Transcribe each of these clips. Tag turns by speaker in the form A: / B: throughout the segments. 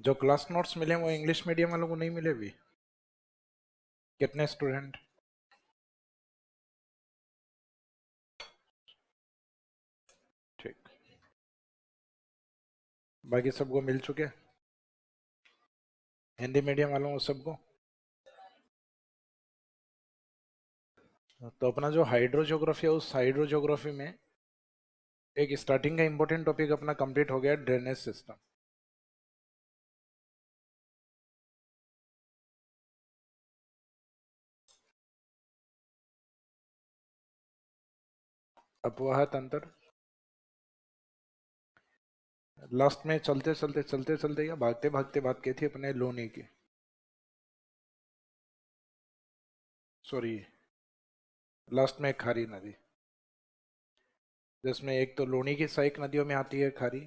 A: जो class notes मिले वो इंग्लिश मीडियम वालों को नहीं मिले भी? कितने स्टूडेंट? ठीक। बाकी सबको मिल चुके? हिंदी मीडियम वालों को सबको? तो अपना जो हाइड्रो ज्योग्राफी है, उस हाइड्रो ज्योग्राफी में एक स्टार्टिंग का इंपॉर्टेंट टॉपिक अपना कंप्लीट हो गया, ड्रेनेज सिस्टम। अपवाह तंत्र। लास्ट में चलते चलते या भागते भागते बात की थी अपने लोनी की, सॉरी, लास्ट में खारी नदी, जिसमें एक तो लूनी की सहायक नदियों में आती है खारी,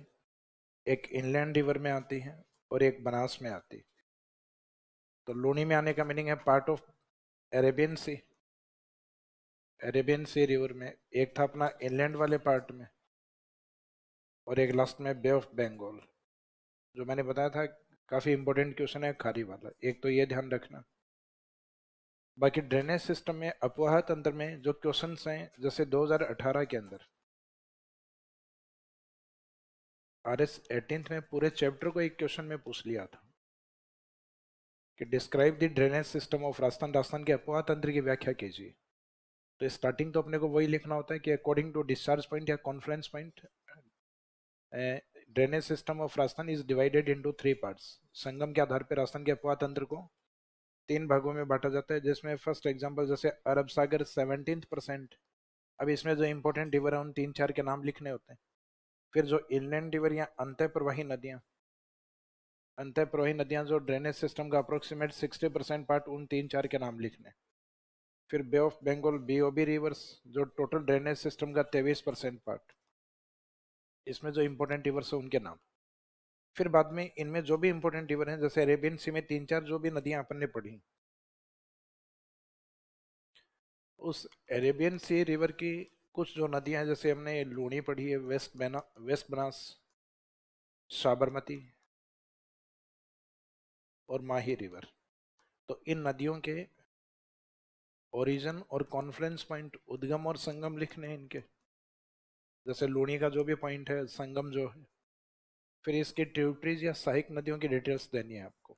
A: एक इनलैंड रिवर में आती है, और एक बनास में आती है। तो लूनी में आने का मीनिंग है part of Arabian sea, Arabian sea river में। एक था अपना इनलैंड वाले पार्ट में, और एक लास्ट में बे ऑफ बंगाल, जो मैंने बताया था काफी इंपॉर्टेंट क्वेश्चन है खारी वाला, एक तो ये ध्यान रखना। बाकी ड्रेनेज सिस्टम में अपवाह तंत्र में जो क्वेश्चंस हैं, जैसे 2018 के अंदर RS 18th में पूरे चैप्टर को एक क्वेश्चन में पूछ लिया था कि describe the drainage system of Rajasthan, Rajasthan के अपवाह तंत्र की व्याख्या कीजिए। तो स्टार्टिंग तो अपने को वही लिखना होता है कि अकॉर्डिंग टू डिस्चार्ज पॉइंट या conference point, drainage system of Rajasthan is divided into 3 parts. संगम के आधार पर राजस्थान के अपवाह तंत्र को 3 भागों में बांटा जाता है, जिसमें फर्स्ट एग्जांपल जैसे अरब सागर 17%। अब इसमें जो इंपॉर्टेंट रिवर है उन 3-4 के नाम लिखने होते हैं। फिर जो इनलैंड रिवर या अंतः प्रवाही नदियां, अंतः प्रवाही नदियां जो ड्रेनेज सिस्टम का अप्रोक्सीमेट 60% पार्ट, उन 3-4 के नाम लिखने। फिर बे ऑफ बंगाल BOB रिवर्स, जो टोटल ड्रेनेज सिस्टम का 23% पार्ट, इसमें जो इंपॉर्टेंट रिवर्स है उनके नाम। फिर बाद में इनमें जो भी इंपॉर्टेंट रिवर हैं, जैसे अरेबियन सी में 3-4 जो भी नदियां अपन ने पढ़ी, उस अरेबियन सी रिवर की कुछ जो नदियां हैं, जैसे हमने लूनी पढ़ी है, वेस्ट बनास, साबरमती और माही रिवर। तो इन नदियों के ओरिजिन और कॉन्फ्रेंस पॉइंट, उद्गम और संगम लिखने हैं इनके। जैसे लूनी का जो भी पॉइंट है, संगम जो है। फिर इसकी ट्रिब्यूटरीज या सहायक नदियों की डिटेल्स देनी है आपको।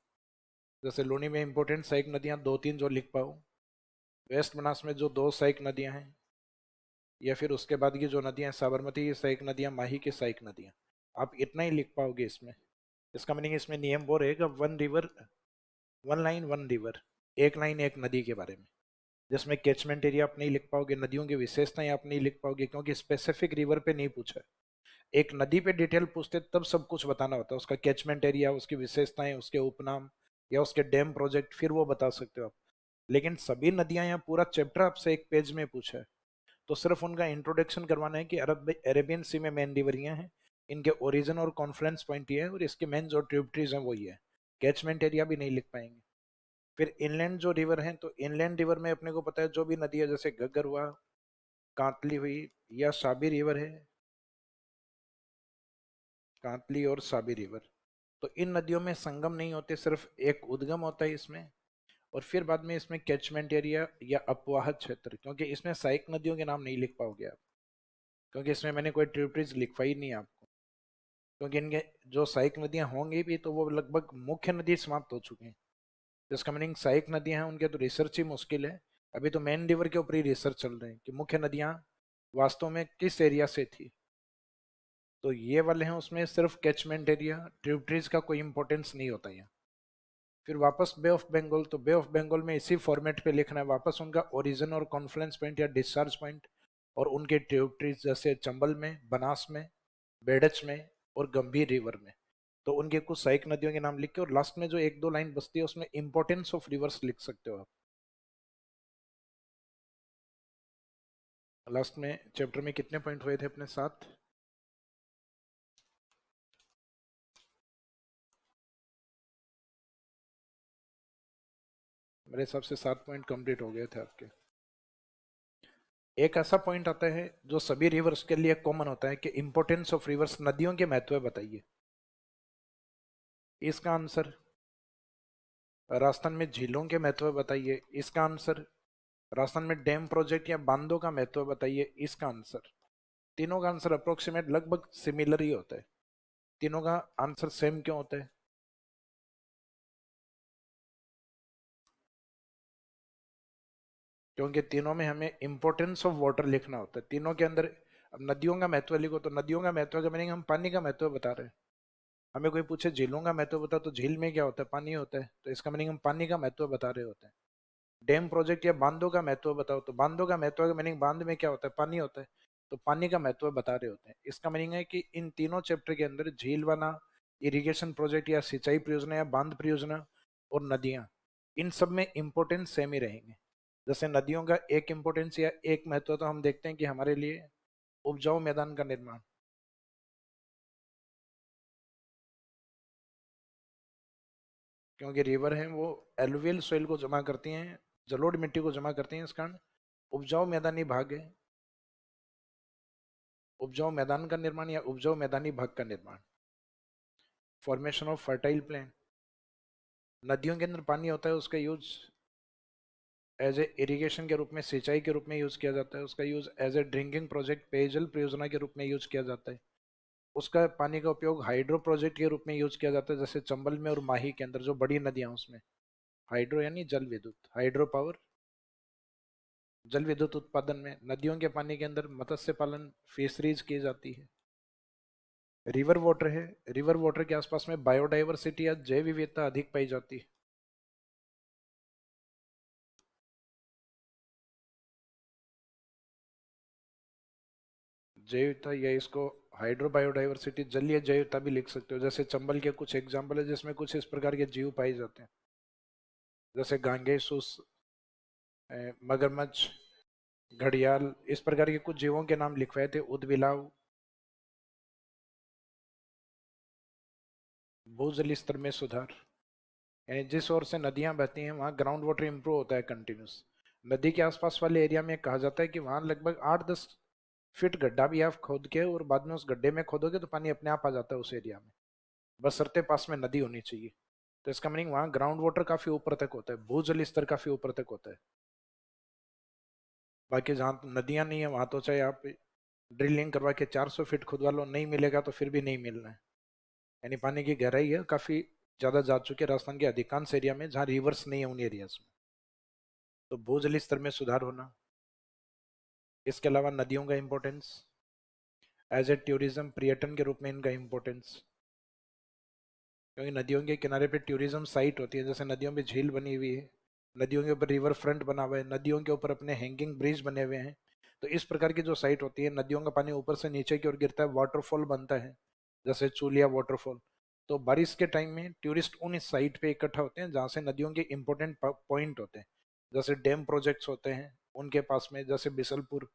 A: जैसे लूनी में इंपॉर्टेंट सहायक नदियां 2-3 जो लिख पाओ, वेस्ट बनास में जो 2 सहायक नदियां हैं, या फिर उसके बाद की जो नदियां, साबरमती की सहायक नदियां, माही की सहायक नदियां। आप इतना ही लिख पाओगे इसमें। इसका मीनिंग इसमें नियम वो रहेगा, one river one line one river, एक लाइन एक नदी के बारे में। जिसमें कैचमेंट एरिया आप नहीं लिख पाओगे, नदियों की विशेषताएं आप नहीं लिख पाओगे, क्योंकि स्पेसिफिक रिवर पे नहीं पूछा है। एक नदी पे डिटेल पूछते तब सब कुछ बताना होता है, उसका कैचमेंट एरिया, उसकी विशेषताएं, उसके उपनाम, या उसके डैम प्रोजेक्ट, फिर वो बता सकते हो आप। लेकिन सभी नदियां या पूरा चैप्टर आपसे एक पेज में पूछा है, तो सिर्फ उनका इंट्रोडक्शन करवाना है कि अरेबियन सी में मेन रिवरियां हैं, इनके ओरिजिन और कॉन्फ्रेंस पॉइंट ये है, और इसके मेन जो ट्रिब्यूटरीज हैं वो ये है। कैचमेंट एरिया भी नहीं लिख पाएंगे। फिर इनलैंड जो रिवर हैं, तो इनलैंड रिवर में अपने को पता है जो भी नदी है, जैसे घग्गर हुआ, कांतली हुई, या साबी रिवर है, कांतली और साबी रिवर। तो इन नदियों में संगम नहीं होते, सिर्फ एक उद्गम होता है इसमें। और फिर बाद में इसमें कैचमेंट एरिया या अपवाह क्षेत्र, क्योंकि इसमें सहायक नदियों के नाम नहीं लिख पाओगे आप, क्योंकि इसमें मैंने कोई ट्रिब्यूटरीज लिखवाई नहीं आपको। क्योंकि इनके जो सहायक नदियां होंगी भी, तो वो लगभग मुख्य नदी समाप्त हो चुकी हैं। जिसका मीनिंग सहायक नदियां हैं उनके तो रिसर्च ही मुश्किल है। अभी तो मेन रिवर के ऊपर ही रिसर्च चल रहे हैं कि मुख्य नदियां वास्तव में किस एरिया से थी। तो ये वाले हैं, उसमें सिर्फ कैचमेंट एरिया, ट्रिब्यूटरीज का कोई इंपॉर्टेंस नहीं होता यहाँ। फिर वापस बे ऑफ बंगाल, तो बे ऑफ बंगाल में इसी फॉर्मेट पे लिखना है वापस उनका ओरिजिन और कॉन्फ्रेंस पॉइंट या डिस्चार्ज पॉइंट, और उनके ट्रिब्यूटरीज, जैसे चंबल में, बनास में, बेडच में, और गंभीर रिवर में। तो उनके कुछ सहायक नदियों के नाम लिख के, और लास्ट में जो 1-2 लाइन बचती है उसमें इंपॉर्टेंस ऑफ रिवर्स लिख सकते हो आप। लास्ट में चैप्टर में कितने पॉइंट हुए थे अपने साथ? मेरे हिसाब से 7 पॉइंट कंप्लीट हो गए थे आपके। एक ऐसा पॉइंट आता है जो सभी रिवर्स के लिए कॉमन होता है कि इंपॉर्टेंस ऑफ रिवर्स, नदियों के महत्व बताइए। इसका आंसर। राजस्थान में झीलों के महत्व बताइए, इसका आंसर। राजस्थान में डैम प्रोजेक्ट या बांधों का महत्व बताइए, इसका आंसर। तीनों का आंसर अप्रोक्सीमेट लगभग सिमिलर ही होता है। तीनों का आंसर सेम क्यों होता है? क्योंकि तीनों में हमें इंपॉर्टेंस ऑफ वाटर लिखना होता है तीनों के अंदर। अब नदियों का महत्व लिखो तो नदियों का महत्व का मीनिंग हम पानी का महत्व बता रहे हैं। हमें कोई पूछे झीलों का महत्व बता तो झील में क्या होता है? पानी होता है, तो इसका मीनिंग हम पानी का महत्व बता रहे होते हैं। डैम प्रोजेक्ट या बांधों का महत्व बताओ तो बांधों का महत्व का मीनिंग बांध में क्या होता है? पानी होता है, तो पानी का महत्व बता रहे होते हैं। इसका मीनिंग है कि इन तीनों चैप्टर के अंदर झील बना, इरिगेशन प्रोजेक्ट या सिंचाई परियोजना या बांध परियोजना और नदियां, इन सब में इंपॉर्टेंस सेम ही रहेंगे। जैसे नदियों का एक इंपॉर्टेंस या एक महत्व तो हम देखते हैं कि हमारे लिए उपजाऊ मैदान का निर्माण, क्योंकि रिवर है वो एलुवियल सोइल को जमा करती हैं, जलोढ़ मिट्टी को जमा करती हैं, इस कारण उपजाऊ मैदानी भाग है। उपजाऊ मैदान का निर्माण या उपजाऊ मैदानी भाग का निर्माण। Formation of fertile plain. नदियों के अंदर पानी होता है, उसका यूज एज ए इरिगेशन के रूप में, सिंचाई के रूप में यूज किया जाता है। उसका use as a drinking project, पेयजल परियोजना के रूप में यूज किया जाता है। उसका पानी का उपयोग हाइड्रो प्रोजेक्ट के रूप में यूज किया जाता है, जैसे चंबल में और माही के अंदर जो बड़ी नदियां उसमें। हाइड्रो यानी जल विद्युत, हाइड्रो पावर, जल विद्युत उत्पादन में। नदियों के पानी के अंदर मत्स्य पालन, फिशरीज की जाती है। रिवर वाटर है, रिवर वाटर के आसपास में बायोडाइवर्सिटी या जैव विविधता अधिक पाई जाती है। जैविकता या इसको हाइड्रो बायोडाइवर्सिटी, जलीय जैविकता भी लिख सकते हो। जैसे चंबल के कुछ एग्जाम्पल है जिसमें कुछ इस प्रकार के जीव पाए जाते हैं, जैसे गांगेसुस, मगरमच्छ, घड़ियाल, इस प्रकार के कुछ जीवों के नाम लिखवाए थे। उदबिलाव। भूजल स्तर में सुधार, यानी जिस ओर से नदियां बहती हैं वहां ग्राउंड वाटर इंप्रूव होता है कंटिन्यूस। नदी के आसपास वाले एरिया में कहा जाता है कि वहां लगभग 8-10 फीट गड्ढा भी आप खोद के और बाद में उस गड्ढे में खोदोगे तो पानी अपने आप आ जाता है उस एरिया में, बशर्ते पास में नदी होनी चाहिए। तो इसका मीनिंग वहां ग्राउंड वाटर काफी ऊपर तक होता है, भूजल स्तर काफी ऊपर तक होता है। बाकी जहाँ नदियां नहीं है वहां तो चाहे आप ड्रिलिंग करवा के 400 फीट खुदवा लो, नहीं मिलेगा तो फिर भी नहीं मिलना है। यानी पानी की गहराई है काफी ज्यादा जा चुकी है राजस्थान के अधिकांश एरिया में जहाँ रिवर्स नहीं है उन एरियाज में। तो भूजल स्तर में सुधार होना। इसके अलावा नदियों का इम्पोर्टेंस एज ए टूरिज्म, पर्यटन के रूप में इनका इम्पोर्टेंस, क्योंकि नदियों के किनारे पे टूरिज्म साइट होती है। जैसे नदियों में झील बनी हुई है, नदियों के ऊपर रिवर फ्रंट बना हुआ है, नदियों के ऊपर अपने हैंगिंग ब्रिज बने हुए हैं। तो इस प्रकार की जो साइट होती है, नदियों का पानी ऊपर से नीचे की ओर गिरता है, वाटरफॉल बनता है, जैसे चूलिया वाटरफॉल। तो बारिश के टाइम में टूरिस्ट उन इस साइट पे इकट्ठा होते हैं जहाँ से नदियों के इंपॉर्टेंट पॉइंट होते हैं, जैसे डैम प्रोजेक्ट्स होते हैं उनके पास में, जैसे बिसलपुर,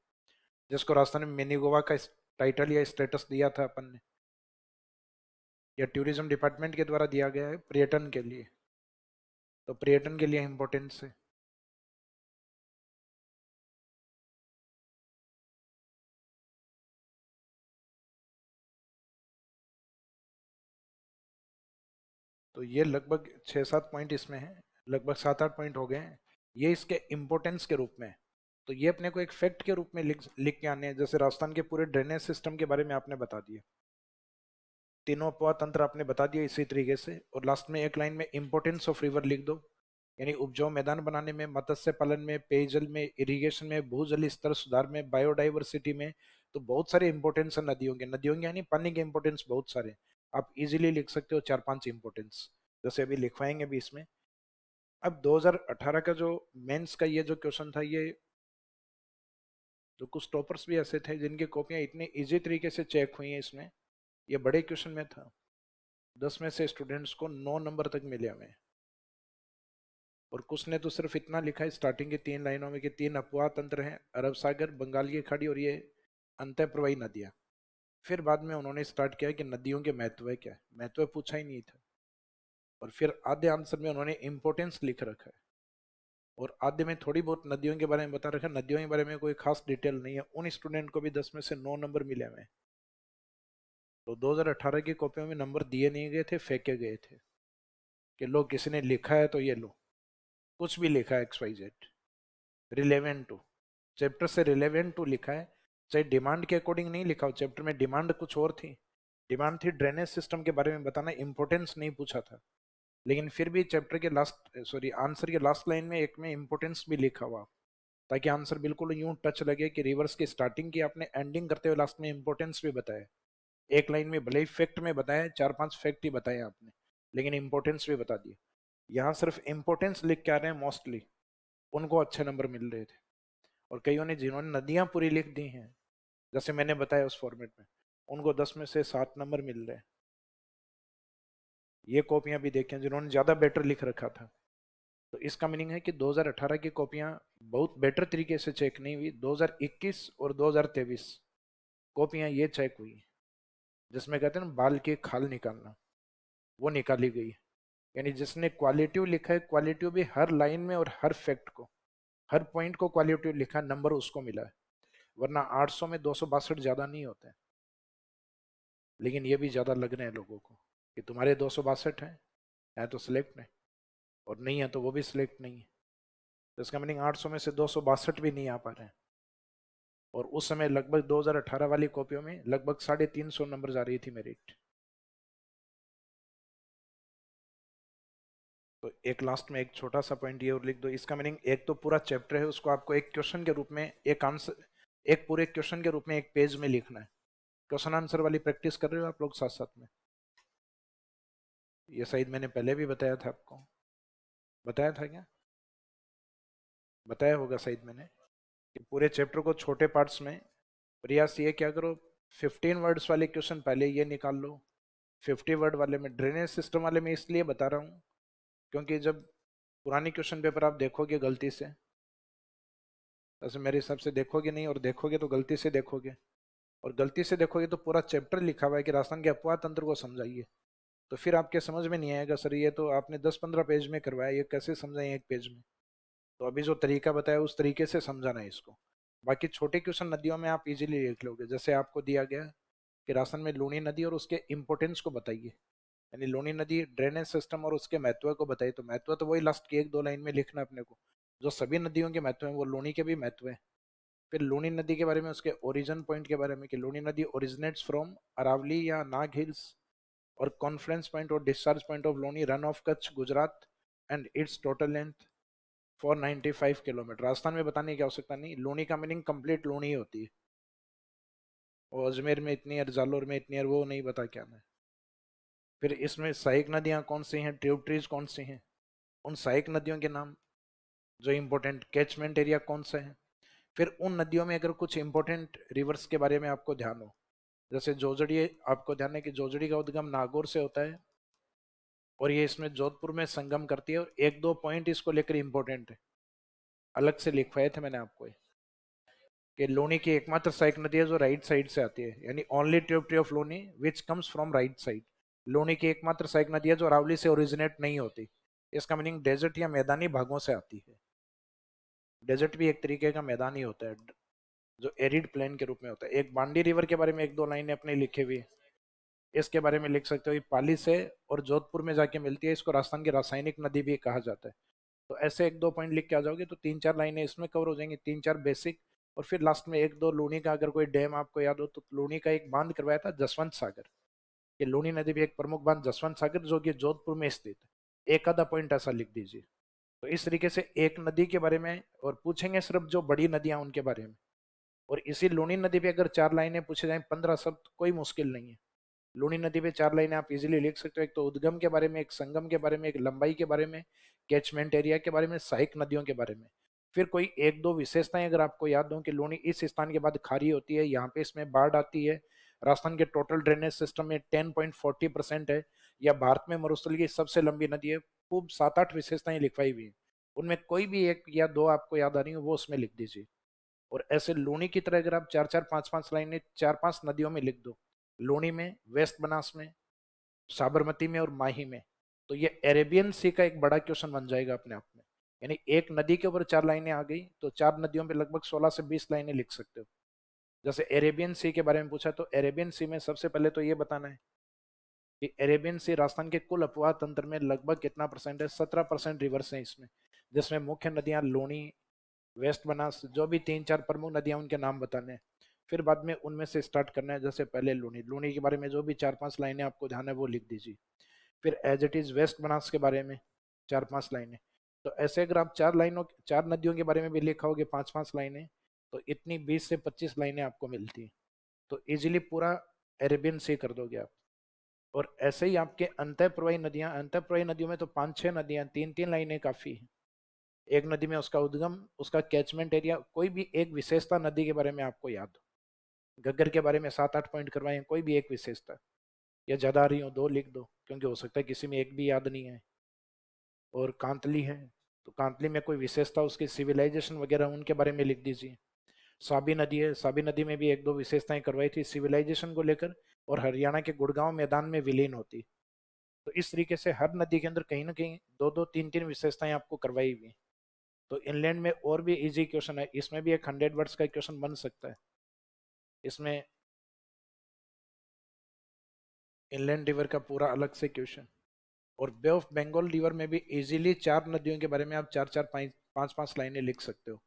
A: जिसको राजस्थान में मिनी गोवा का टाइटल या स्टेटस दिया था अपन ने, या टूरिज्म डिपार्टमेंट के द्वारा दिया गया है पर्यटन के लिए। तो पर्यटन के लिए इम्पोर्टेंस है। तो ये लगभग 6-7 पॉइंट इसमें है, लगभग 7-8 पॉइंट हो गए हैं। ये इसके इम्पोर्टेंस के रूप में है। तो ये अपने को एक फैक्ट के रूप में लिख लिख के आने हैं। जैसे राजस्थान के पूरे ड्रेनेज सिस्टम के बारे में आपने बता दिया, तीनों अपवाह तंत्र आपने बता दिया इसी तरीके से, और लास्ट में एक लाइन में इंपॉर्टेंस ऑफ रिवर लिख दो। यानी उपजाऊ मैदान बनाने में, मत्स्य पालन में, पेयजल में, इरिगेशन में, भूजल स्तर सुधार में, बायोडाइवर्सिटी में। तो बहुत सारे इंपॉर्टेंस है नदियों के। नदियों के यानी पानी के इंपॉर्टेंस बहुत सारे। आप इजीली लिख सकते हो 4-5 इंपॉर्टेंस, जैसे अभी लिखवाएंगे भी इसमें। अब 2018 का जो मेंस का ये जो क्वेश्चन था, ये तो कुछ टॉपर्स भी ऐसे थे जिनकी कॉपियां इतनी इजी तरीके से चेक हुई हैं इसमें। ये बड़े क्वेश्चन में था, 10 में से स्टूडेंट्स को 9 नंबर तक मिले हुए हैं। और कुछ ने तो सिर्फ इतना लिखा है स्टार्टिंग की 3 लाइनों में कि 3 अपवाह तंत्र हैं, अरब सागर, बंगाल की खाड़ी और ये अंतःप्रवाही नदियां। फिर बाद में उन्होंने स्टार्ट किया कि नदियों के महत्व क्या है, महत्व पूछा ही नहीं था। और फिर आधे आंसर में उन्होंने इंपॉर्टेंस लिख रखा है, और आधे में थोड़ी बहुत नदियों के बारे में बता रखा है। नदियों के बारे में कोई खास डिटेल नहीं है। उन स्टूडेंट को भी 10 में से 9 नंबर मिले हुए हैं। तो 2018 की कॉपियों में नंबर दिए नहीं गए थे, फेंके गए थे। कि लो किसी ने लिखा है तो ये लो, कुछ भी लिखा है XYZ, रिलेवेंट टू, चैप्टर से रिलेवेंट टू लिखा है, चाहे डिमांड के अकॉर्डिंग नहीं लिखा हो, चैप्टर में डिमांड कुछ और थी, डिमांड थी ड्रेनेज सिस्टम के बारे में बताना, इंपोर्टेंस नहीं पूछा था, लेकिन फिर भी चैप्टर के लास्ट, सॉरी आंसर के लास्ट लाइन में एक में इंपोर्टेंस भी लिखा हुआ, ताकि आंसर बिल्कुल यूं टच लगे कि रिवर्स की स्टार्टिंग की आपने, एंडिंग करते हुए लास्ट में इंपोर्टेंस भी बताया। एक लाइन में भले ही फैक्ट में बताया, 4-5 फैक्ट ही बताए आपने, लेकिन इंपोर्टेंस भी बता दिए। यहाँ सिर्फ इंपोर्टेंस लिख के आ रहे हैं मोस्टली, उनको अच्छे नंबर मिल रहे थे। और कईयों ने जिन्होंने नदियां पूरी लिख दी हैं, जैसे मैंने बताया उस फॉर्मेट में, उनको 10 में से 7 नंबर मिल रहे हैं। ये कॉपियां भी देखें जिन्होंने ज्यादा बेटर लिख रखा था। तो इसका मीनिंग है कि 2018 की कॉपियां बहुत बेटर तरीके से चेक नहीं हुई, 2021 और 2023 कॉपियां ये चेक हुई, जिसमें कहते हैं ना बाल की खाल निकालना, वो निकाली गई। यानी जिसने क्वालिटिव लिखा है, क्वालिटिव भी हर लाइन में और हर फैक्ट को, हर पॉइंट को क्वालिटिव लिखा, नंबर उसको मिला है। वरना 800 में 262 ज्यादा नहीं होते हैं, लेकिन ये भी ज्यादा लग रहे हैं लोगों को कि तुम्हारे 262 हैं, है तो सिलेक्ट है, और नहीं है तो वो भी सिलेक्ट नहीं है। तो इसका मीनिंग 800 में से 262 भी नहीं आ पा रहे हैं। और उस समय लगभग 2018 वाली कॉपियों में लगभग 350 नंबर आ रही थी मेरिट। तो एक लास्ट में एक छोटा सा पॉइंट ये और लिख दो, इसका मीनिंग एक तो पूरा चैप्टर है उसको आपको एक क्वेश्चन के रूप में, एक आंसर, एक पूरे क्वेश्चन के रूप में एक पेज में लिखना है। क्वेश्चन आंसर वाली प्रैक्टिस कर रहे हो आप लोग साथ साथ में? ये शायद मैंने पहले भी बताया था आपको, बताया था क्या? बताया होगा शायद मैंने, कि पूरे चैप्टर को छोटे पार्ट्स में, प्रयास ये क्या करो, 15 वर्ड्स वाले क्वेश्चन पहले ये निकाल लो, 50 वर्ड वाले में, ड्रेनेज सिस्टम वाले में इसलिए बता रहा हूँ क्योंकि जब पुरानी क्वेश्चन पेपर आप देखोगे गलती से, वैसे मेरे हिसाब से देखोगे नहीं, और देखोगे तो गलती से देखोगे, और गलती से देखोगे तो पूरा चैप्टर लिखा हुआ है कि राजस्थान के अपवाह तंत्र को समझाइए, तो फिर आपके समझ में नहीं आएगा सर ये तो आपने 10-15 पेज में करवाया, ये कैसे समझाएं एक पेज में। तो अभी जो तरीका बताया उस तरीके से समझाना है इसको। बाकी छोटे क्वेश्चन नदियों में आप इजीली लिख लोगे, जैसे आपको दिया गया कि राजस्थान में लूनी नदी और उसके इंपोर्टेंस को बताइए, यानी लूनी नदी ड्रेनेज सिस्टम और उसके महत्व को बताइए, तो महत्व तो वही लास्ट की 1-2 लाइन में लिखना अपने को, जो सभी नदियों के महत्व हैं वो लूनी के भी महत्व हैं। फिर लूनी नदी के बारे में, उसके ओरिजिन पॉइंट के बारे में कि लूनी नदी ओरिजिनेट्स फ्रॉम अरावली या नाग हिल्स, और कॉन्फ्रेंस पॉइंट और discharge point of Loni run of Kutch Gujarat, and it's total length 495 kilometre. Rajasthan में बताने की आवश्यकता नहीं, लोनी का मीनिंग कंप्लीट लोनी ही होती है, और अजमेर में इतनी है, जालोर में इतनी है, वो नहीं बता क्या मैं। फिर इसमें सहायक नदियां कौन सी हैं, ट्रिब्यूटरीज कौन सी हैं, उन सहायक नदियों के नाम, जो इंपॉर्टेंट कैचमेंट एरिया कौन सा है। फिर उन नदियों में अगर कुछ इंपॉर्टेंट रिवर्स के बारे में आपको ध्यान हो, जैसे जोजड़ी, आपको ध्यान है कि जोजड़ी का उद्गम नागौर से होता है, और ये इसमें जोधपुर में संगम करती है, और 1-2 पॉइंट इसको लेकर इंपॉर्टेंट है, अलग से लिखवाए थे मैंने आपको, कि लोनी की एकमात्र सहायक नदी है जो राइट साइड से आती है, यानी only tributary of Loni which comes from right side. Loni की एकमात्र सहायक नदी है जो अरावली से ओरिजिनेट नहीं होती। इसका मीनिंग डेजर्ट या मैदानी भागों से आती है। डेजर्ट भी एक तरीके का मैदान ही होता है, जो एरिड प्लेन के रूप में होता है। एक बांडी रिवर के बारे में 1-2 लाइनें अपने लिखे हुई, इसके बारे में लिख सकते हो, ये पाली से और जोधपुर में जाके मिलती है, इसको राजस्थान की रासायनिक नदी भी कहा जाता है। तो ऐसे 1-2 पॉइंट लिख के आ जाओगे तो 3-4 लाइनें इसमें कवर हो जाएंगी, 3-4 बेसिक। और फिर लास्ट में 1-2 लूनी का, अगर कोई डैम आपको याद हो तो लूनी का एक बांध करवाया था जसवंत सागर, ये लूनी नदी भी एक प्रमुख बांध जसवंत सागर जो कि जोधपुर में स्थित है, एक आधा पॉइंट ऐसा लिख दीजिए। तो इस तरीके से एक नदी के बारे में, और पूछेंगे सिर्फ जो बड़ी नदियां उनके बारे में, और इसी लूनी नदी पे अगर 4 लाइनें पूछे जाए, 15 शब्द, कोई मुश्किल नहीं है। लूनी नदी पे 4 लाइनें आप इजीली लिख सकते हो, एक तो उद्गम के बारे में, एक संगम के बारे में, एक लंबाई के बारे में, कैचमेंट एरिया के बारे में, सहायक नदियों के बारे में। फिर कोई 1-2 विशेषताएं अगर आपको याद हो कि लूनी इस स्थान के बाद खारी होती है, यहाँ पे इसमें बाढ़ आती है, राजस्थान के टोटल ड्रेनेज सिस्टम में 10.40% है, या भारत में मरुस्थल की सबसे लंबी नदी है, खूब 7-8 विशेषताएं लिखवाई हुई है, उनमें कोई भी 1 या 2 आपको याद आ रही हो वो उसमें लिख दीजिए। और ऐसे लूनी की तरह अगर आप 4-4, 5-5 लाइनें 4-5 नदियों में लिख दो, लूनी में, वेस्ट बनास में, साबरमती में और माही में, तो ये अरेबियन सी का एक बड़ा क्वेश्चन बन जाएगा अपने आप में। यानी एक नदी के ऊपर 4 लाइनें आ गई तो 4 नदियों पे लगभग 16 से 20 लाइनें लिख सकते हो। जैसे अरेबियन सी के बारे में पूछा तो अरेबियन सी में सबसे पहले तो ये बताना है कि अरेबियन सी राजस्थान के कुल अपवाह तंत्र में लगभग कितना परसेंट है, 17% रिवर्स है इसमें, जिसमें मुख्य नदियां लूनी, वेस्ट बनास, जो भी 3-4 प्रमुख नदियां उनके नाम बताने हैं। फिर बाद में उनमें से स्टार्ट करना है। जैसे पहले लूनी, लूनी के बारे में जो भी 4-5 लाइनें आपको ध्यान है वो लिख दीजिए। फिर as it is west Banas के बारे में 4-5 लाइनें। तो ऐसे अगर आप 4 नदियों के बारे में भी लिखाओगे 5-5 लाइनें, तो इतनी 20 से 25 लाइनें आपको मिलती हैं। तो इजीली पूरा अरेबियन सी कर दोगे आप। और ऐसे ही आपके अंतःप्रवाही नदियां, अंतःप्रवाही नदियों में तो 5-6 नदियां, 3-3 लाइनें काफी है। एक नदी में उसका उद्गम, उसका कैचमेंट एरिया, कोई भी एक विशेषता नदी के बारे में आपको याद हो। घग्गर के बारे में 7-8 पॉइंट करवाए, कोई भी एक विशेषता, या ज्यादा आ रही हो 2 लिख दो, क्योंकि हो सकता है किसी में एक भी याद नहीं है। और कांतली है, तो कांतली में कोई विशेषता, उसकी सिविलाइजेशन वगैरह उनके बारे में लिख दीजिए। साबी नदी है, साबी नदी में भी 1-2 विशेषताएं करवाई थी सिविलाइजेशन को लेकर, और हरियाणा के गुड़गांव मैदान में विलीन होती। तो इस तरीके से हर नदी के अंदर कहीं ना कहीं 2-2, 3-3 विशेषताएं आपको करवाई हुई। तो इनलैंड में और भी इजी क्वेश्चन है, इसमें भी एक 100 वर्ड्स का क्वेश्चन बन सकता है। इसमें इनलैंड रिवर का पूरा अलग से क्वेश्चन। और बे ऑफ बंगाल रिवर में भी इजीली 4 नदियों के बारे में आप 4-4, 5-5 लाइनें लिख सकते हो।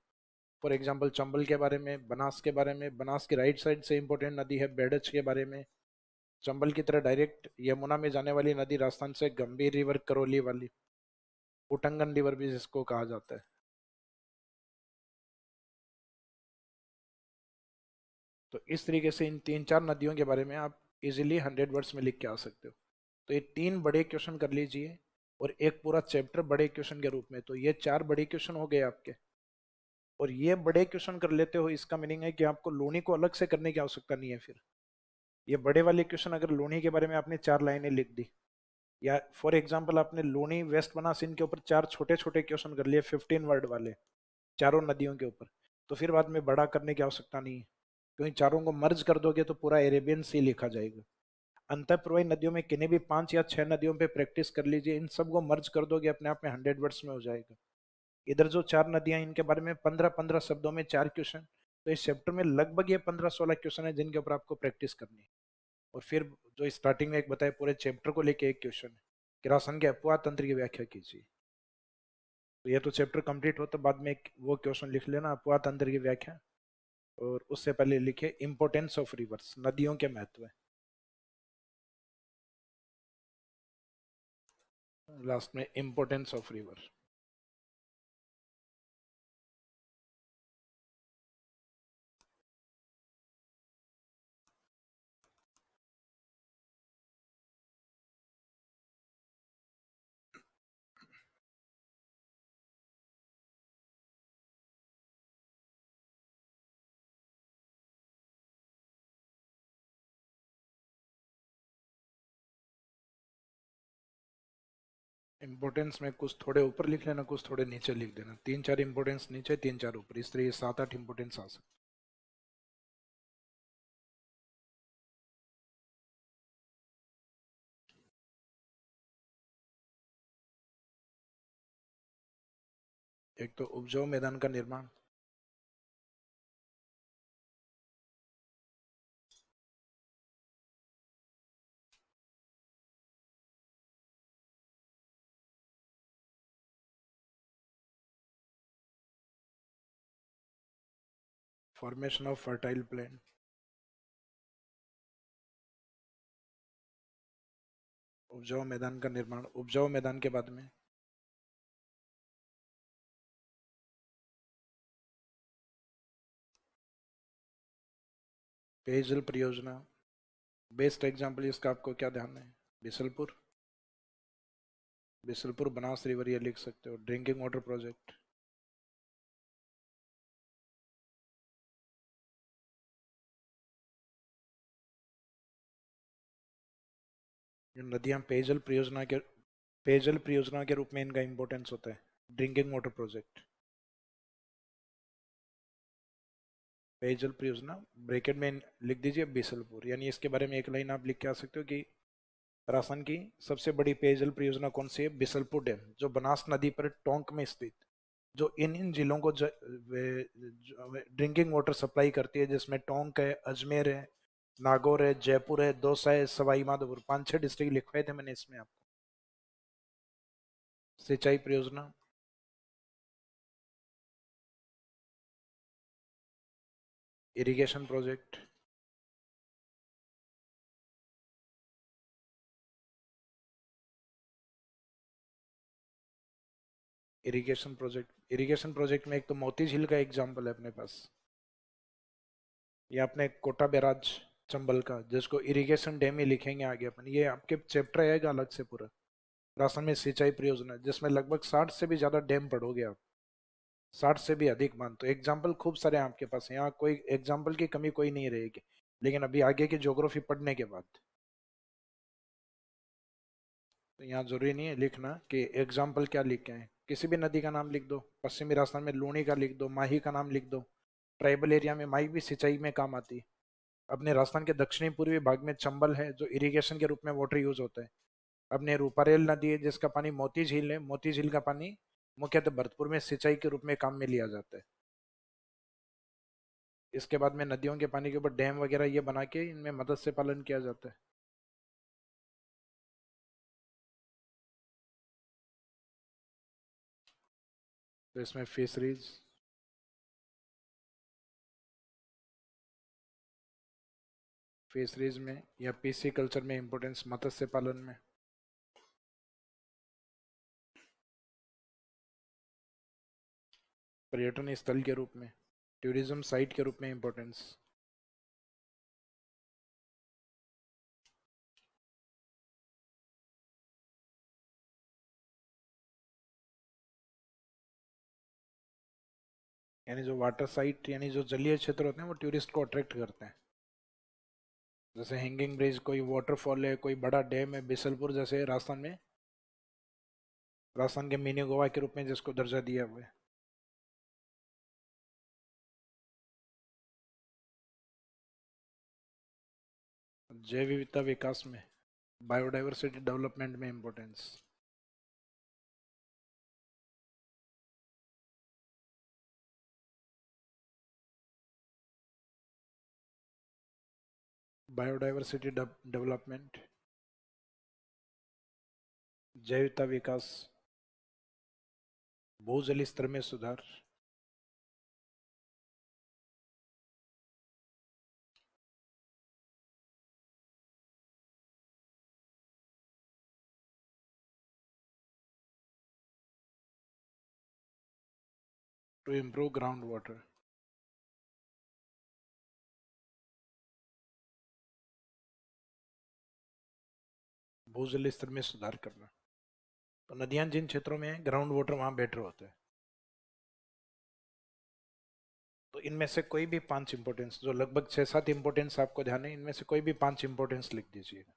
A: फॉर एग्जाम्पल चंबल के बारे में, बनास के बारे में, बनास की राइट साइड से इंपॉर्टेंट नदी है बेडच के बारे में, चंबल की तरह डायरेक्ट यमुना में जाने वाली नदी राजस्थान से गंभीर रिवर, करौली वाली, उटंगन रिवर भी जिसको कहा जाता है। तो इस तरीके से इन 3-4 नदियों के बारे में आप इजीली 100 वर्ड्स में लिख के आ सकते हो। तो ये 3 बड़े क्वेश्चन कर लीजिए, और एक पूरा चैप्टर बड़े क्वेश्चन के रूप में, तो ये 4 बड़े क्वेश्चन हो गए आपके। और ये बड़े क्वेश्चन कर लेते हो, इसका मीनिंग है कि आपको लोनी को अलग से करने की आवश्यकता नहीं है। फिर ये बड़े वाले क्वेश्चन, अगर लोनी के बारे में आपने 4 लाइनें लिख दी, या फॉर एग्जाम्पल आपने लोनी, वेस्ट बनास, इनके ऊपर 4 छोटे छोटे क्वेश्चन कर लिए 15 वर्ड वाले, चारों नदियों के ऊपर, तो फिर बाद में बड़ा करने की आवश्यकता नहीं है, क्योंकि चारों को मर्ज कर दोगे तो पूरा अरेबियन सी लिखा जाएगा। अंतःप्रवाही नदियों में किन्हीं भी 5 या 6 नदियों पे प्रैक्टिस कर लीजिए, इन सबको मर्ज कर दोगे अपने आप में 100 वर्ड्स में हो जाएगा। इधर जो 4 नदियां, इनके बारे में 15-15 शब्दों में 4 क्वेश्चन। तो इस चैप्टर में लगभग ये 15-16 क्वेश्चन है जिनके ऊपर आपको प्रैक्टिस करनी है। और फिर जो स्टार्टिंग में एक बताया, पूरे चैप्टर को लेके एक क्वेश्चन है कि रासन के अपवाह तंत्र की व्याख्या कीजिए। तो ये तो चैप्टर कंप्लीट हो तो बाद में एक वो क्वेश्चन लिख लेना, अपवाह तंत्र की व्याख्या। और उससे पहले लिखे इंपोर्टेंस ऑफ रिवर्स, नदियों के महत्व। लास्ट में इंपोर्टेंस ऑफ रिवर। इंपोर्टेंस में कुछ थोड़े ऊपर लिख लेना, कुछ थोड़े नीचे लिख देना, 3-4 इंपोर्टेंस नीचे, 3-4 ऊपर, इस तरह 7-8 इंपोर्टेंस आ सकते। एक तो उपजाऊ मैदान का निर्माण, फॉर्मेशन ऑफ फर्टाइल प्लेन, उपजाऊ मैदान का निर्माण, उपजाऊ मैदान के बाद में पेयजल परियोजना। बेस्ट एग्जाम्पल इसका आपको क्या ध्यान है? बिसलपुर, बिसलपुर बनास रिवर ये लिख सकते हो। ड्रिंकिंग वाटर प्रोजेक्ट, नदियां पेयजल परियोजना के रूप में इनका इंपॉर्टेंस होता है। ड्रिंकिंग वाटर प्रोजेक्ट, पेयजल परियोजना, ब्रैकेट में लिख दीजिए बिसलपुर, यानी इसके बारे में एक लाइन आप लिख के आ सकते हो कि राजस्थान की सबसे बड़ी पेयजल परियोजना कौन सी है? बिसलपुर डैम, जो बनास नदी पर टोंक में स्थित, जो इन जिलों को ड्रिंकिंग वाटर सप्लाई करती है, जिसमें टोंक है, अजमेर है, नागौर है, जयपुर है, दौसा है, सवाई माधोपुर, 5-6 डिस्ट्रिक्ट लिखवाए थे मैंने इसमें आपको। सिंचाई परियोजना, इरिगेशन प्रोजेक्ट, इरिगेशन प्रोजेक्ट में एक तो मोती झील का एग्जाम्पल है अपने पास, ये अपने कोटा बैराज चंबल का, जिसको इरिगेशन डैम ही लिखेंगे आगे अपन, ये आपके चैप्टर आएगा अलग से पूरा, राजस्थान में सिंचाई परियोजना, जिसमें लगभग 60 से भी ज्यादा डैम पढ़ोगे आप, 60 से भी अधिक मान, तो एग्जाम्पल खूब सारे हैं आपके पास, यहाँ कोई एग्जाम्पल की कमी कोई नहीं रहेगी, लेकिन अभी आगे की ज्योग्राफी पढ़ने के बाद, तो यहाँ जरूरी नहीं है लिखना कि एग्जाम्पल क्या लिख के आए, किसी भी नदी का नाम लिख दो, पश्चिमी राजस्थान में लूणी का लिख दो, माही का नाम लिख दो, ट्राइबल एरिया में माही भी सिंचाई में काम आती है, अपने राजस्थान के दक्षिणी पूर्वी भाग में चंबल है जो इरिगेशन के रूप में वाटर यूज होता है, अपने रूपारेल नदी है जिसका पानी मोती झील है, मोती झील का पानी मुख्यतः भरतपुर में सिंचाई के रूप में काम में लिया जाता है। इसके बाद में नदियों के पानी के ऊपर डैम वगैरह ये बना के इनमें मत्स्य पालन किया जाता है। तो इसमें फिशरीज, फिशरीज में या पीसी कल्चर में इंपोर्टेंस मत्स्य पालन में, पर्यटन स्थल के रूप में, टूरिज्म साइट के रूप में इंपोर्टेंस, यानी जो वाटर साइट यानी जो जलीय क्षेत्र होते हैं वो टूरिस्ट को अट्रैक्ट करते हैं, जैसे हैंगिंग ब्रिज, कोई वाटरफॉल है, कोई बड़ा डैम है, बिसलपुर जैसे राजस्थान में, राजस्थान के मिनी गोवा के रूप में जिसको दर्जा दिया हुआ है। जैव विविधता विकास में, बायोडाइवर्सिटी डेवलपमेंट में इंपॉर्टेंस, बायोडाइवर्सिटी डेवलपमेंट, जैव विविधता विकास, भूजल स्तर में सुधार, टू इम्प्रूव ग्राउंड वाटर, भूजल स्तर में सुधार करना, तो नदियां जिन क्षेत्रों में ग्राउंड वाटर वहां बेटर होते हैं। तो इनमें से कोई भी 5 इंपॉर्टेंस, जो लगभग 6-7 इंपॉर्टेंस आपको ध्यान है, इनमें से कोई भी 5 इंपॉर्टेंस लिख दीजिएगा।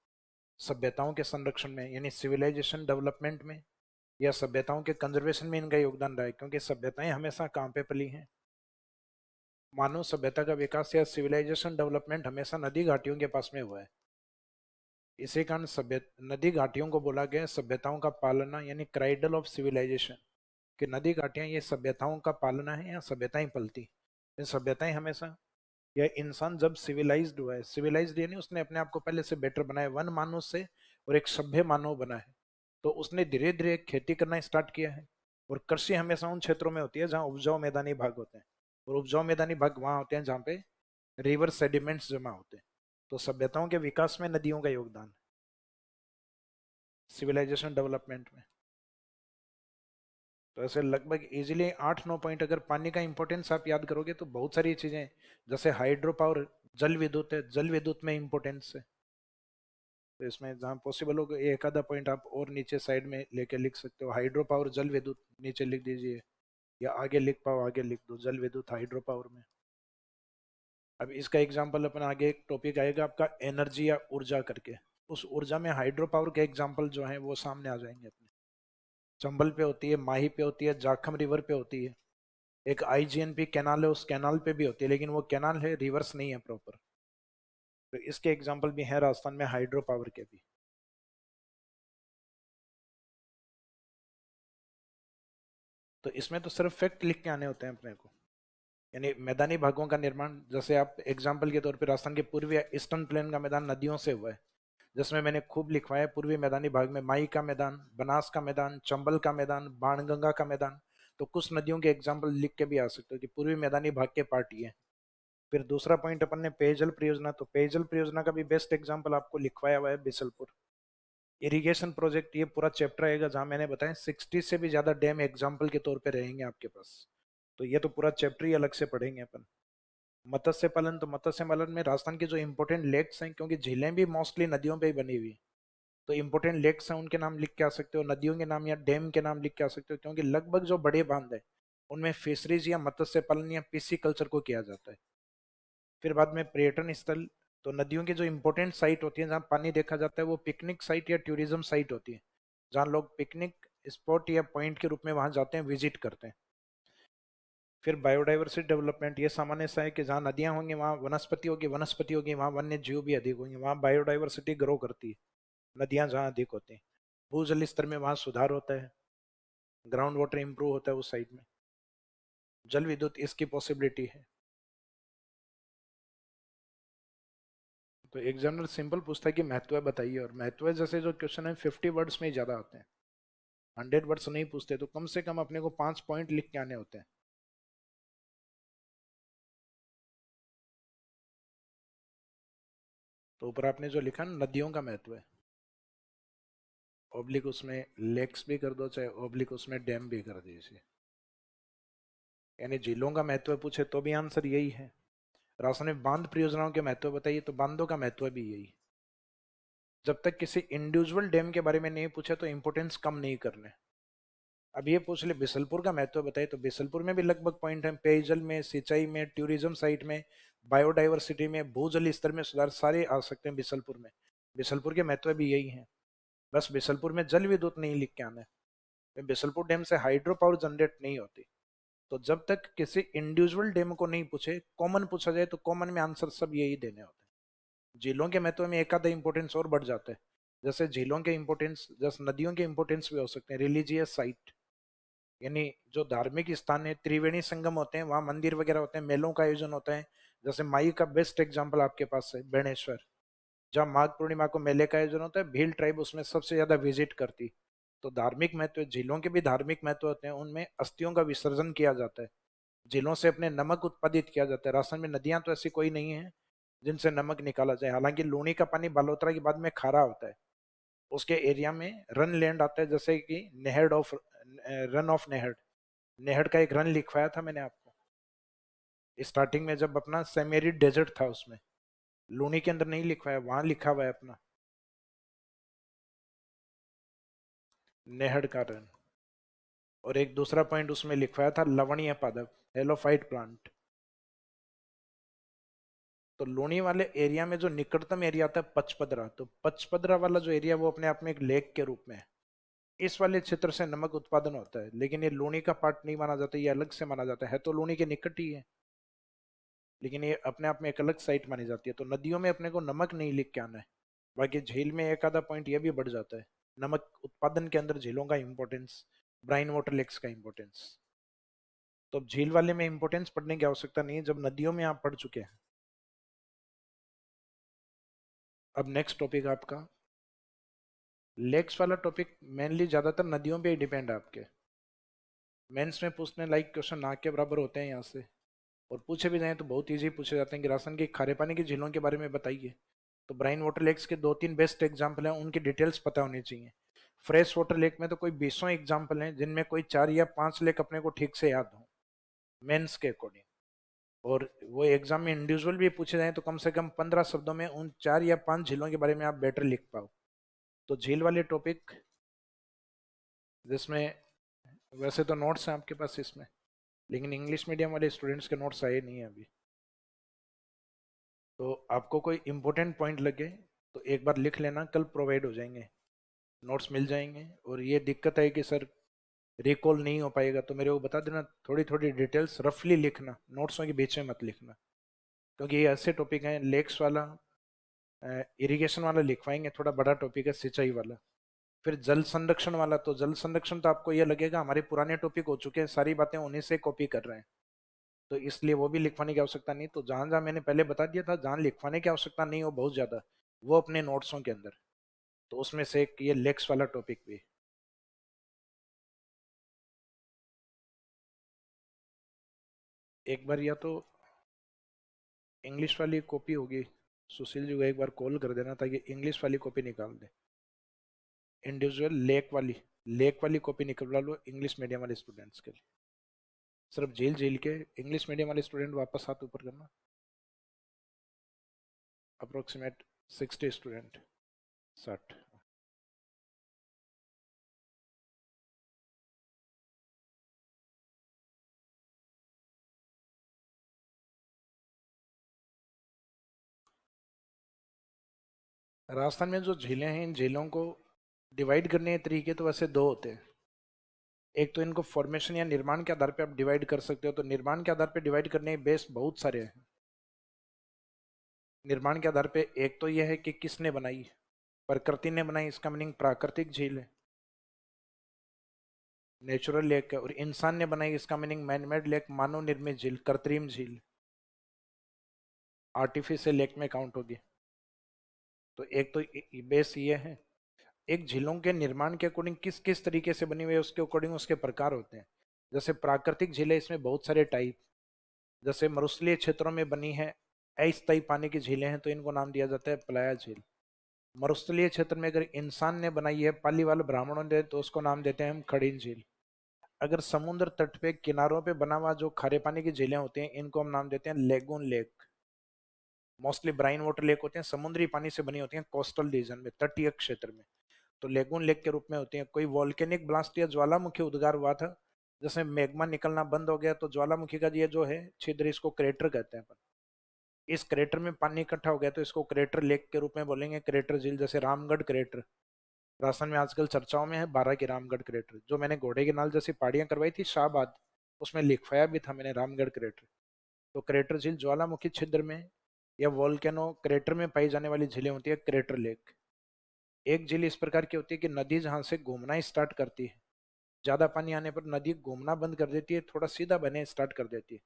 A: सभ्यताओं के संरक्षण में यानी सिविलाइजेशन डेवलपमेंट में, या सभ्यताओं के कंजर्वेशन में इनका योगदान रहा है, क्योंकि सभ्यताएं हमेशा कहाँ पे पली हैं, मानव सभ्यता का विकास या सिविलाइजेशन डेवलपमेंट हमेशा नदी घाटियों के पास में हुआ है। इसी कारण सभ्य नदी घाटियों को बोला गया सभ्यताओं का पालना यानी क्राइडल ऑफ सिविलाइजेशन, कि नदी घाटियां ये सभ्यताओं का पालना है या सभ्यताएं पलती, ये सभ्यताएं हमेशा, या इंसान जब सिविलाइज्ड हुआ है, सिविलाइज्ड यानी उसने अपने आप को पहले से बेटर बनाया, वन मानव से और एक सभ्य मानव बना है, तो उसने धीरे धीरे खेती करना स्टार्ट किया है। और कृषि हमेशा उन क्षेत्रों में होती है जहाँ उपजाऊ मैदानी भाग होते हैं, और उपजाऊ मैदानी भाग वहाँ होते हैं जहाँ पे रिवर सेडिमेंट्स जमा होते हैं। तो सभ्यताओं के विकास में नदियों का योगदान है सिविलाइजेशन डेवलपमेंट में। तो ऐसे लगभग इजीली 8-9 पॉइंट, अगर पानी का इंपॉर्टेंस आप याद करोगे तो बहुत सारी चीजें, जैसे हाइड्रो पावर, जल विद्युत है, जल विद्युत में इंपॉर्टेंस है, तो इसमें जहाँ पॉसिबल हो एक आधा पॉइंट आप और नीचे साइड में लेके लिख सकते हो, हाइड्रो पावर जल विद्युत नीचे लिख दीजिए, या आगे लिख पाओ आगे लिख दो जल विद्युत हाइड्रो पावर में। अब इसका एग्जांपल अपन आगे एक टॉपिक आएगा आपका एनर्जी या ऊर्जा करके, उस ऊर्जा में हाइड्रो पावर के एग्जांपल जो है वो सामने आ जाएंगे अपने, चंबल पे होती है, माही पे होती है, जाखम रिवर पे होती है, एक आईजीएनपी कैनाल है उस कैनाल पे भी होती है, लेकिन वो कैनाल है रिवर्स नहीं है प्रॉपर। तो इसके एग्जांपल भी है राजस्थान में हाइड्रो पावर के भी। तो इसमें तो सिर्फ फैक्ट लिख के आने होते हैं अपने को। यानी मैदानी भागों का निर्माण, जैसे आप एग्जाम्पल के तौर पे राजस्थान के पूर्वी ईस्टर्न प्लेन का मैदान नदियों से हुआ है, जिसमें मैंने खूब लिखवाया पूर्वी मैदानी भाग में माई का मैदान, बनास का मैदान, चंबल का मैदान, बाणगंगा का मैदान। तो कुछ नदियों के एग्जाम्पल लिख के भी आ सकते हो कि पूर्वी मैदानी भाग के पार्ट ये हैं। फिर दूसरा पॉइंट अपन ने पेयजल परियोजना, तो पेयजल परियोजना का भी बेस्ट एग्जाम्पल आपको लिखवाया हुआ है बिसलपुर। इरिगेशन प्रोजेक्ट, ये पूरा चैप्टर आएगा जहां मैंने बताया 60 से भी ज्यादा डैम एग्जाम्पल के तौर पे रहेंगे आपके पास। तो ये तो पूरा चैप्टर ही अलग से पढ़ेंगे अपन। मत्स्य पालन, तो मत्स्य पालन में राजस्थान के जो इंपोर्टेंट लेक्स हैं, क्योंकि झीलें भी मोस्टली नदियों पे ही बनी हुई हैं, तो इंपोर्टेंट लेक्स हैं उनके नाम लिख के आ सकते हो, नदियों के नाम या डैम के नाम लिख के आ सकते हो, क्योंकि लगभग जो बड़े बांध है उनमें फिशरीज या मत्स्य पालन या पीसी कल्चर को किया जाता है। फिर बाद में पर्यटन स्थल, तो नदियों की जो इंपॉर्टेंट साइट होती है जहाँ पानी देखा जाता है वो पिकनिक साइट या टूरिज्म साइट होती है, जहाँ लोग पिकनिक स्पॉट या पॉइंट के रूप में वहां जाते हैं, विजिट करते हैं। फिर बायोडाइवर्सिटी डेवलपमेंट, ये सामान्य सा है कि जहाँ नदियां होंगी वहाँ वनस्पति होगी वहाँ वन्य जीव भी अधिक होंगे, वहाँ बायोडाइवर्सिटी ग्रो करती है नदियां जहाँ अधिक होती हैं। भूजल स्तर में वहाँ सुधार होता है, ग्राउंड वाटर इंप्रूव होता है उस साइड में। जल विद्युत इसकी पॉसिबिलिटी है। तो एग्जामिनर सिंपल पूछता है कि महत्व बताइए, और महत्व जैसे जो क्वेश्चन है 50 वर्ड्स में ही ज्यादा आते हैं, 100 वर्ड्स नहीं पूछते, तो कम से कम अपने को 5 पॉइंट लिख के आने होते हैं। तो ऊपर आपने जो लिखा ना नदियों का महत्व है, ऑब्लिक उसमें लेक्स भी कर दो, चाहे ऑब्लिक उसमें डैम भी कर दीजिए। यानी झीलों का महत्व पूछे तो भी आंसर यही है। राशन में बांध परियोजनाओं के महत्व बताइए, तो बांधों का महत्व भी यही। जब तक किसी इंडिविजुअल डैम के बारे में नहीं पूछे तो इंपोर्टेंस कम नहीं करने। अब ये पूछ ले बिसलपुर का महत्व बताइए, तो बिसलपुर में भी लगभग पॉइंट है, पेयजल में, सिंचाई में, टूरिज्म साइट में, बायोडाइवर्सिटी में, भूजल स्तर में सुधार, सारे आ सकते हैं बिसलपुर में। बिसलपुर के महत्व भी यही है। बस बिसलपुर में जल विद्युत नहीं लिख के आना है, बिसलपुर डैम से हाइड्रो पावर जनरेट नहीं होती। तो जब तक किसी इंडिविजुअल डैम को नहीं पूछे, कॉमन पूछा जाए तो कॉमन में आंसर सब यही देने होते हैं। झीलों के महत्व में एक आधा इंपोर्टेंस और बढ़ जाता है, जैसे झीलों के इंपोर्टेंस, जैसे नदियों के इंपोर्टेंस भी हो सकते हैं, रिलीजियस साइट, यानी जो धार्मिक स्थान है, त्रिवेणी संगम होते हैं, वहां मंदिर वगैरह होते हैं, मेलों का आयोजन होता है। जैसे माई का बेस्ट एग्जाम्पल आपके पास है बेणेश्वर, जहाँ माघ पूर्णिमा को मेले का आयोजन होता है, भील ट्राइब उसमें सबसे ज्यादा विजिट करती। तो धार्मिक महत्व, झीलों के भी धार्मिक महत्व होते हैं, उनमें अस्थियों का विसर्जन किया जाता है, झीलों से अपने नमक उत्पादित किया जाता है। राजस्थान में नदियां तो ऐसी कोई नहीं है जिनसे नमक निकाला जाए, हालांकि लूनी का पानी बालोतरा के बाद में खारा होता है, उसके एरिया में रन लैंड आता है, जैसे कि नेहड ऑफ, रन ऑफ नेहड, नेहड का एक रन लिखवाया था मैंने आपको स्टार्टिंग में जब अपना सेमेरिड डेजर्ट था उसमें, लूनी के अंदर नहीं लिखवाया, वहां लिखा हुआ है अपना नेहड का रन। और एक दूसरा पॉइंट उसमें लिखवाया था लवणीय पादप, हेलोफाइट प्लांट। तो लूनी वाले एरिया में जो निकटतम एरिया आता है पचपदरा, तो पचपदरा वाला जो एरिया वो अपने आप में एक लेक के रूप में है, इस वाले क्षेत्र से नमक उत्पादन होता है, लेकिन ये लूनी का पार्ट नहीं माना जाता, ये अलग से माना जाता है तो लूनी के निकट ही है, लेकिन ये अपने आप में एक अलग साइट मानी जाती है। तो नदियों में अपने को नमक नहीं लिख के आना है, बाकी झील में एक आधा पॉइंट ये भी बढ़ जाता है, नमक उत्पादन के अंदर झीलों का इंपॉर्टेंस, ब्राइन वाटर लेक्स का इंपॉर्टेंस। तो अब झील वाले में इंपॉर्टेंस पढ़ने की आवश्यकता नहीं है जब नदियों में आप पढ़ चुके हैं। अब नेक्स्ट टॉपिक आपका लेक्स वाला टॉपिक, मेनली ज्यादातर नदियों पे ही डिपेंड है आपके। मेंस में पूछने लायक क्वेश्चन ना के बराबर होते हैं यहाँ से, और पूछे भी जाएं तो बहुत इजी पूछे जाते हैं कि राजस्थान की खारे पानी की झीलों के बारे में बताइए। तो ब्राइन वाटर लेक्स के दो तीन बेस्ट एग्जाम्पल हैं, उनकी डिटेल्स पता होनी चाहिए। फ्रेश वाटर लेक में तो कोई 20 एग्जाम्पल हैं, जिनमें कोई 4 या 5 लेक अपने को ठीक से याद हो मेंस के अकॉर्डिंग। और वो एग्जाम में इंडिविजुअल भी पूछे जाए तो कम से कम 15 शब्दों में उन 4 या 5 झीलों के बारे में आप बेटर लिख पाओ। तो झील वाले टॉपिक, जिसमें वैसे तो नोट्स हैं आपके पास इसमें, लेकिन इंग्लिश मीडियम वाले स्टूडेंट्स के नोट्स आए नहीं है अभी। तो आपको कोई इंपॉर्टेंट पॉइंट लगे तो एक बार लिख लेना, कल प्रोवाइड हो जाएंगे, नोट्स मिल जाएंगे। और ये दिक्कत है कि सर रिकॉल नहीं हो पाएगा, तो मेरे को बता देना, थोड़ी थोड़ी डिटेल्स रफली लिखना, नोट्सों के बीच में मत लिखना, क्योंकि ये ऐसे टॉपिक हैं, लेक्स वाला, इरिगेशन वाला लिखवाएंगे, थोड़ा बड़ा टॉपिक है सिंचाई वाला। फिर जल संरक्षण वाला, तो जल संरक्षण तो आपको ये लगेगा हमारे पुराने टॉपिक हो चुके हैं, सारी बातें उन्हीं से कॉपी कर रहे हैं। तो इसलिए वो भी लिखवाने की आवश्यकता नहीं। तो जहां जहां मैंने पहले बता दिया था जहां लिखवाने की आवश्यकता नहीं हो बहुत ज्यादा, वो अपने नोट्सों के अंदर। तो उसमें से एक ये लेक्स वाला टॉपिक भी। एक बार या तो इंग्लिश वाली कॉपी होगी, सुशील जी को एक बार कॉल कर देना ताकि इंग्लिश वाली कॉपी निकाल दे। इंडिविजुअल लेक वाली कॉपी निकलवा लो इंग्लिश मीडियम वाले स्टूडेंट्स के लिए। सिर्फ झील झील के इंग्लिश मीडियम वाले स्टूडेंट वापस हाथ ऊपर करना। Approximate 60 student, 60। राजस्थान में जो झीलें हैं इन झीलों को डिवाइड करने के तरीके तो वैसे दो होते हैं। एक तो इनको फॉर्मेशन या निर्माण के आधार पे आप डिवाइड कर सकते हो। तो निर्माण के आधार पे डिवाइड करने के बेस बहुत सारे हैं। निर्माण के आधार पे एक तो यह है कि किसने बनाई, प्रकृति ने बनाई, इसका मीनिंग प्राकृतिक झील है, नेचुरल लेक है। और इंसान ने बनाई, इसका मीनिंग मैनमेड लेक, मानव निर्मित झील, कृत्रिम झील, आर्टिफिशियल लेक में काउंट होगी। तो एक तो बेस ये है। एक झीलों के निर्माण के अकॉर्डिंग किस किस तरीके से बनी हुई है उसके अकॉर्डिंग उसके प्रकार होते हैं। जैसे प्राकृतिक झीलें, इसमें बहुत सारे टाइप। जैसे मरुस्थलीय क्षेत्रों में बनी है अस्थायी पानी की झीलें हैं तो इनको नाम दिया जाता है प्लाया झील। मरुस्थलीय क्षेत्र में अगर इंसान ने बनाई है पालीवाल ब्राह्मणों ने तो उसको नाम देते हैं हम खड़ी झील। अगर समुद्र तट पे किनारों पे बना हुआ जो खारे पानी की झीलें होती हैं इनको हम नाम देते हैं lagoon lake. Mostly brine water lake होते हैं, समुद्री पानी से बनी होती हैं कोस्टल रीजन में, तटीय क्षेत्र में। तो लेगून लेक के रूप में होती हैं। कोई वॉल्केनिक ब्लास्ट या ज्वालामुखी उद्गार हुआ था, जैसे मैग्मा निकलना बंद हो गया तो ज्वालामुखी का ये जो है छिद्र, इसको क्रेटर कहते हैं अपन। इस क्रेटर में पानी इकट्ठा हो गया तो इसको क्रेटर लेक के रूप में बोलेंगे, क्रेटर झील। जैसे रामगढ़ क्रेटर राजस्थान में आजकल चर्चाओं में है, 12 की रामगढ़ क्रेटर। जो मैंने घोड़े के नाल जैसी पहाड़ियां करवाई थी शाहबाद, उसमें लिखवाया भी था मैंने रामगढ़ क्रेटर। तो क्रेटर झील ज्वालामुखी छिद्र में या वोल्केनो क्रेटर में पाई जाने वाली झीलें होती है क्रेटर लेक। एक झील इस प्रकार की होती है कि नदी जहां से घूमना स्टार्ट करती है, ज्यादा पानी आने पर नदी घूमना बंद कर देती है, थोड़ा सीधा बहने स्टार्ट कर देती है।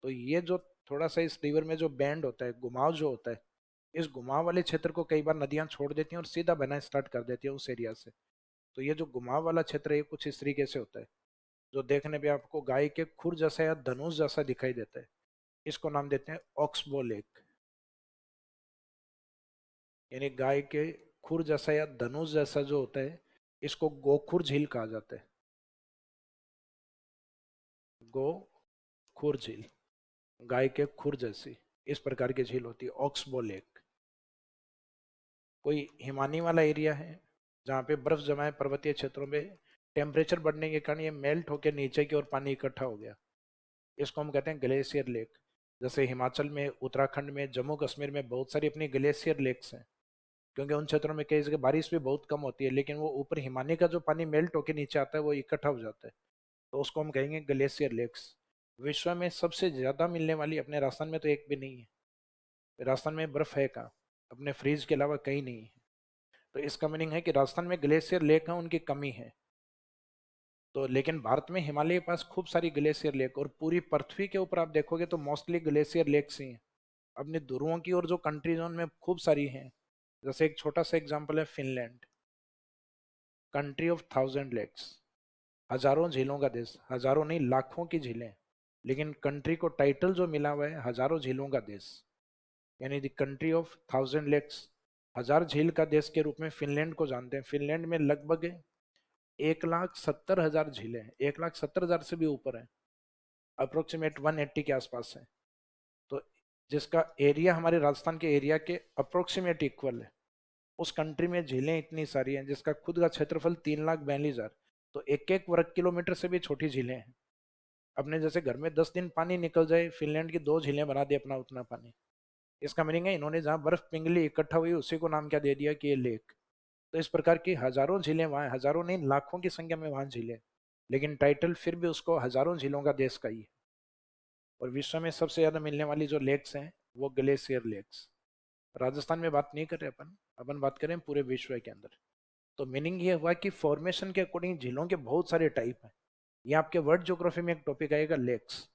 A: तो ये जो थोड़ा सा इस रिवर में जो बैंड होता है, घुमाव जो होता है, इस घुमाव वाले क्षेत्र को कई बार नदियां छोड़ देती हैं और सीधा बहना स्टार्ट कर देती है उस एरिया से। तो ये जो घुमाव वाला क्षेत्र है ये कुछ इस तरीके से होता है, जो देखने पे आपको गाय के खुर जैसा या धनुष जैसा दिखाई देता है। इसको नाम देते हैं ऑक्सबो लेक। यानी गाय के खुर जैसा या धनुष जैसा जो होता है, इसको गोखुर झील कहा जाता है। गोखुर झील, गाय के खुर जैसी इस प्रकार की झील होती है ऑक्सबो लेक। कोई हिमानी वाला एरिया है जहाँ पे बर्फ जमा है पर्वतीय क्षेत्रों में, टेम्परेचर बढ़ने के कारण ये मेल्ट होकर नीचे की ओर पानी इकट्ठा हो गया, इसको हम कहते हैं ग्लेशियर लेक। जैसे हिमाचल में, उत्तराखंड में, जम्मू कश्मीर में बहुत सारी अपनी ग्लेशियर लेक्स हैं, क्योंकि उन क्षेत्रों में कई जगह बारिश भी बहुत कम होती है लेकिन वो ऊपर हिमानी का जो पानी मेल्ट होकर नीचे आता है वो इकट्ठा हो जाता है, तो उसको हम कहेंगे ग्लेशियर लेक्स। विश्व में सबसे ज्यादा मिलने वाली अपने राजस्थान में तो एक भी नहीं है। राजस्थान में बर्फ है कहाँ, अपने फ्रीज के अलावा कहीं नहीं है। तो इसका मीनिंग है कि राजस्थान में ग्लेशियर लेक है उनकी कमी है। तो लेकिन भारत में हिमालय के पास खूब सारी ग्लेशियर लेक, और पूरी पृथ्वी के ऊपर आप देखोगे तो मोस्टली ग्लेशियर लेक्स ही हैं। अपने ध्रुवों की और जो कंट्रीज उनमें खूब सारी हैं। जैसे एक छोटा सा एग्जांपल है फिनलैंड, कंट्री ऑफ 1000 लेक्स, हजारों झीलों का देश, हजारों नहीं लाखों की झीलें, लेकिन कंट्री को टाइटल जो मिला हुआ है हजारों झीलों का देश, यानी द कंट्री ऑफ 1000 लेक्स, हजार झील का देश के रूप में फिनलैंड को जानते हैं। फिनलैंड में लगभग 1,70,000 झीलें हैं, 1,70,000 से भी ऊपर है, अप्रोक्सीमेट 180 के आसपास है। तो जिसका एरिया हमारे राजस्थान के एरिया के अप्रोक्सीमेट इक्वल है। उस कंट्री में झीलें इतनी सारी हैं जिसका खुद का क्षेत्रफल 3,42,000। तो एक एक वर्ग किलोमीटर से भी छोटी झीलें हैं। अपने जैसे घर में 10 दिन पानी निकल जाए, फिनलैंड की 2 झीलें बना दी अपना उतना पानी। इसका मीनिंग है इन्होंने जहाँ बर्फ पिघली इकट्ठा हुई उसी को नाम क्या दे दिया कि ये लेक। तो इस प्रकार की हजारों झीलें वहाँ, हजारों नहीं लाखों की संख्या में वहाँ झीलें, लेकिन टाइटल फिर भी उसको हजारों झीलों का देश का ही है। और विश्व में सबसे ज्यादा मिलने वाली जो लेक्स हैं वो ग्लेशियर लेक्स। राजस्थान में बात नहीं कर रहे अपन, अपन बात करें पूरे विश्व के अंदर। तो मीनिंग ये हुआ कि फॉर्मेशन के अकॉर्डिंग झीलों के बहुत सारे टाइप हैं। ये आपके वर्ल्ड ज्योग्राफी में एक टॉपिक आएगा लेक्स।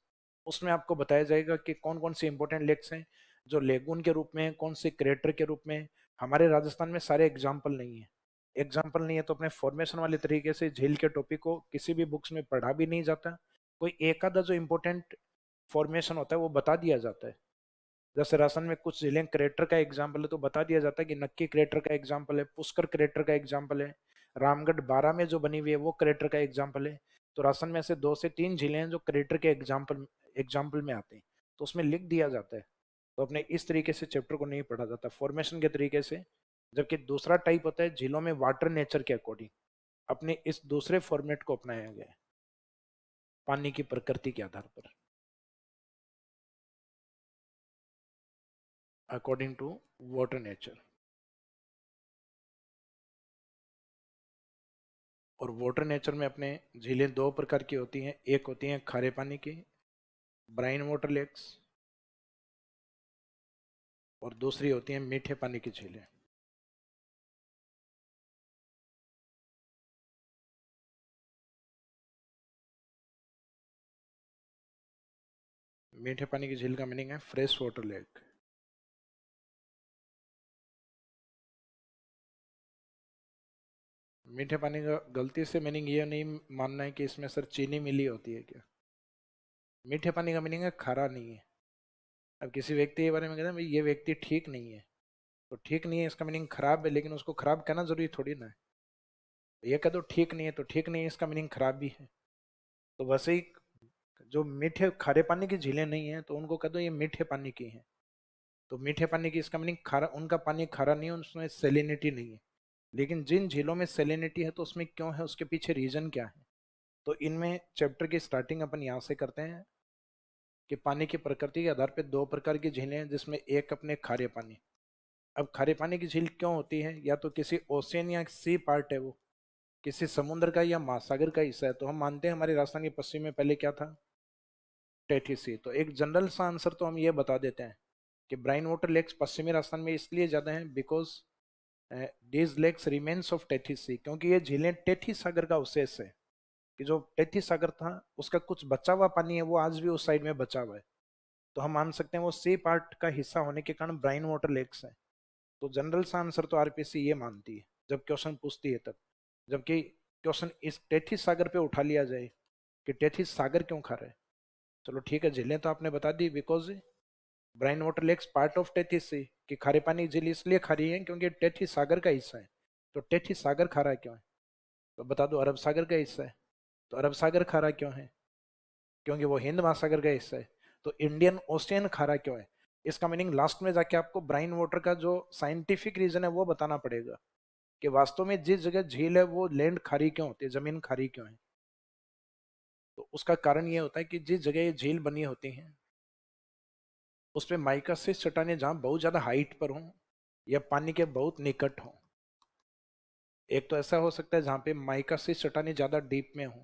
A: उसमें आपको बताया जाएगा कि कौन कौन से इंपॉर्टेंट लेक्स हैं जो लेगून के रूप में हैं, कौन से क्रेटर के रूप में हैं। हमारे राजस्थान में सारे एग्जाम्पल नहीं है। एग्जाम्पल नहीं है तो अपने फॉर्मेशन वाले तरीके से झील के टॉपिक को किसी भी बुक्स में पढ़ा भी नहीं जाता। कोई एक आधा जो इम्पोर्टेंट फॉर्मेशन होता है वो बता दिया जाता है। जैसे राजस्थान में कुछ जिले क्रेटर का एग्जाम्पल है तो बता दिया जाता है कि नक्की क्रेटर का एग्जाम्पल है, पुष्कर क्रेटर का एग्जाम्पल है, रामगढ़ 12 में जो बनी हुई है वो क्रेटर का एग्जाम्पल है। तो राजस्थान में ऐसे 2 से 3 जिले हैं जो क्रेटर के एग्जाम्पल में आते हैं, तो उसमें लिख दिया जाता है। तो अपने इस तरीके से चैप्टर को नहीं पढ़ा जाता फॉर्मेशन के तरीके से। जबकि दूसरा टाइप होता है झीलों में वाटर नेचर के अकॉर्डिंग, अपने इस दूसरे फॉर्मेट को अपनाया गया है पानी की प्रकृति के आधार पर, अकॉर्डिंग टू वाटर नेचर। और वाटर नेचर में अपने झीलें 2 प्रकार की होती हैं, एक होती हैं खारे पानी की ब्राइन वाटर लेक्स, और दूसरी होती हैं मीठे पानी की झीलें। मीठे पानी की झील का मीनिंग है फ्रेश वाटर लेक। मीठे पानी का गलती से मीनिंग ये नहीं मानना है कि इसमें सर चीनी मिली होती है क्या। मीठे पानी का मीनिंग है खारा नहीं है। अब किसी व्यक्ति के बारे में कहते हैं भाई ये व्यक्ति ठीक नहीं है, तो ठीक नहीं है इसका मीनिंग खराब है, लेकिन उसको खराब कहना जरूरी थोड़ी ना है। ये कह दो ठीक नहीं है तो ठीक नहीं है इसका मीनिंग खराब भी है। तो वैसे ही जो मीठे खारे पानी की झीलें नहीं है तो उनको कह दो ये मीठे पानी की हैं। तो मीठे पानी की इसका मीनिंग खारा, उनका पानी खारा नहीं है, उसमें सेलिनिटी नहीं है। लेकिन जिन झीलों में सेलिनिटी है तो उसमें क्यों है, उसके पीछे रीजन क्या है। तो इनमें चैप्टर की स्टार्टिंग अपन यहाँ से करते हैं कि पानी की प्रकृति के आधार पर 2 प्रकार की झीलें हैं, जिसमें एक अपने खारे पानी। अब खारे पानी की झील क्यों होती है, या तो किसी ओशियन या सी पार्ट है वो, किसी समुद्र का या महासागर का हिस्सा है। तो हम मानते हैं हमारे राजस्थान के पश्चिम में पहले क्या था, टेठी सी। तो एक जनरल सा आंसर तो हम ये बता देते हैं कि ब्राइन वाटर लेक्स पश्चिमी राजस्थान में इसलिए ज्यादा हैं because these lakes remains of Tethys sea, क्योंकि ये झीलें टेठी सागर का अवशेष है। कि जो टेठी सागर था उसका कुछ बचा हुआ पानी है वो आज भी उस साइड में बचा हुआ है। तो हम मान सकते हैं वो सी पार्ट का हिस्सा होने के कारण ब्राइन वाटर लेक्स है। तो जनरल सा आंसर तो आरपीसी ये मानती है जब क्वेश्चन पूछती है तब। जबकि क्वेश्चन इस टेथी सागर पे उठा लिया जाए कि टेथी सागर क्यों खा रहा है, चलो ठीक है झीलें तो आपने बता दी because brine water lakes part of Tethys sea, कि खारे पानी की झील इसलिए खा रही है क्योंकि टेथी सागर का हिस्सा है। तो टेथी सागर खा रहा है क्यों है, तो बता दो अरब सागर का हिस्सा है। तो अरब सागर खा रहा क्यों है, क्योंकि वो हिंद महासागर का हिस्सा है। तो इंडियन ओशियन खारा क्यों है, इसका मीनिंग लास्ट में जाके आपको ब्राइन वाटर का जो साइंटिफिक रीजन है वो बताना पड़ेगा कि वास्तव में जिस जगह झील है वो लैंड खारी क्यों होती है, जमीन खारी क्यों है। तो उसका कारण ये होता है कि जिस जगह ये झील बनी होती है उस पे माइका से चट्टानें जहाँ बहुत ज्यादा हाइट पर हों या पानी के बहुत निकट हों। एक तो ऐसा हो सकता है जहाँ पे माइका से चट्टानें ज्यादा डीप में हों,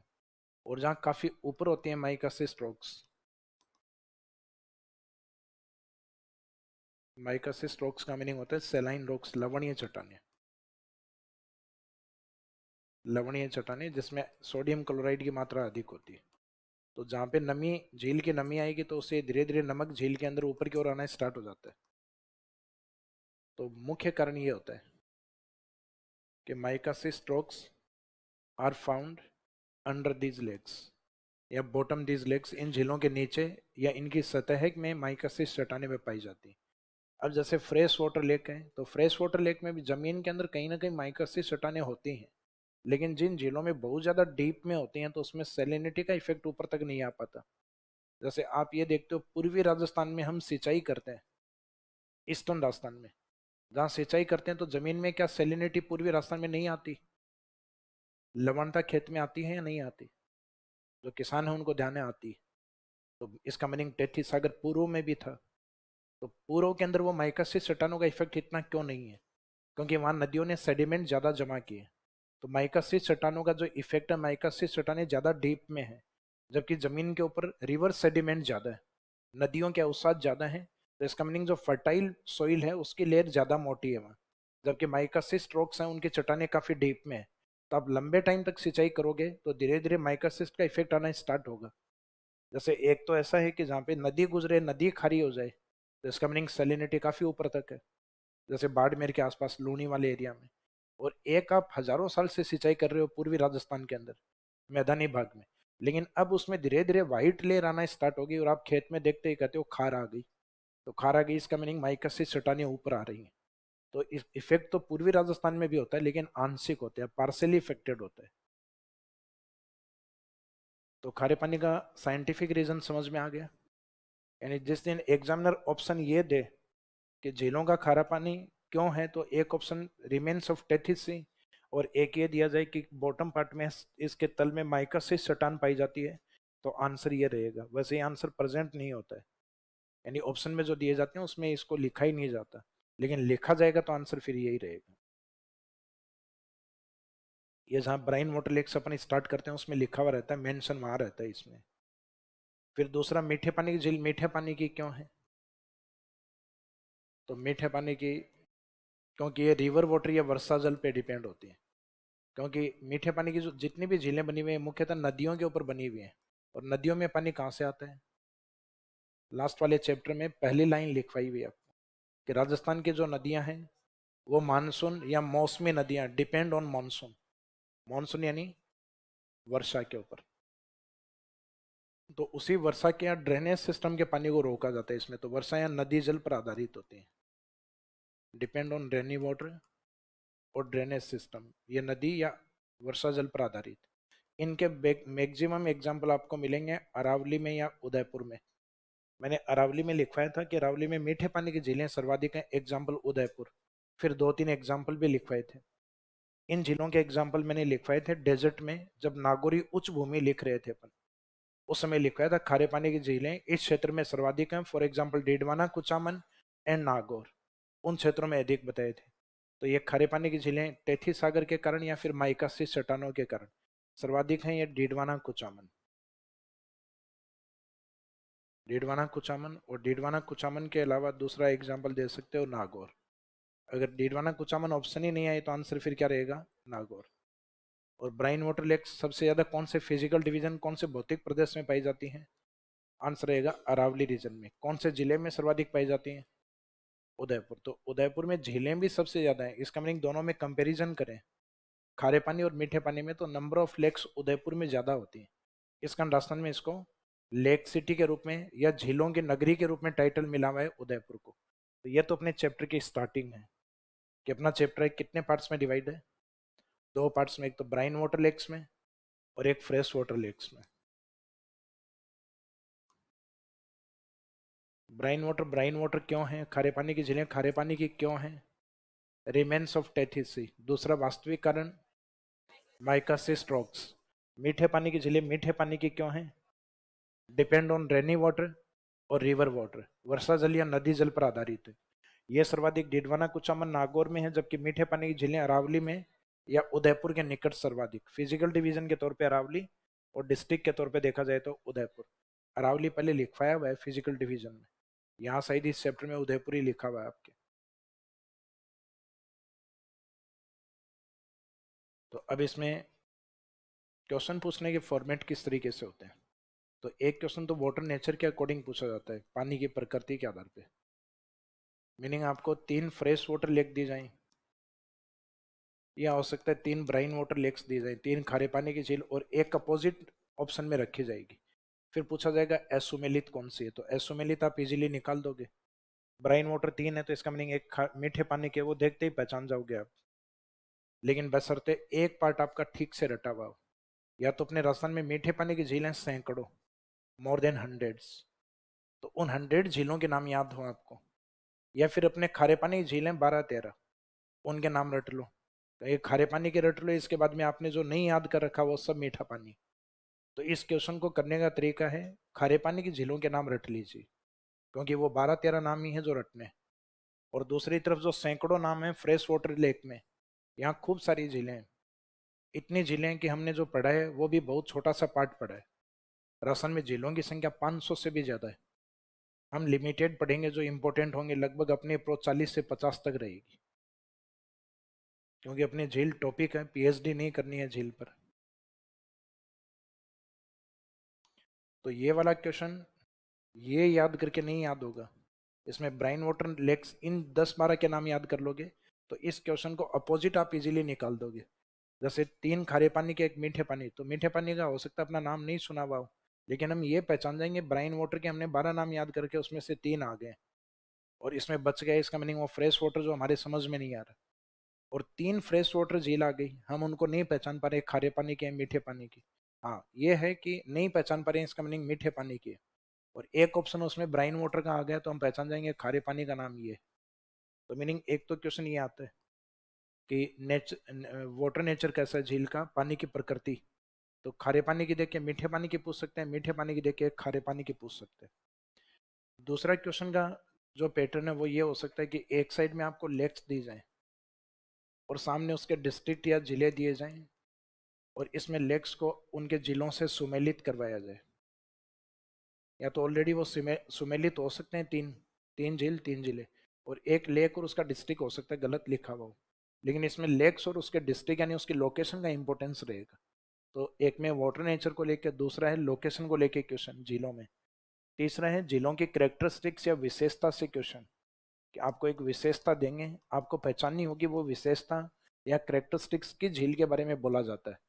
A: और जहाँ काफी ऊपर होती हैं माइका से स्ट्रोक्स। माइका से स्ट्रोक्स का मीनिंग होता है सेलाइन रॉक्स, लवणीय चट्टानें। लवणीय चट्टानें जिसमें सोडियम क्लोराइड की मात्रा अधिक होती है। तो जहाँ पे नमी, झील की नमी आएगी तो उससे धीरे धीरे नमक झील के अंदर ऊपर की ओर आना स्टार्ट हो जाता है। तो मुख्य कारण ये होता है कि mica schist rocks are found under these lakes या बॉटम दीज लेक्स, इन झीलों के नीचे या इनकी सतह में माइकासिस चट्टानें में पाई जाती हैं। अब जैसे फ्रेश वाटर लेक है तो फ्रेश वाटर लेक में भी जमीन के अंदर कहीं ना कहीं माइकासिस चट्टानें होती हैं। लेकिन जिन झीलों में बहुत ज्यादा डीप में होती हैं तो उसमें सेलिनिटी का इफेक्ट ऊपर तक नहीं आ पाता। जैसे आप ये देखते हो पूर्वी राजस्थान में हम सिंचाई करते हैं, ईस्टर्न राजस्थान में जहाँ सिंचाई करते हैं तो जमीन में क्या सेलिनिटी पूर्वी राजस्थान में नहीं आती, लवणता खेत में आती है या नहीं आती, जो किसान है उनको ध्यान में आती है। तो इसका मीनिंग टेथी सागर पूर्व में भी था। तो पूर्व के अंदर वो माइकासिस चट्टानों का इफेक्ट इतना क्यों नहीं है, क्योंकि वहां नदियों ने सेडिमेंट ज्यादा जमा किए। तो माइकासिस चट्टानों का जो इफेक्ट है, माइकासिस चट्टानें ज्यादा डीप में है, जबकि जमीन के ऊपर रिवर सेडिमेंट ज्यादा है, नदियों के अवसाद ज्यादा है। तो इसका मीनिंग जो फर्टाइल सोइल है उसकी लेयर ज्यादा मोटी है वहाँ, जबकि माइकासिस स्ट्रोक्स हैं उनकी चट्टानें काफी डीप में है। तो आप लंबे टाइम तक सिंचाई करोगे तो धीरे धीरे माइकासिस का इफेक्ट आना स्टार्ट होगा। जैसे एक तो ऐसा है कि जहाँ पे नदी गुजरे, नदी खारी हो जाए, तो इसका मीनिंग सैलिनिटी काफी ऊपर तक है, जैसे बाड़मेर के आसपास लूनी वाले एरिया में। और एक आप हजारों साल से सिंचाई कर रहे हो पूर्वी राजस्थान के अंदर, मैदानी भाग में, लेकिन अब उसमें धीरे धीरे व्हाइट लेयर आना स्टार्ट होगी और आप खेत में देखते ही कहते हो खार आ गई। तो खार आ गई, इसका मीनिंग माइकस चट्टानें ऊपर आ रही हैं। तो इस इफेक्ट तो पूर्वी राजस्थान में भी होता है, लेकिन आंशिक होता है, पार्सली इफेक्टेड होता है। तो खारे पानी का साइंटिफिक रीजन समझ में आ गया। यानी जिस दिन एग्जामिनर ऑप्शन ये दे कि झीलों का खारा पानी क्यों है, तो एक option remains of Tethys sea, और एक ये दिया जाए कि बॉटम पार्ट में इसके तल में माइकसिस चट्टान पाई जाती है, तो आंसर ये रहेगा। वैसे ये आंसर प्रेजेंट नहीं होता है, यानी ऑप्शन में जो दिए जाते हैं उसमें इसको लिखा ही नहीं जाता, लेकिन लिखा जाएगा तो आंसर फिर यही रहेगा। ये जहाँ ब्राइन वाटर लेक से अपन स्टार्ट करते हैं उसमें लिखा हुआ रहता है, मेंशन वहां रहता है इसमें। फिर दूसरा, मीठे पानी की झील मीठे पानी की क्यों है? तो मीठे पानी की, क्योंकि ये रिवर वाटर या वर्षा जल पे डिपेंड होती है। क्योंकि मीठे पानी की जो जितनी भी झीलें बनी हुई हैं मुख्यतः नदियों के ऊपर बनी हुई हैं। और नदियों में पानी कहाँ से आता है? लास्ट वाले चैप्टर में पहली लाइन लिखवाई हुई है आपको कि राजस्थान की जो नदियां हैं वो मानसून या मौसमी नदियां, डिपेंड ऑन मानसून। मानसून यानी वर्षा के ऊपर। तो उसी वर्षा के यहाँ ड्रेनेज सिस्टम के पानी को रोका जाता है इसमें। तो वर्षा या नदी जल पर आधारित होती है, डिपेंड ऑन रेनी वाटर और ड्रेनेज सिस्टम, ये नदी या वर्षा जल पर आधारित। इनके मैक्सिमम एग्जाम्पल आपको मिलेंगे अरावली में या उदयपुर में। मैंने अरावली में लिखवाया था कि अरावली में मीठे पानी की झीलें सर्वाधिक हैं, एग्जाम्पल उदयपुर। फिर दो तीन एग्जाम्पल भी लिखवाए थे। इन झीलों के एग्जाम्पल मैंने लिखवाए थे डेजर्ट में, जब नागौरी उच्च भूमि लिख रहे थे अपन, उस समय लिखवाया था खारे पानी की झीलें इस क्षेत्र में सर्वाधिक हैं, for example Didwana, Kuchaman and Nagaur, उन क्षेत्रों में अधिक बताए थे। तो ये खारे पानी की झीलें टेथी सागर के कारण या फिर माइकासिस चट्टानों के कारण सर्वाधिक हैं, ये डीडवाना कुचामन। डीडवाना कुचामन, और डीडवाना कुचामन के अलावा दूसरा एग्जाम्पल दे सकते हो नागौर। अगर डीडवाना कुचामन ऑप्शन ही नहीं आए तो आंसर फिर क्या रहेगा? नागौर। और ब्राइन वाटर लेक्स सबसे ज्यादा कौन से फिजिकल डिवीजन, कौन से भौतिक प्रदेश में पाई जाती हैं? आंसर रहेगा अरावली रीजन में। कौन से जिले में सर्वाधिक पाई जाती हैं? उदयपुर। तो उदयपुर में झीलें भी सबसे ज्यादा है, इसका मीनिंग दोनों में कंपैरिजन करें, खारे पानी और मीठे पानी में, तो नंबर ऑफ लेक्स उदयपुर में ज्यादा होती है। इस कारण राजस्थान में इसको लेक सिटी के रूप में या झीलों की नगरी के रूप में टाइटल मिला हुआ है उदयपुर को। तो ये तो अपने चैप्टर की स्टार्टिंग है कि अपना चैप्टर है कितने पार्ट्स में डिवाइड है? दो पार्ट्स में, एक तो ब्राइन वाटर लेक्स में और एक फ्रेश वाटर लेक्स में। ब्राइन वाटर क्यों है? खारे पानी की झीलें खारे पानी की क्यों हैं? Remains of Tethys. दूसरा वास्तविक कारण माइकासिस रॉक्स। मीठे पानी की झीलें मीठे पानी की क्यों हैं? डिपेंड ऑन रेनी वाटर और रिवर वाटर, वर्षा जल या नदी जल पर आधारित है। ये सर्वाधिक डिडवाना कुचामन नागौर में है, जबकि मीठे पानी की झीलें अरावली में या उदयपुर के निकट सर्वाधिक। फिजिकल डिवीजन के तौर पे अरावली और डिस्ट्रिक्ट के तौर पे देखा जाए तो उदयपुर। अरावली पहले लिखवाया हुआ है फिजिकल डिवीजन में, यहाँ शायद इस चैप्टर में उदयपुर ही लिखा हुआ है आपके। तो अब इसमें क्वेश्चन पूछने के फॉर्मेट किस तरीके से होते हैं? तो एक क्वेश्चन तो वाटर नेचर के अकॉर्डिंग पूछा जाता है, पानी की प्रकृति के आधार पे। मीनिंग आपको तीन फ्रेश वाटर लेक दी जाए, या हो सकता है तीन ब्राइन वाटर लेक्स दी जाए, तीन खारे पानी की झील, और एक अपोजिट ऑप्शन में रखी जाएगी। फिर पूछा जाएगा एसुमेलित कौन सी है, तो एसुमेलित आप इजीली निकाल दोगे। ब्राइन वाटर तीन है तो इसका मीनिंग एक मीठे पानी के, वो देखते ही पहचान जाओगे आप। लेकिन बशर्ते एक पार्ट आपका ठीक से रटा हुआ हो। या तो अपने राजस्थान में मीठे पानी की झीलें सैकड़ों, मोर देन हंड्रेड्स, तो उन 100 झीलों के नाम याद हो आपको। या फिर अपने खारे पानी की झीलें 12-13, उनके नाम रट लो। तो ये खारे पानी के रट लो, इसके बाद में आपने जो नहीं याद कर रखा वो सब मीठा पानी। तो इस क्वेश्चन को करने का तरीका है, खारे पानी की झीलों के नाम रट लीजिए, क्योंकि वो 12-13 नाम ही है जो रटने। और दूसरी तरफ जो सैकड़ों नाम है फ्रेश वाटर लेक में, यहाँ खूब सारी झीलें हैं। इतनी झीलें हैं कि हमने जो पढ़ा है वो भी बहुत छोटा सा पार्ट पढ़ा है। राजस्थान में झीलों की संख्या 500 से भी ज्यादा है। हम लिमिटेड पढ़ेंगे, जो इंपॉर्टेंट होंगे लगभग अपनी अप्रोच 40 से 50 तक रहेगी, क्योंकि अपनी झील टॉपिक है, पीएचडी नहीं करनी है झील पर। तो ये वाला क्वेश्चन ये याद करके नहीं याद होगा, इसमें ब्राइन वाटर लेक्स इन 10-12 के नाम याद कर लोगे तो इस क्वेश्चन को अपोजिट आप इजीली निकाल दोगे। जैसे 3 खारे पानी के 1 मीठे पानी, तो मीठे पानी का हो सकता है अपना नाम नहीं सुना हुआ हो, लेकिन हम ये पहचान जाएंगे ब्राइन वाटर के हमने 12 नाम याद करके उसमें से 3 आ गए और इसमें बच गए, इसका मीनिंग वो फ्रेश वाटर जो हमारे समझ में नहीं आ रहा। और 3 फ्रेश वाटर झील आ गई, हम उनको नहीं पहचान पा रहे खारे पानी की मीठे पानी की। हाँ ये है कि नहीं पहचान पा रहे, इसका मीनिंग मीठे पानी की है। और एक ऑप्शन उसमें ब्राइन वाटर का आ गया तो हम पहचान जाएंगे खारे पानी का नाम ये। तो मीनिंग एक तो क्वेश्चन ये आता है कि वाटर नेचर कैसा है झील का, पानी की प्रकृति। तो खारे पानी की देख के मीठे पानी की पूछ सकते हैं, मीठे पानी की देख के खारे पानी की पूछ सकते हैं। दूसरा क्वेश्चन का जो पैटर्न है वो ये हो सकता है कि एक साइड में आपको लेक्स दी जाए और सामने उसके डिस्ट्रिक्ट या जिले दिए जाएं और इसमें लेक्स को उनके जिलों से सुमेलित करवाया जाए। या तो ऑलरेडी वो सुमेलित हो सकते हैं, तीन तीन झील 3 जिले, और एक लेक और उसका डिस्ट्रिक्ट हो सकता है गलत लिखा हुआ हो, लेकिन इसमें लेक्स और उसके डिस्ट्रिक्ट यानी उसकी लोकेशन का इंपॉर्टेंस रहेगा। तो एक में वाटर नेचर को लेकर, दूसरा है लोकेशन को लेकर क्वेश्चन झीलों में, तीसरा है झीलों की कैरेक्टरिस्टिक्स या विशेषता से क्वेश्चन, कि आपको एक विशेषता देंगे, आपको पहचाननी होगी वो विशेषता या कैरेक्टरिस्टिक्स की झील के बारे में बोला जाता है।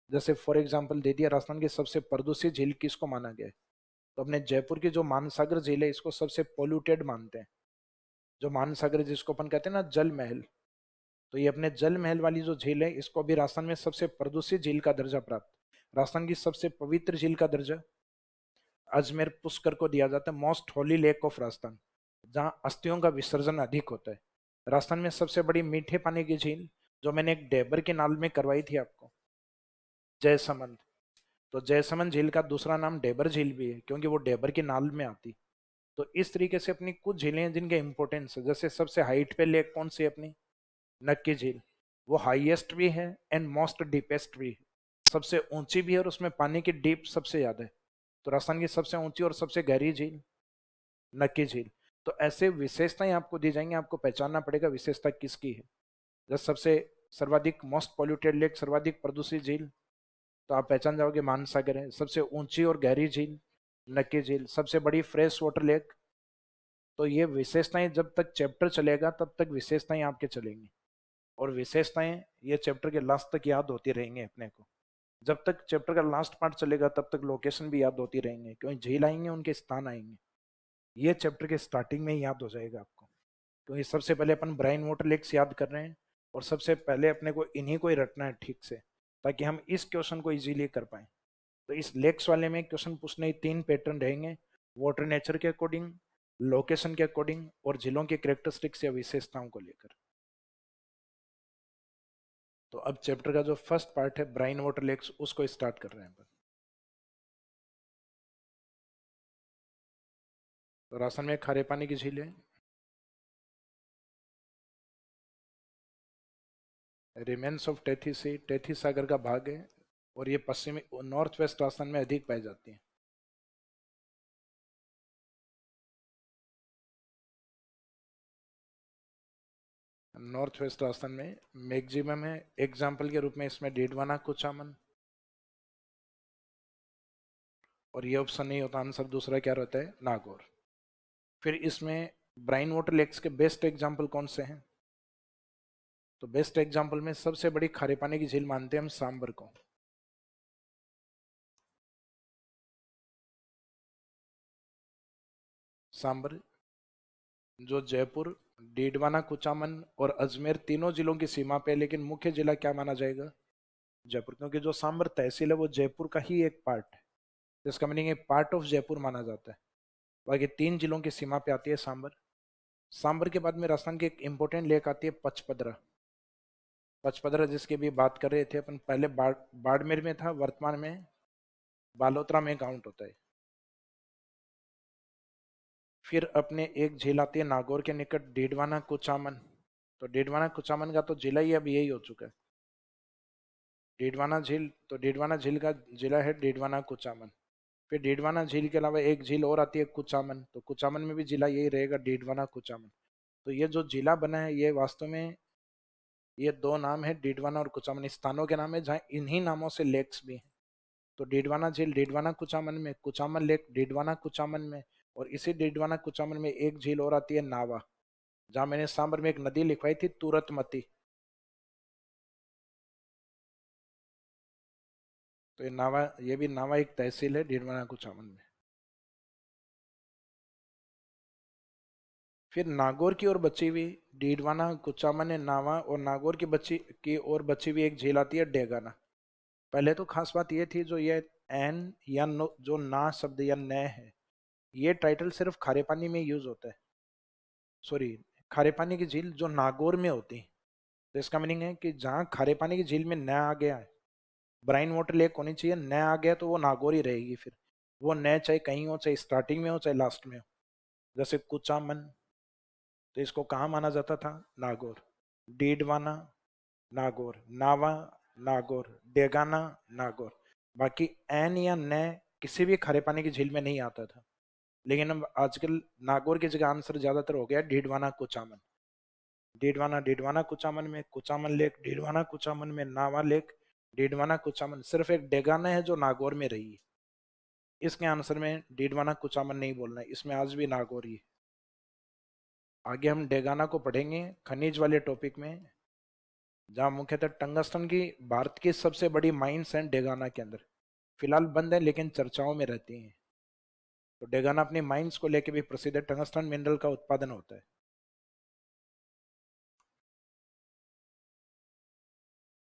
A: जैसे फॉर एग्जांपल दे दिया, राजस्थान की सबसे प्रदूषित झील किसको माना गया है, तो अपने जयपुर की जो मानसागर झील है इसको सबसे पोल्यूटेड मानते हैं। जो मानसागर जिसको अपन कहते हैं ना जल महल, तो ये अपने जल महल वाली जो झील है इसको अभी राजस्थान में सबसे प्रदूषित झील का दर्जा प्राप्त, राजस्थान की सबसे पवित्र झील का दर्जा अजमेर पुष्कर को दिया जाता है, most Holi lake of Rajasthan, जहाँ अस्थियों का विसर्जन अधिक होता है। राजस्थान में सबसे बड़ी मीठे पानी की झील जो मैंने एक डेबर के नाल में करवाई थी आपको, जयसमंद। तो जयसमंद झील का दूसरा नाम डेबर झील भी है क्योंकि वो डेबर की नाल में आती। तो इस तरीके से अपनी कुछ झीलें हैं जिनके इंपॉर्टेंस है। जैसे सबसे हाइट पे लेक कौन सी है अपनी, नक्की झील, वो हाईएस्ट भी है एंड मोस्ट डीपेस्ट भी है, सबसे ऊंची भी है और उसमें पानी की डीप सबसे ज्यादा है। तो राजस्थान की सबसे ऊंची और सबसे गहरी झील नक्की झील। तो ऐसे विशेषताएं आपको दी जाएंगी, आपको पहचानना पड़ेगा विशेषता किसकी है। जैसे सबसे सर्वाधिक मोस्ट पॉल्यूटेड लेक, सर्वाधिक प्रदूषित झील, तो आप पहचान जाओगे मानसागर है। सबसे ऊंची और गहरी झील नक्की झील, सबसे बड़ी फ्रेश वाटर लेक। तो ये विशेषताएं जब तक चैप्टर चलेगा तब तक विशेषताएं आपके चलेंगी, और विशेषताएं ये चैप्टर के लास्ट तक याद होती रहेंगी अपने को। जब तक चैप्टर का लास्ट पार्ट चलेगा तब तक लोकेशन भी याद होती रहेंगे, क्योंकि झील आएंगे उनके स्थान आएंगे। ये चैप्टर के स्टार्टिंग में ही याद हो जाएगा आपको, क्योंकि सबसे पहले अपन ब्राइन वाटर लेक्स याद कर रहे हैं और सबसे पहले अपने को इन्हीं को ही रटना है ठीक से, ताकि हम इस क्वेश्चन को इजीली कर पाए। तो इस लेक्स वाले में क्वेश्चन पूछने ही 3 पैटर्न रहेंगे, वाटर नेचर के अकॉर्डिंग, लोकेशन के अकॉर्डिंग और जिलों के कैरेक्टरिस्टिक्स या विशेषताओं को लेकर। तो अब चैप्टर का जो फर्स्ट पार्ट है ब्राइन वाटर लेक्स उसको स्टार्ट कर रहे हैं अपन। तो राजस्थान में खारे पानी की झील है, रिमेन्स ऑफ टेथी सी, टेथी सागर का भाग है, और ये पश्चिमी नॉर्थ वेस्ट राजस्थान में अधिक पाई जाती है। नॉर्थ वेस्ट राजस्थान में मैक्सिमम है। एग्जाम्पल के रूप में इसमें डीडवाना, कुचामन, और ये ऑप्शन नहीं होता, आंसर दूसरा क्या रहता है, नागौर। फिर इसमें ब्राइन वाटर लेक्स के बेस्ट एग्जाम्पल कौन से हैं, तो बेस्ट एग्जाम्पल में सबसे बड़ी खारे पानी की झील मानते हैं हम सांबर को। सांबर जो जयपुर, डीडवाना, कुचामन और अजमेर तीनों जिलों की सीमा पे, लेकिन मुख्य जिला क्या माना जाएगा, जयपुर, क्योंकि जो सांबर तहसील है वो जयपुर का ही एक पार्ट है, जिसका मीनिंग है पार्ट ऑफ जयपुर माना जाता है। बाकी 3 जिलों की सीमा पे आती है सांबर। सांबर के बाद में राजस्थान की एक इंपॉर्टेंट लेक आती है पचपदरा। पचपदरा जिसकी भी बात कर रहे थे अपन पहले, बाड़मेर में था, वर्तमान में बालोतरा में काउंट होता है। फिर अपने एक झील आती है नागौर के निकट, डीडवाना कुचामन। तो डीडवाना कुचामन का तो जिला ही अब यही हो चुका है, डीडवाना झील। तो डीडवाना झील का जिला है डीडवाना कुचामन। फिर डीडवाना झील के अलावा एक झील और आती है कुचामन, तो कुचामन में भी जिला यही रहेगा, डीडवाना कुचामन। तो ये जो जिला बना है ये वास्तव में ये 2 नाम है, डीडवाना और कुचामन, स्थानों के नाम है जहाँ इन्हीं नामों से लेक्स भी हैं। तो डीडवाना झील डीडवाना कुचामन में, कुचामन लेक डीडवाना कुचामन में, और इसी डीडवाना कुचामन में एक झील और आती है नावा, जहां मैंने सांबर में एक नदी लिखवाई थी तुरतमती। तो ये नावा, ये भी नावा एक तहसील है डीडवाना कुचामन में। फिर नागौर की ओर बची हुई, डीडवाना कुचामन नावा और नागौर की ओर बची हुई एक झील आती है डेगाना। पहले तो खास बात ये थी, जो ये एन या नो, जो ना शब्द या न है, ये टाइटल सिर्फ खारे पानी में यूज होता है। सॉरी, खारे पानी की झील जो नागौर में होती है। तो इसका मीनिंग है कि जहाँ खारे पानी की झील में न आ गया है, ब्राइन वाटर लेक होनी चाहिए, न आ गया तो वो नागौर ही रहेगी फिर। वो न चाहे कहीं हो, चाहे स्टार्टिंग में हो चाहे लास्ट में हो। जैसे कुचामन, तो इसको कहाँ माना जाता था? नागौर। डीडवाना नागौर, नावा नागौर, डेगाना नागौर। बाकी एन या न किसी भी खारे पानी की झील में नहीं आता था। लेकिन अब आजकल नागौर की जगह आंसर ज्यादातर हो गया डीडवाना कुचामन। डीडवाना डीडवाना कुचामन में, कुचामन लेक डीडवाना कुचामन में, नावा लेक डीडवाना कुचामन। सिर्फ एक डेगाना है जो नागौर में रही है। इसके आंसर में डीडवाना कुचामन नहीं बोलना है, इसमें आज भी नागौर ही है। आगे हम डेगाना को पढ़ेंगे खनिज वाले टॉपिक में, जहाँ मुख्यतः टंगस्टन की भारत की सबसे बड़ी माइंस हैं डेगाना के अंदर। फिलहाल बंद है लेकिन चर्चाओं में रहती हैं। तो डेगाना अपनी माइंस को लेकर भी प्रसिद्ध है, टंगस्टन मिनरल का उत्पादन होता है।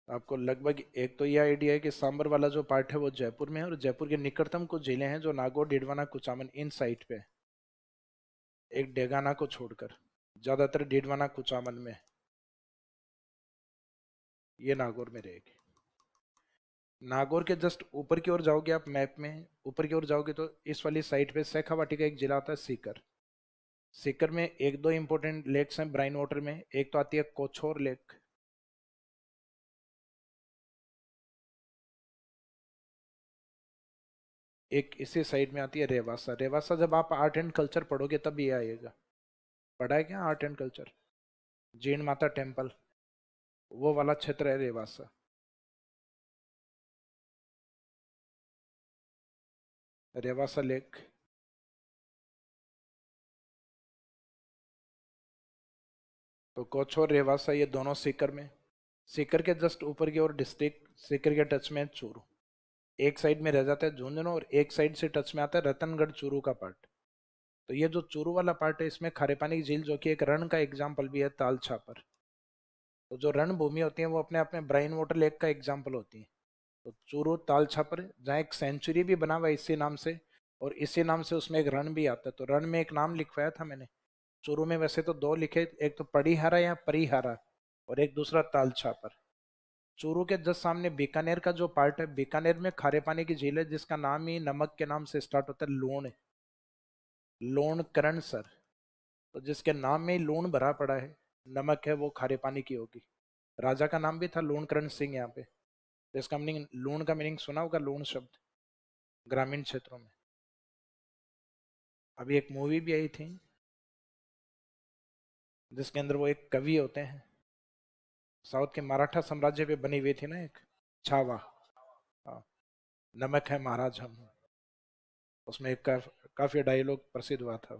A: आपको लगभग एक तो यह आइडिया है कि सांबर वाला जो पार्ट है वो जयपुर में है, और जयपुर के निकटतम कुछ जिले हैं जो नागौर डीडवाना कुचामन इन साइट पे है। एक डेगाना को छोड़कर ज्यादातर डीडवाना कुचामन में, ये नागौर में रहेगी। नागौर के जस्ट ऊपर की ओर जाओगे आप मैप में, ऊपर की ओर जाओगे तो इस वाली साइड पे शेखावाटी का एक जिला आता है सीकर। सीकर में एक दो इंपॉर्टेंट लेक्स हैं ब्राइन वाटर में। एक तो आती है कोछोर लेक, एक इसी साइड में आती है रेवासा। रेवासा जब आप आर्ट एंड कल्चर पढ़ोगे तब ये आएगा। पढ़ा है क्या art and culture? Jeen Mata temple, वो वाला क्षेत्र है रेवासा। रेवासा लेक। तो कोछोर रेवासा ये दोनों सीकर में। सीकर के जस्ट ऊपर की ओर डिस्ट्रिक्ट सीकर के टच में है चूरू। एक साइड में रह जाता है झुंझुनू, और एक साइड से टच में आता है रतनगढ़ चूरू का पार्ट। तो ये जो चूरू वाला पार्ट है, इसमें खारे पानी की झील, जो कि एक रण का एग्जाम्पल भी है, ताल छापर। तो जो रण भूमि होती है वो अपने आप में ब्राइन वाटर लेक का एग्जाम्पल होती है। तो चूरू ताल छापर, जहाँ एक सेंचुरी भी बना हुआ है इसी नाम से, और इसी नाम से उसमें एक रण भी आता है। तो रण में एक नाम लिखवाया था मैंने। चूरू में वैसे तो दो लिखे, एक तो पड़ीहारा या परिहारा, और एक दूसरा ताल छापर। चूरू के जस्ट सामने बीकानेर का जो पार्ट है, बीकानेर में खारे पानी की झील है जिसका नाम ही नमक के नाम से स्टार्ट होता है, लूण। लूण करण सर। तो जिसके नाम में ही लूण भरा पड़ा है, नमक है, वो खारे पानी की होगी। राजा का नाम भी था लूणकरण सिंह यहाँ पे। तो इसका मीनिंग, लूण का मीनिंग सुना होगा, लूण शब्द ग्रामीण क्षेत्रों में। अभी एक मूवी भी आई थी जिसके अंदर वो एक कवि होते हैं, साउथ के मराठा साम्राज्य पे बनी हुई थी ना एक, छावा। हाँ, नमक है महाराज हम। उसमें एक काफी डायलॉग प्रसिद्ध हुआ था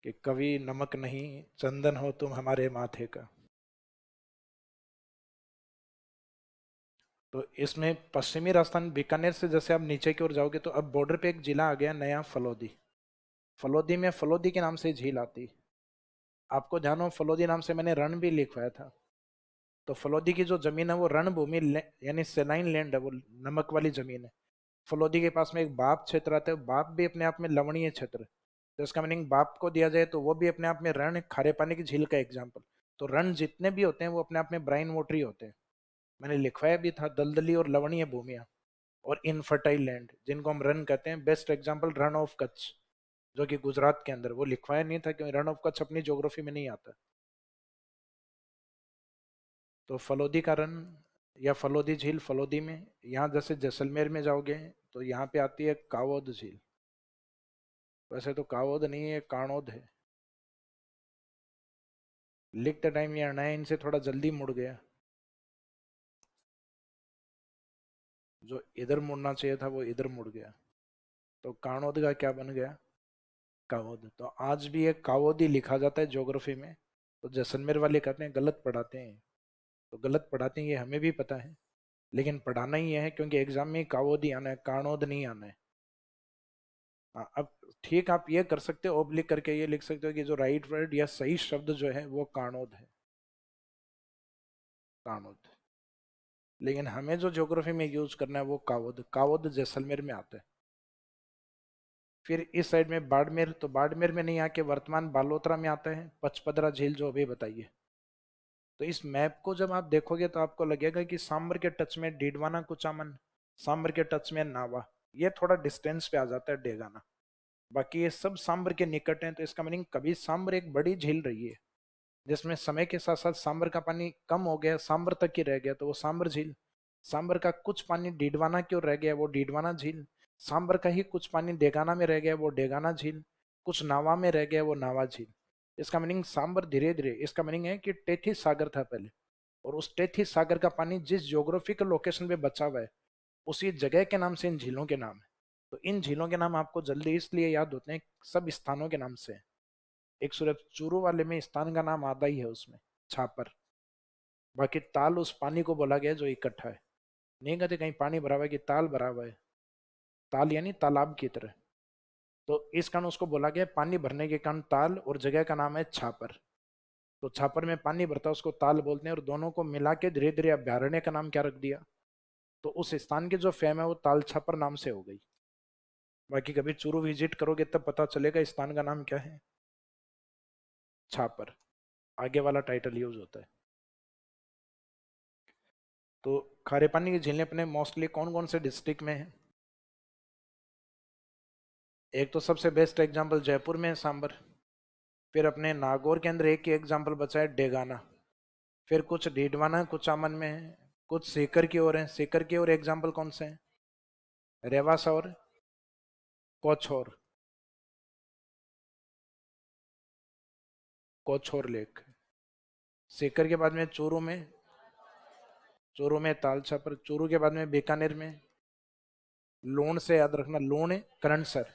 A: कि कवि नमक नहीं, चंदन हो तुम हमारे माथे का। तो इसमें पश्चिमी राजस्थान बीकानेर से जैसे आप नीचे की ओर जाओगे तो अब बॉर्डर पे एक जिला आ गया नया, फलोदी। फलोदी में फलोदी के नाम से झील आती। आपको ध्यान हो, फलोदी नाम से मैंने रण भी लिखवाया था। तो फलोदी की जो जमीन है वो रणभूमि यानी सेलाइन लैंड है, वो नमक वाली जमीन है। फलोदी के पास में एक बाप क्षेत्र आता है, बाप भी अपने आप में लवणीय क्षेत्र। तो इसका मीनिंग बाप को दिया जाए तो वो भी अपने आप में रण, खारे पानी की झील का एग्जाम्पल। तो रण जितने भी होते हैं वो अपने आप में ब्राइन वाटरी होते हैं। मैंने लिखवाया भी था, दलदली और लवणीय भूमिया और इनफर्टाइल लैंड, जिनको हम रन कहते हैं। Best example run of Kutch, जो कि गुजरात के अंदर, वो लिखवाया नहीं था क्योंकि रन ऑफ कच्छ अपनी ज्योग्राफी में नहीं आता। तो फलोदी का रन या फलोदी झील फलोदी में। यहाँ जैसे जैसलमेर में जाओगे तो यहाँ पे आती है कावोद झील। वैसे तो कावोद नहीं है, काणोद है। लिखते टाइम ये अनाया इनसे थोड़ा जल्दी मुड़ गया। जो इधर मुड़ना चाहिए था वो इधर मुड़ गया, तो कानोद का क्या बन गया, कावोद। तो आज भी ये कावोद ही लिखा जाता है ज्योग्राफी में। तो जैसलमेर वाले कहते हैं गलत पढ़ाते हैं, तो गलत पढ़ाते हैं ये हमें भी पता है, लेकिन पढ़ाना ही है क्योंकि एग्जाम में कावोद ही आना है, कानोद नहीं आना है। हाँ, अब ठीक, आप ये कर सकते हो, ओब्लिक करके ये लिख सकते हो कि जो राइट वर्ड या सही शब्द जो है वो कानोद है, कानोद। लेकिन हमें जो ज्योग्राफी में यूज करना है वो कावोद, कावोद जैसलमेर में आता है। फिर इस साइड में बाड़मेर, तो बाड़मेर में नहीं आके वर्तमान बालोतरा में आता है, पचपदरा झील जो अभी बताइए। तो इस मैप को जब आप देखोगे तो आपको लगेगा कि सांबर के टच में डीडवाना कुचामन, सांबर के टच में नावा, ये थोड़ा डिस्टेंस पे आ जाता है डेगाना, बाकी ये सब सांबर के निकट हैं। तो इसका मीनिंग कभी सांबर एक बड़ी झील रही है जिसमें समय के साथ साथ सांबर का पानी कम हो गया, सांबर तक ही रह गया, तो वो सांबर झील। सांबर का कुछ पानी डीडवाना क्यों रह गया, वो डीडवाना झील। सांबर का ही कुछ पानी डेगाना में रह गया, वो डेगाना झील। कुछ नावा में रह गया, वो नावा झील। इसका मीनिंग सांबर धीरे धीरे, इसका मीनिंग है कि टेथी सागर था पहले, और उस टेथी सागर का पानी जिस ज्योग्राफिकल लोकेशन पे बचा हुआ है उसी जगह के नाम से इन झीलों के नाम है। तो इन झीलों के नाम आपको जल्दी इसलिए याद होते हैं, सब स्थानों के नाम से। एक सिर्फ चूरू वाले में स्थान का नाम आधा ही है उसमें, छापर। बाकी ताल उस पानी को बोला गया जो इकट्ठा है। नहीं कहते कहीं पानी भरा हुआ है कि ताल भरा हुआ है, ताल यानी तालाब की तरह। तो इस कारण उसको बोला गया पानी भरने के कारण ताल, और जगह का नाम है छापर। तो छापर में पानी भरता है उसको ताल बोलते हैं, और दोनों को मिला के धीरे धीरे अभ्यारण्य का नाम क्या रख दिया। तो उस स्थान की जो फेम है वो ताल छापर नाम से हो गई। बाकी कभी चूरू विजिट करोगे तब पता चलेगा इस स्थान का नाम क्या है, छापर। आगे वाला टाइटल यूज होता है। तो खारे पानी की झीलें अपने मोस्टली कौन कौन से डिस्ट्रिक्ट में है। एक तो सबसे बेस्ट एग्जांपल जयपुर में है, सांबर। फिर अपने नागौर के अंदर एक ही एग्जांपल बचा है, डेगाना। फिर कुछ डीडवाना कुचामन में है, कुछ सीकर की ओर है। सीकर की ओर एग्जांपल कौन से हैं, रेवासा और कोछोर, कोछोर लेक। सीकर के बाद में चूरू में, चूरू में ताल छापर। चूरू के बाद में बीकानेर में, लूण से याद रखना, लूण करंडसर।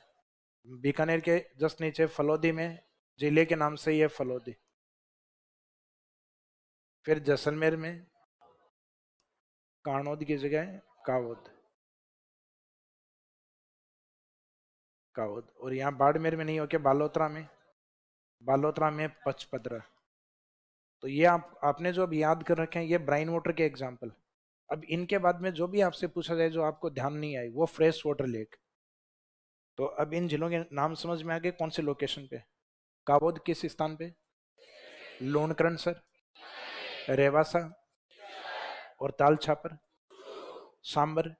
A: बीकानेर के जस्ट नीचे फलोदी में, जिले के नाम से ही है फलोदी। फिर जैसलमेर में कानोद की जगह है कावोद, कावोद। और यहाँ बाड़मेर में नहीं होके बालोतरा में, बालोतरा में पचपदरा। तो ये आपने जो अब याद कर रखे हैं ये ब्राइन वाटर के एग्जाम्पल। अब इनके बाद में जो भी आपसे पूछा जाए जो आपको ध्यान नहीं आई, वो फ्रेश वाटर लेक। तो अब इन जिलों के नाम समझ में आ गए कौन से लोकेशन पे। कावोद किस स्थान पे, लोनकरण सर, रेवासा और ताल छापर, सांबर,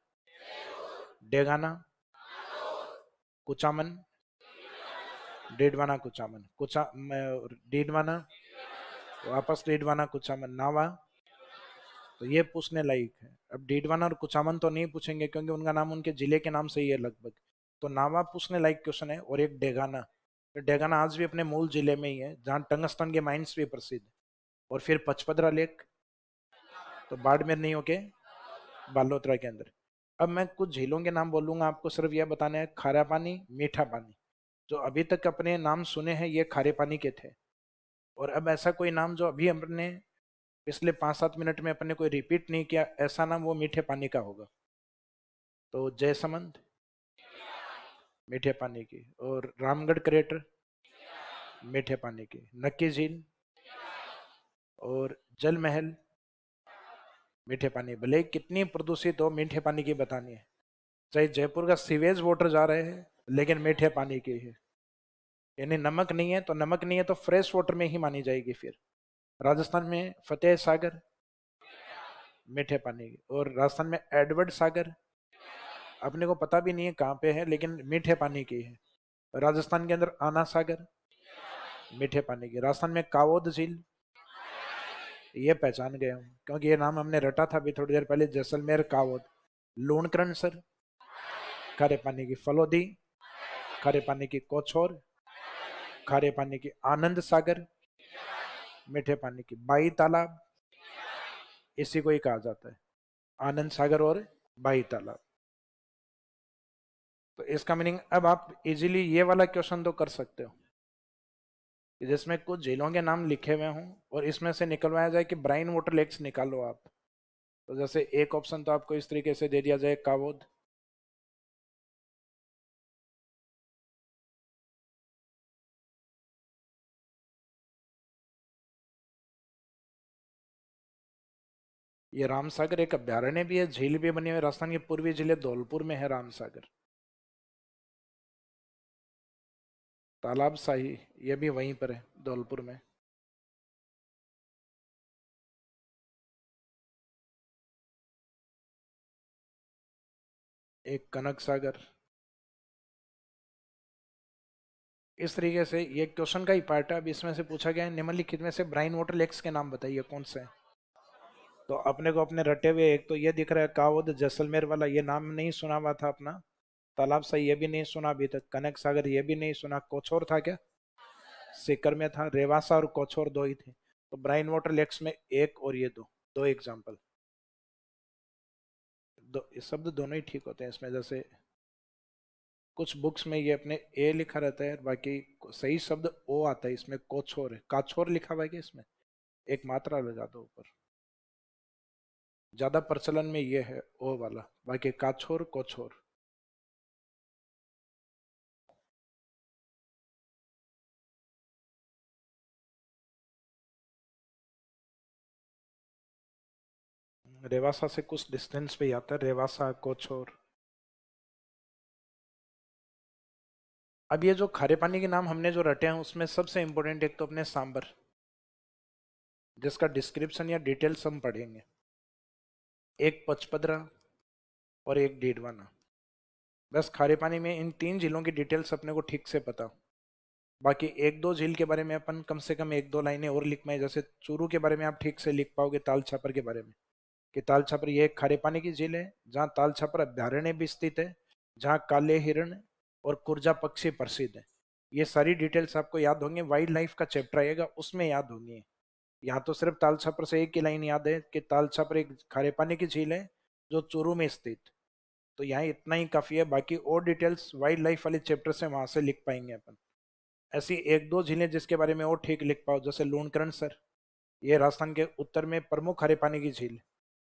A: डेगाना, कुचामन, डेडवाना कुचामन, डेडवाना, वापस डेडवाना कुचामन, नावा। तो ये पूछने लायक है। अब डेडवाना और कुचामन तो नहीं पूछेंगे क्योंकि उनका नाम उनके जिले के नाम से ही है लगभग। तो नावा पूछने लायक क्वेश्चन है, और एक डेगाना। तो डेगाना आज भी अपने मूल जिले में ही है जहाँ टंगस्टन के माइंस भी प्रसिद्ध। और फिर पचपदरा लेक, तो बाड़मेर नहीं होके बालोतरा के अंदर। अब मैं कुछ झीलों के नाम बोलूंगा, आपको सिर्फ यह बताना है खारा पानी, मीठा पानी। जो अभी तक अपने नाम सुने हैं ये खारे पानी के थे। और अब ऐसा कोई नाम जो अभी हमने पिछले 5-7 मिनट में अपने कोई रिपीट नहीं किया, ऐसा नाम वो मीठे पानी का होगा। तो जयसमंद मीठे पानी की, और रामगढ़ क्रेटर मीठे पानी की, नक्की झील और जल महल मीठे पानी। भले कितनी प्रदूषित हो, मीठे पानी की बतानी है। चाहे जयपुर का सीवेज वाटर जा रहे हैं लेकिन मीठे पानी की है। यानी नमक नहीं है तो, नमक नहीं है तो फ्रेश वाटर में ही मानी जाएगी। फिर राजस्थान में फतेह सागर मीठे पानी की, और राजस्थान में एडवर्ड सागर अपने को पता भी नहीं है कहाँ पे है लेकिन मीठे पानी की है। राजस्थान के अंदर आना सागर मीठे पानी की। राजस्थान में कावोद झील, ये पहचान गए हम क्योंकि ये नाम हमने रटा था अभी थोड़ी देर पहले, जैसलमेर कावोद। लूणकरण सर खारे पानी की, फलोदी खारे पानी की, कोछोर खारे पानी की, आनंद सागर मीठे पानी की, बाई तालाब इसी को ही कहा जाता है, आनंद सागर और बाई तालाब। तो इसका मीनिंग अब आप इजीली ये वाला क्वेश्चन तो कर सकते हो कि जिसमें कुछ झीलों के नाम लिखे हुए हों और इसमें से निकलवाया जाए कि ब्राइन वाटर लेक्स निकालो आप। तो जैसे एक ऑप्शन तो आपको इस तरीके से दे दिया जाए, कावोद। ये रामसागर एक अभ्यारण्य भी है, झील भी बनी हुई है, राजस्थान के पूर्वी जिले धौलपुर में है रामसागर। तालाब शाही, ये भी वहीं पर है धौलपुर में। एक कनक सागर। इस तरीके से ये क्वेश्चन का ही पार्ट है। अब इसमें से पूछा गया है निम्नलिखित में से ब्राइन वाटर लेक्स के नाम बताइए कौन से हैं। तो अपने को अपने रटे हुए एक तो ये दिख रहा है कावद जैसलमेर वाला, ये नाम नहीं सुना हुआ था अपना। तालाब सही ये भी नहीं सुना अभी तक। कनक सागर ये भी नहीं सुना। कोछोर था क्या? सीकर में था। रेवासा और कोछोर दो ही थे। तो ब्राइन वाटर लेक्स में एक और ये दो, दो एग्जाम्पल। दो शब्द दोनों ही ठीक होते हैं इसमें। जैसे कुछ बुक्स में ये अपने ए लिखा रहता है, बाकी सही शब्द ओ आता है इसमें। कोछोर है, काछोर लिखा हुआ है क्या इसमें? एक मात्रा लगा दो ऊपर। ज्यादा प्रचलन में ये है ओ वाला, बाकी काछोर कोछोर। रेवासा से कुछ डिस्टेंस पे ही आता है, रेवासा कोछोर। अब ये जो खारे पानी के नाम हमने जो रटे हैं उसमें सबसे इंपॉर्टेंट एक तो अपने सांबर, जिसका डिस्क्रिप्शन या डिटेल्स हम पढ़ेंगे। एक पचपदरा और एक डीडवाना। बस खारे पानी में इन तीन झीलों की डिटेल्स अपने को ठीक से पता। बाकी एक दो झील के बारे में अपन कम से कम एक दो लाइनें और लिख पाए। जैसे चूरू के बारे में आप ठीक से लिख पाओगे ताल छापर के बारे में, कि ताल छापर ये एक खारे पानी की झील है जहाँ ताल छापर अभ्यारण्य भी स्थित है, जहाँ काले हिरण और कुरजा पक्षी प्रसिद्ध है। ये सारी डिटेल्स आपको याद होंगे, वाइल्ड लाइफ का चैप्टर आएगा उसमें याद होंगी। यहाँ तो सिर्फ ताल छापर से एक ही लाइन याद है कि ताल छापर एक खारे पानी की झील है जो चूरू में स्थित। तो यहाँ इतना ही काफी है, बाकी और डिटेल्स वाइल्ड लाइफ वाले चैप्टर से वहां से लिख पाएंगे अपन। ऐसी एक दो झीलें जिसके बारे में और ठीक लिख पाओ, जैसे लूणकरण सर, ये राजस्थान के उत्तर में प्रमुख हरे पानी की झील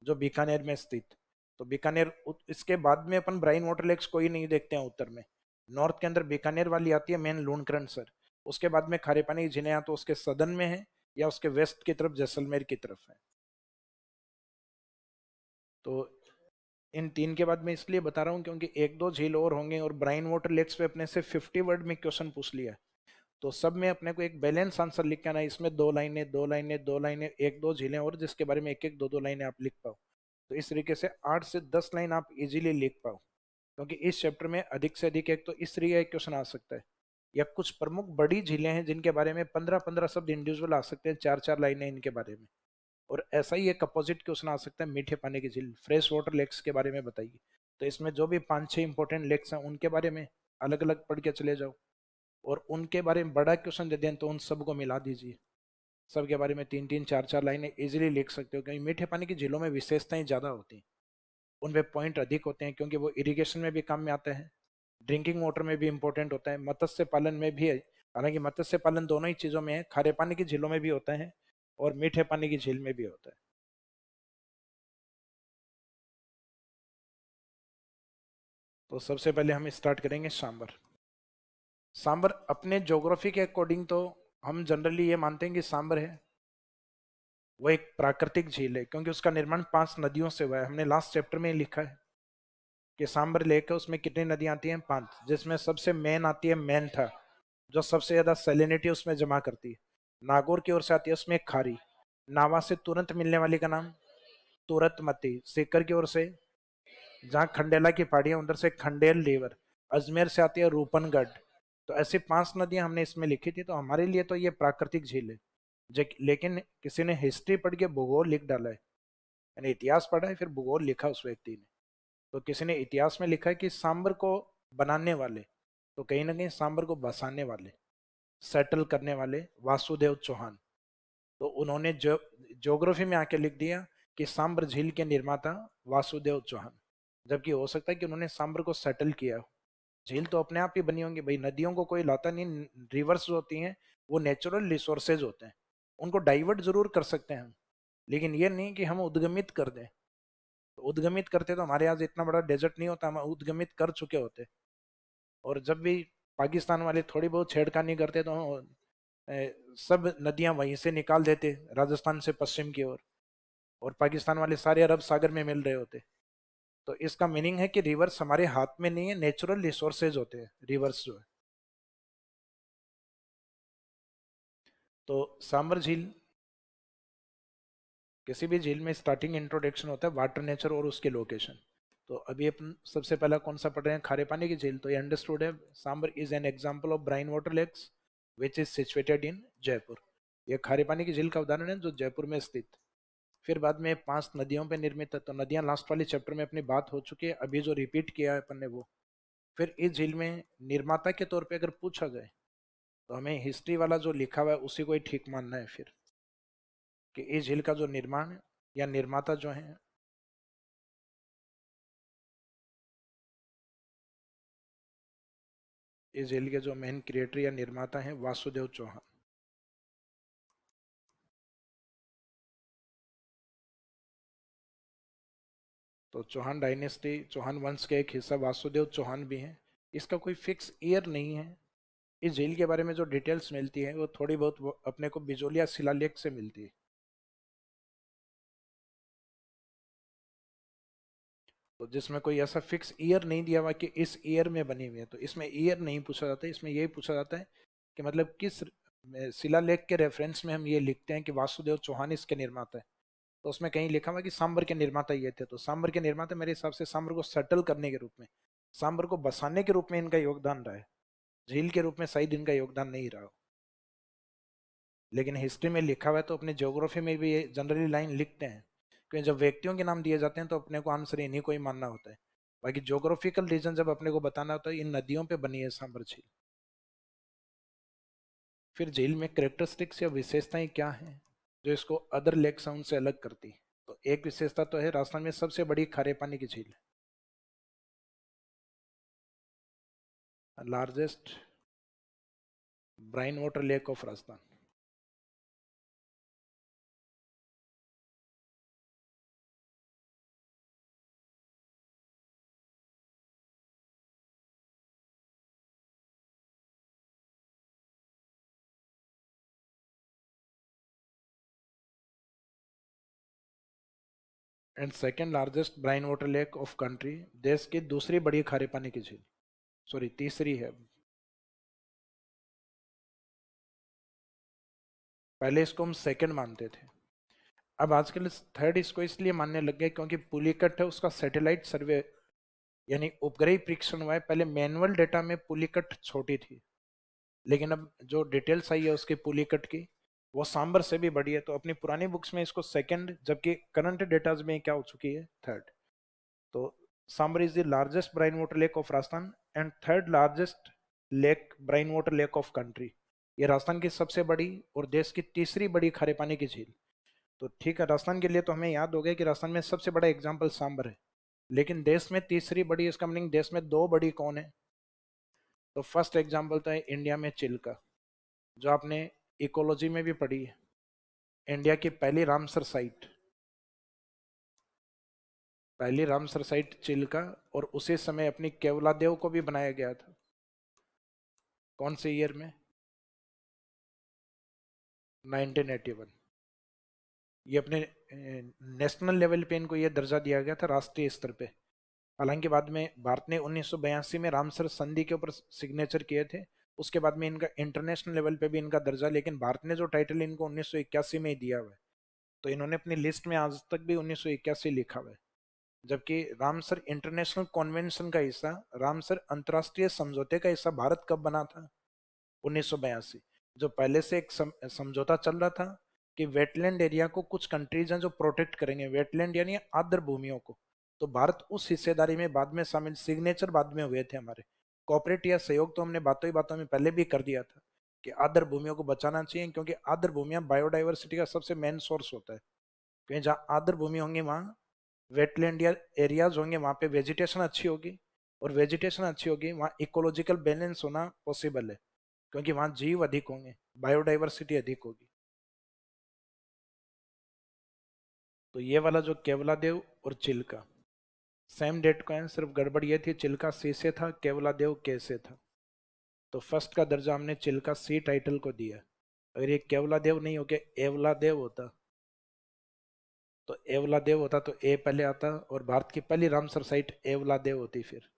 A: जो बीकानेर में स्थित। तो बीकानेर इसके बाद में अपन ब्राइन वाटर लेक्स कोई नहीं देखते हैं उत्तर में। नॉर्थ के अंदर बीकानेर वाली आती है मेन, लूणकरण सर। उसके बाद में खारे पानी की झीलें या तो उसके सदन में है या उसके वेस्ट की तरफ जैसलमेर की तरफ है। तो इन तीन के बाद मैं इसलिए बता रहा हूँ क्योंकि एक दो झील और होंगे, और ब्राइन वाटर लेक्स पे अपने से 50 वर्ड में क्वेश्चन पूछ लिया। तो सब में अपने को एक बैलेंस आंसर लिख के आना। इसमें दो लाइनें दो लाइनें दो लाइनें, एक दो झीलें और जिसके बारे में एक एक दो दो लाइनें आप लिख पाओ। तो इस तरीके से 8 से 10 लाइन आप इजीली लिख पाओ। क्योंकि इस चैप्टर में अधिक से अधिक एक तो इस तरीके का क्वेश्चन आ सकता है, या कुछ प्रमुख बड़ी झीलें हैं जिनके बारे में 15-15 शब्द इंडिविजुअल आ सकते हैं, 4-4 लाइनें इनके बारे में। और ऐसा ही एक अपोजिट क्वेश्चन आ सकता है, मीठे पानी की झील फ्रेश वाटर लेक्स के बारे में बताइए। तो इसमें जो भी 5-6 इंपॉर्टेंट लेक्स हैं उनके बारे में अलग अलग पढ़ के चले जाओ, और उनके बारे में बड़ा क्वेश्चन दे दें तो उन सबको मिला दीजिए। सबके बारे में 3-3 4-4 लाइनें इजीली लिख सकते हो, क्योंकि मीठे पानी की झीलों में विशेषताएं ज़्यादा होती हैं, उनपे पॉइंट अधिक होते हैं, क्योंकि वो इरिगेशन में भी काम में आते हैं, ड्रिंकिंग वाटर में भी इंपॉर्टेंट होता है, मत्स्य पालन में भी है। हालांकि मत्स्य पालन दोनों ही चीज़ों में है, खारे पानी की झीलों में भी होता है और मीठे पानी की झील में भी होता है। तो सबसे पहले हम स्टार्ट करेंगे सांबर। सांबर अपने ज्योग्राफी के अकॉर्डिंग तो हम जनरली ये मानते हैं कि सांबर है वो एक प्राकृतिक झील है, क्योंकि उसका निर्माण 5 नदियों से हुआ है। हमने लास्ट चैप्टर में लिखा है कि सांबर लेक है, उसमें कितनी नदियां आती हैं? 5, जिसमें सबसे मेन आती है मैनथा, जो सबसे ज्यादा सैलिनिटी उसमें जमा करती है। नागौर की ओर से आती है उसमें खारी। नावा से तुरंत मिलने वाली का नाम तुरतमती। सीकर की ओर से जहाँ खंडेला की पहाड़ियां उधर से खंडेल रिवर। अजमेर से आती है रूपनगढ़। तो ऐसी 5 नदियां हमने इसमें लिखी थी। तो हमारे लिए तो ये प्राकृतिक झील है। लेकिन किसी ने हिस्ट्री पढ़ के भूगोल लिख डाला है, यानी इतिहास पढ़ा है फिर भूगोल लिखा उस व्यक्ति ने। तो किसी ने इतिहास में लिखा है कि सांबर को बनाने वाले, तो कहीं ना कहीं सांबर को बसाने वाले, सेटल करने वाले वासुदेव चौहान। तो उन्होंने जो ज्योग्राफी में आके लिख दिया कि सांबर झील के निर्माता वासुदेव चौहान। जबकि हो सकता है कि उन्होंने सांबर को सेटल किया हो। झील तो अपने आप ही बनी होंगी भाई, नदियों को कोई लाता नहीं। रिवर्स होती हैं, वो नेचुरल रिसोर्सेज होते हैं, उनको डाइवर्ट जरूर कर सकते हैं हम, लेकिन ये नहीं कि हम उद्गमित कर दें। तो उद्गमित करते तो हमारे यहाँ इतना बड़ा डेजर्ट नहीं होता, हम उद्गमित कर चुके होते। और जब भी पाकिस्तान वाले थोड़ी बहुत छेड़खानी करते तो सब नदियां वहीं से निकाल देते, राजस्थान से पश्चिम की ओर, और पाकिस्तान वाले सारे अरब सागर में मिल रहे होते। तो इसका मीनिंग है कि रिवर्स हमारे हाथ में नहीं है, नेचुरल रिसोर्सेज होते हैं रिवर्स जो है। तो सांबर झील, किसी भी झील में स्टार्टिंग इंट्रोडक्शन होता है वाटर नेचर और उसके लोकेशन। तो अभी अपन सबसे पहला कौन सा पढ़ रहे हैं, खारे पानी की झील। तो ये अंडरस्टूड है, Sambhar is an example of brine water lakes which is situated in Jaipur. ये खारे पानी की झील का उदाहरण है जो जयपुर में स्थित। फिर बाद में 5 नदियों पे निर्मित है। तो नदियां लास्ट वाले चैप्टर में अपनी बात हो चुकी है, अभी जो रिपीट किया है अपन ने वो। फिर इस झील में निर्माता के तौर पे अगर पूछा जाए तो हमें हिस्ट्री वाला जो लिखा हुआ है उसी को ही ठीक मानना है फिर, कि इस झील का जो निर्माण या निर्माता जो है, इस झील के जो मेन क्रिएटर या निर्माता हैं वासुदेव चौहान। तो चौहान डायनेस्टी, चौहान वंश के एक हिस्सा वासुदेव चौहान भी हैं। इसका कोई फिक्स ईयर नहीं है। इस झील के बारे में जो डिटेल्स मिलती है वो थोड़ी बहुत अपने को बिजोलिया शिलालेख से मिलती है। तो जिसमें कोई ऐसा फिक्स ईयर नहीं दिया हुआ कि इस ईयर में बनी हुई है, तो इसमें ईयर नहीं पूछा जाता है, इसमें यही पूछा जाता है कि मतलब किस शिलालेख के रेफरेंस में हम ये लिखते हैं कि वासुदेव चौहान इसके निर्माता है। तो उसमें कहीं लिखा हुआ कि सांबर के निर्माता ये थे, तो सांबर के निर्माता मेरे हिसाब से सांबर को सेटल करने के रूप में, सांबर को बसाने के रूप में इनका योगदान रहा है। झील के रूप में शायद इनका योगदान नहीं रहा हो, लेकिन हिस्ट्री में लिखा हुआ है तो अपने ज्योग्राफी में भी ये जनरली लाइन लिखते हैं। क्योंकि जब व्यक्तियों के नाम दिए जाते हैं तो अपने को आंसर इन्हीं को ही मानना होता है। बाकी ज्योग्राफिकल रीजन जब अपने को बताना होता है, इन नदियों पे बनी है सांबर झील। फिर झील में करेक्टरिस्टिक्स या विशेषताएं क्या हैं जो इसको अदर लेक साउंड से अलग करती है। तो एक विशेषता तो है राजस्थान में सबसे बड़ी खारे पानी की झील, largest brine water lake of Rajasthan. And second largest brine water lake of country, देश की दूसरी बड़ी खारे पानी की झील, सॉरी तीसरी है। पहले इसको हम सेकंड मानते थे, अब आजकल थर्ड इसको इसलिए मानने लग गए क्योंकि पुलिकट है उसका सैटेलाइट सर्वे यानी उपग्रही परीक्षण हुआ है। पहले मैनुअल डेटा में पुलिकट छोटी थी, लेकिन अब जो डिटेल्स आई है उसकी पुलिकट की, वो सांबर से भी बड़ी है। तो अपनी पुरानी बुक्स में इसको सेकंड, जबकि करंट डेटाज में क्या हो चुकी है, थर्ड। तो Sambhar is the largest brine water lake of Rajasthan and third largest lake brine water lake of country. ये राजस्थान की सबसे बड़ी और देश की तीसरी बड़ी खारे पानी की झील। तो ठीक है, राजस्थान के लिए तो हमें याद हो गया कि राजस्थान में सबसे बड़ा एग्जाम्पल सांबर है, लेकिन देश में तीसरी बड़ी, इसका मीनिंग देश में 2 बड़ी कौन है। तो फर्स्ट एग्जाम्पल तो है इंडिया में चिल्का, जो आपने इकोलॉजी में भी पढ़ी है। इंडिया की पहली रामसर साइट चिल्का, और उसी समय अपनी केवलादेव को भी बनाया गया था। कौन से ईयर में, 1981। ये अपने नेशनल लेवल पे इनको ये दर्जा दिया गया था, राष्ट्रीय स्तर पे। हालांकि बाद में भारत ने 1982 में रामसर संधि के ऊपर सिग्नेचर किए थे, उसके बाद में इनका इंटरनेशनल लेवल पे भी इनका दर्जा, लेकिन भारत ने जो टाइटल इनको 1981 में ही दिया हुआ है। तो इन्होंने अपनी लिस्ट में आज तक भी 1981 लिखा हुआ है। जबकि रामसर इंटरनेशनल कॉन्वेंशन का हिस्सा, रामसर अंतर्राष्ट्रीय समझौते का हिस्सा भारत कब बना था, 1982। जो पहले से एक समझौता चल रहा था कि वेटलैंड एरिया को कुछ कंट्रीज हैं जो प्रोटेक्ट करेंगे, वेटलैंड यानी आर्द्र भूमियों को। तो भारत उस हिस्सेदारी में बाद में शामिल, सिग्नेचर बाद में हुए थे हमारे। कॉपरेट या सहयोग तो हमने बातों ही बातों में पहले भी कर दिया था कि आर्द्र भूमियों को बचाना चाहिए, क्योंकि आर्द्र भूमियां बायोडाइवर्सिटी का सबसे मेन सोर्स होता है। क्योंकि जहाँ आर्द्र भूमि होंगी वहां वेटलैंड एरियाज होंगे वहां पे वेजिटेशन अच्छी होगी, और वेजिटेशन अच्छी होगी वहाँ इकोलॉजिकल बैलेंस होना पॉसिबल है, क्योंकि वहाँ जीव अधिक होंगे, बायोडाइवर्सिटी अधिक होगी। तो ये वाला जो केवलादेव और चिल्का सेम डेट को है, सिर्फ गड़बड़ ये थी चिल्का सी से था, केवलादेव के से था। तो फर्स्ट का दर्जा हमने चिल्का सी टाइटल को दिया। अगर ये केवलादेव नहीं होके एवलादेव होता, तो एवलादेव होता तो ए पहले आता और भारत की पहली रामसर साइट एवलादेव होती फिर।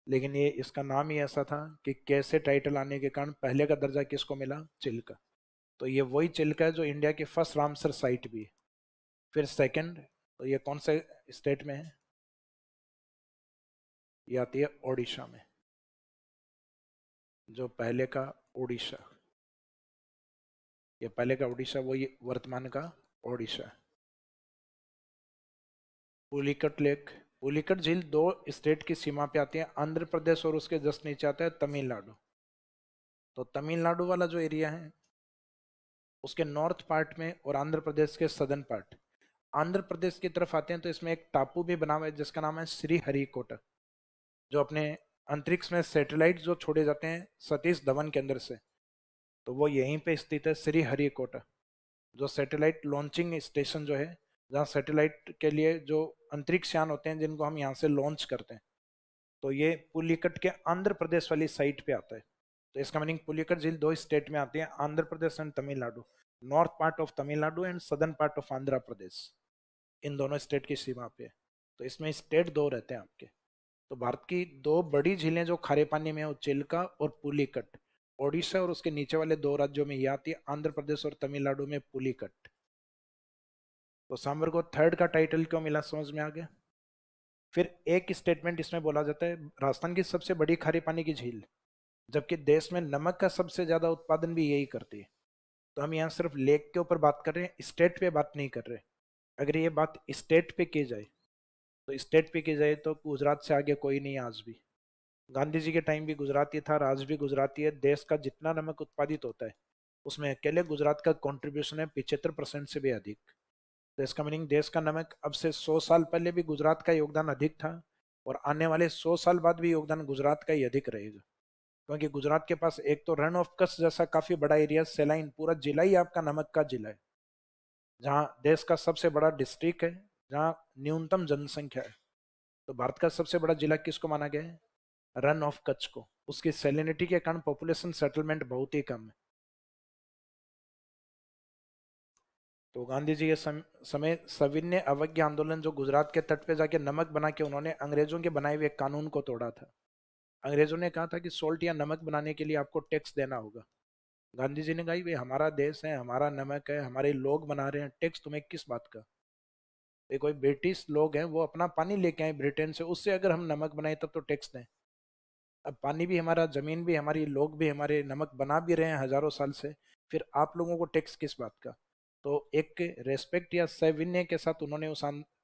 A: लेकिन ये इसका नाम ही ऐसा था कि कैसे टाइटल आने के कारण पहले का दर्जा किसको मिला, चिल्का। तो ये वही चिल्का है जो इंडिया की फर्स्ट रामसर साइट भी है। फिर सेकंड, तो ये कौन से स्टेट में है, ये आती है ओडिशा में। जो पहले का ओडिशा, ये पहले का उड़ीसा वही वर्तमान का ओडिशा। पुलिकट लेक, पुलिकट झील दो स्टेट की सीमा पे आती है, आंध्र प्रदेश और उसके जस्ट नीचे आता है तमिलनाडु। तो तमिलनाडु वाला जो एरिया है उसके नॉर्थ पार्ट में और आंध्र प्रदेश के सदर्न पार्ट, आंध्र प्रदेश की तरफ आते हैं तो इसमें एक टापू भी बना हुआ है जिसका नाम है श्री हरिकोटा, जो अपने अंतरिक्ष में सैटेलाइट जो छोड़े जाते हैं सतीश धवन के अंदर से, तो वो यहीं पे स्थित है श्री हरिकोटा। जो सैटेलाइट लॉन्चिंग स्टेशन जो है, जहाँ सैटेलाइट के लिए जो अंतरिक्ष यान होते हैं जिनको हम यहाँ से लॉन्च करते हैं, तो ये पुलिकट के आंध्र प्रदेश वाली साइट पे आता है। तो इसका मीनिंग पुलिकट झील दो स्टेट में आती है, Andhra Pradesh and Tamil Nadu, north part of Tamil Nadu and southern part of Andhra Pradesh, इन दोनों स्टेट की सीमा पे। तो इसमें स्टेट दो रहते हैं आपके। तो भारत की दो बड़ी झीलें जो खारे पानी में है वो चिल्का और पुलिकट, ओडिशा और उसके नीचे वाले दो राज्यों में ये आती है, आंध्र प्रदेश और तमिलनाडु में पुलिकट। तो सांबर को थर्ड का टाइटल क्यों मिला समझ में आ गया। फिर एक स्टेटमेंट इसमें बोला जाता है राजस्थान की सबसे बड़ी खारे पानी की झील, जबकि देश में नमक का सबसे ज्यादा उत्पादन भी यही करती है। तो हम यहाँ सिर्फ लेक के ऊपर बात कर रहे हैं, स्टेट पे बात नहीं कर रहे। अगर ये बात स्टेट पे की जाए, तो स्टेट पे की जाए तो गुजरात से आगे कोई नहीं है आज भी। गांधी जी के टाइम भी गुजराती था और आज भी गुजराती है। देश का जितना नमक उत्पादित होता है उसमें अकेले गुजरात का कंट्रीब्यूशन है 75% से भी अधिक। तो इसका मीनिंग देश का नमक अब से 100 साल पहले भी गुजरात का योगदान अधिक था, और आने वाले 100 साल बाद भी योगदान गुजरात का ही अधिक रहेगा। क्योंकि गुजरात के पास एक तो रन ऑफ कच्छ जैसा काफी बड़ा एरिया, सेलाइन पूरा जिला ही आपका नमक का जिला है, जहाँ देश का सबसे बड़ा डिस्ट्रिक्ट है, जहाँ न्यूनतम जनसंख्या है। तो भारत का सबसे बड़ा जिला किसको माना गया है, रन ऑफ कच्छ को। उसकी सेलिनिटी के कारण पॉपुलेशन सेटलमेंट बहुत ही कम है। तो गांधी जी के समय सविनय अवज्ञा आंदोलन, जो गुजरात के तट पे जाके नमक बना के उन्होंने अंग्रेजों के बनाए हुए कानून को तोड़ा था। अंग्रेजों ने कहा था कि सोल्ट या नमक बनाने के लिए आपको टैक्स देना होगा। गांधी जी ने कहा भाई हमारा देश है, हमारा नमक है, हमारे लोग बना रहे हैं, टैक्स तुम्हें किस बात का। ये कोई ब्रिटिश लोग हैं, वो अपना पानी लेके आए ब्रिटेन से, उससे अगर हम नमक बनाए तब तो टैक्स दें। अब पानी भी हमारा, जमीन भी हमारी, लोग भी हमारे, नमक बना भी रहे हैं हजारों साल से, फिर आप लोगों को टैक्स किस बात का। तो एक रेस्पेक्ट या सविनय के साथ उन्होंने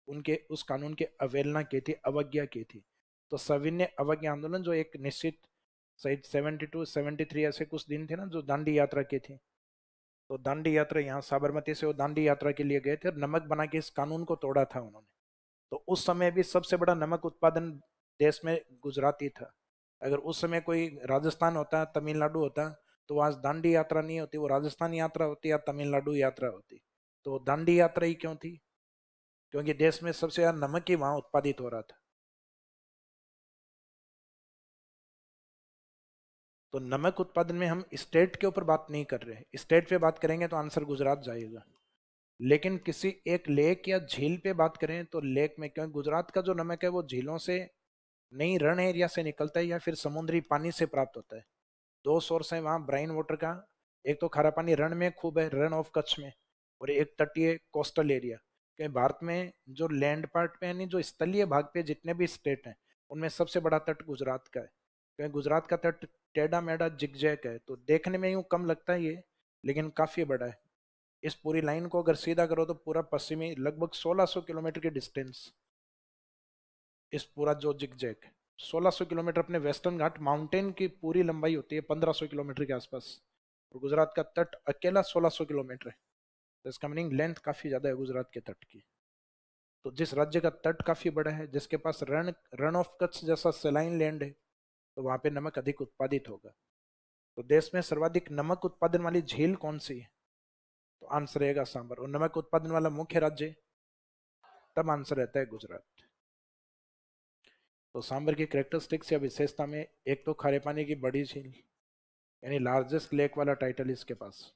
A: उनके उस कानून की अवहेलना की थी, अवज्ञा की थी। तो सविनय अवज्ञा आंदोलन जो एक निश्चित शायद 72 73 ऐसे कुछ दिन थे ना जो दांडी यात्रा की थी। तो दांडी यात्रा यहाँ साबरमती से वो दांडी यात्रा के लिए गए थे और नमक बना के इस कानून को तोड़ा था उन्होंने। तो उस समय भी सबसे बड़ा नमक उत्पादन देश में गुजरात ही था। अगर उस समय कोई राजस्थान होता, तमिलनाडु होता, तो आज दांडी यात्रा नहीं होती, वो राजस्थान यात्रा होती या तमिलनाडु यात्रा होती। तो दांडी यात्रा ही क्यों थी, क्योंकि देश में सबसे ज्यादा नमक ही वहां उत्पादित हो रहा था। तो नमक उत्पादन में हम स्टेट के ऊपर बात नहीं कर रहे, स्टेट पे बात करेंगे तो आंसर गुजरात जाएगा। लेकिन किसी एक लेक या झील पे बात करें तो लेक में, क्योंकि गुजरात का जो नमक है वो झीलों से नहीं, रण एरिया से निकलता है या फिर समुद्री पानी से प्राप्त होता है। दो सोर्स है वहाँ ब्राइन वाटर का। एक तो खारा पानी रण में खूब है, रण ऑफ कच्छ में, और एक तटीय कोस्टल एरिया। क्योंकि भारत में जो लैंड पार्ट पे यानी जो स्थलीय भाग पे जितने भी स्टेट हैं उनमें सबसे बड़ा तट गुजरात का है। क्योंकि गुजरात का तट टेढ़ा मेढ़ा जिगजैग है, तो देखने में यूं कम लगता है ये, लेकिन काफी बड़ा है। इस पूरी लाइन को अगर सीधा करो तो पूरा पश्चिमी लगभग 1600 किलोमीटर की डिस्टेंस, इस पूरा जो जिगजैग 1600 किलोमीटर अपने वेस्टर्न घाट माउंटेन की पूरी लंबाई होती है 1500 किलोमीटर के आसपास, और गुजरात का तट अकेला 1600 किलोमीटर है। तो इसका मीनिंग लेंथ काफी ज्यादा है गुजरात के तट की। तो जिस राज्य का तट काफी बड़ा है, जिसके पास रन ऑफ कच्छ जैसा सेलाइन लैंड है, तो वहां पे नमक अधिक उत्पादित होगा। तो देश में सर्वाधिक नमक उत्पादन वाली झील कौन सी है? तो आंसर रहेगा सांबर। और नमक उत्पादन वाला मुख्य राज्य, तब आंसर रहता है गुजरात। तो सांबर की कैरेक्टरिस्टिक्स या विशेषता में एक तो खारे पानी की बड़ी झील, यानी लार्जेस्ट लेक वाला टाइटल इसके पास,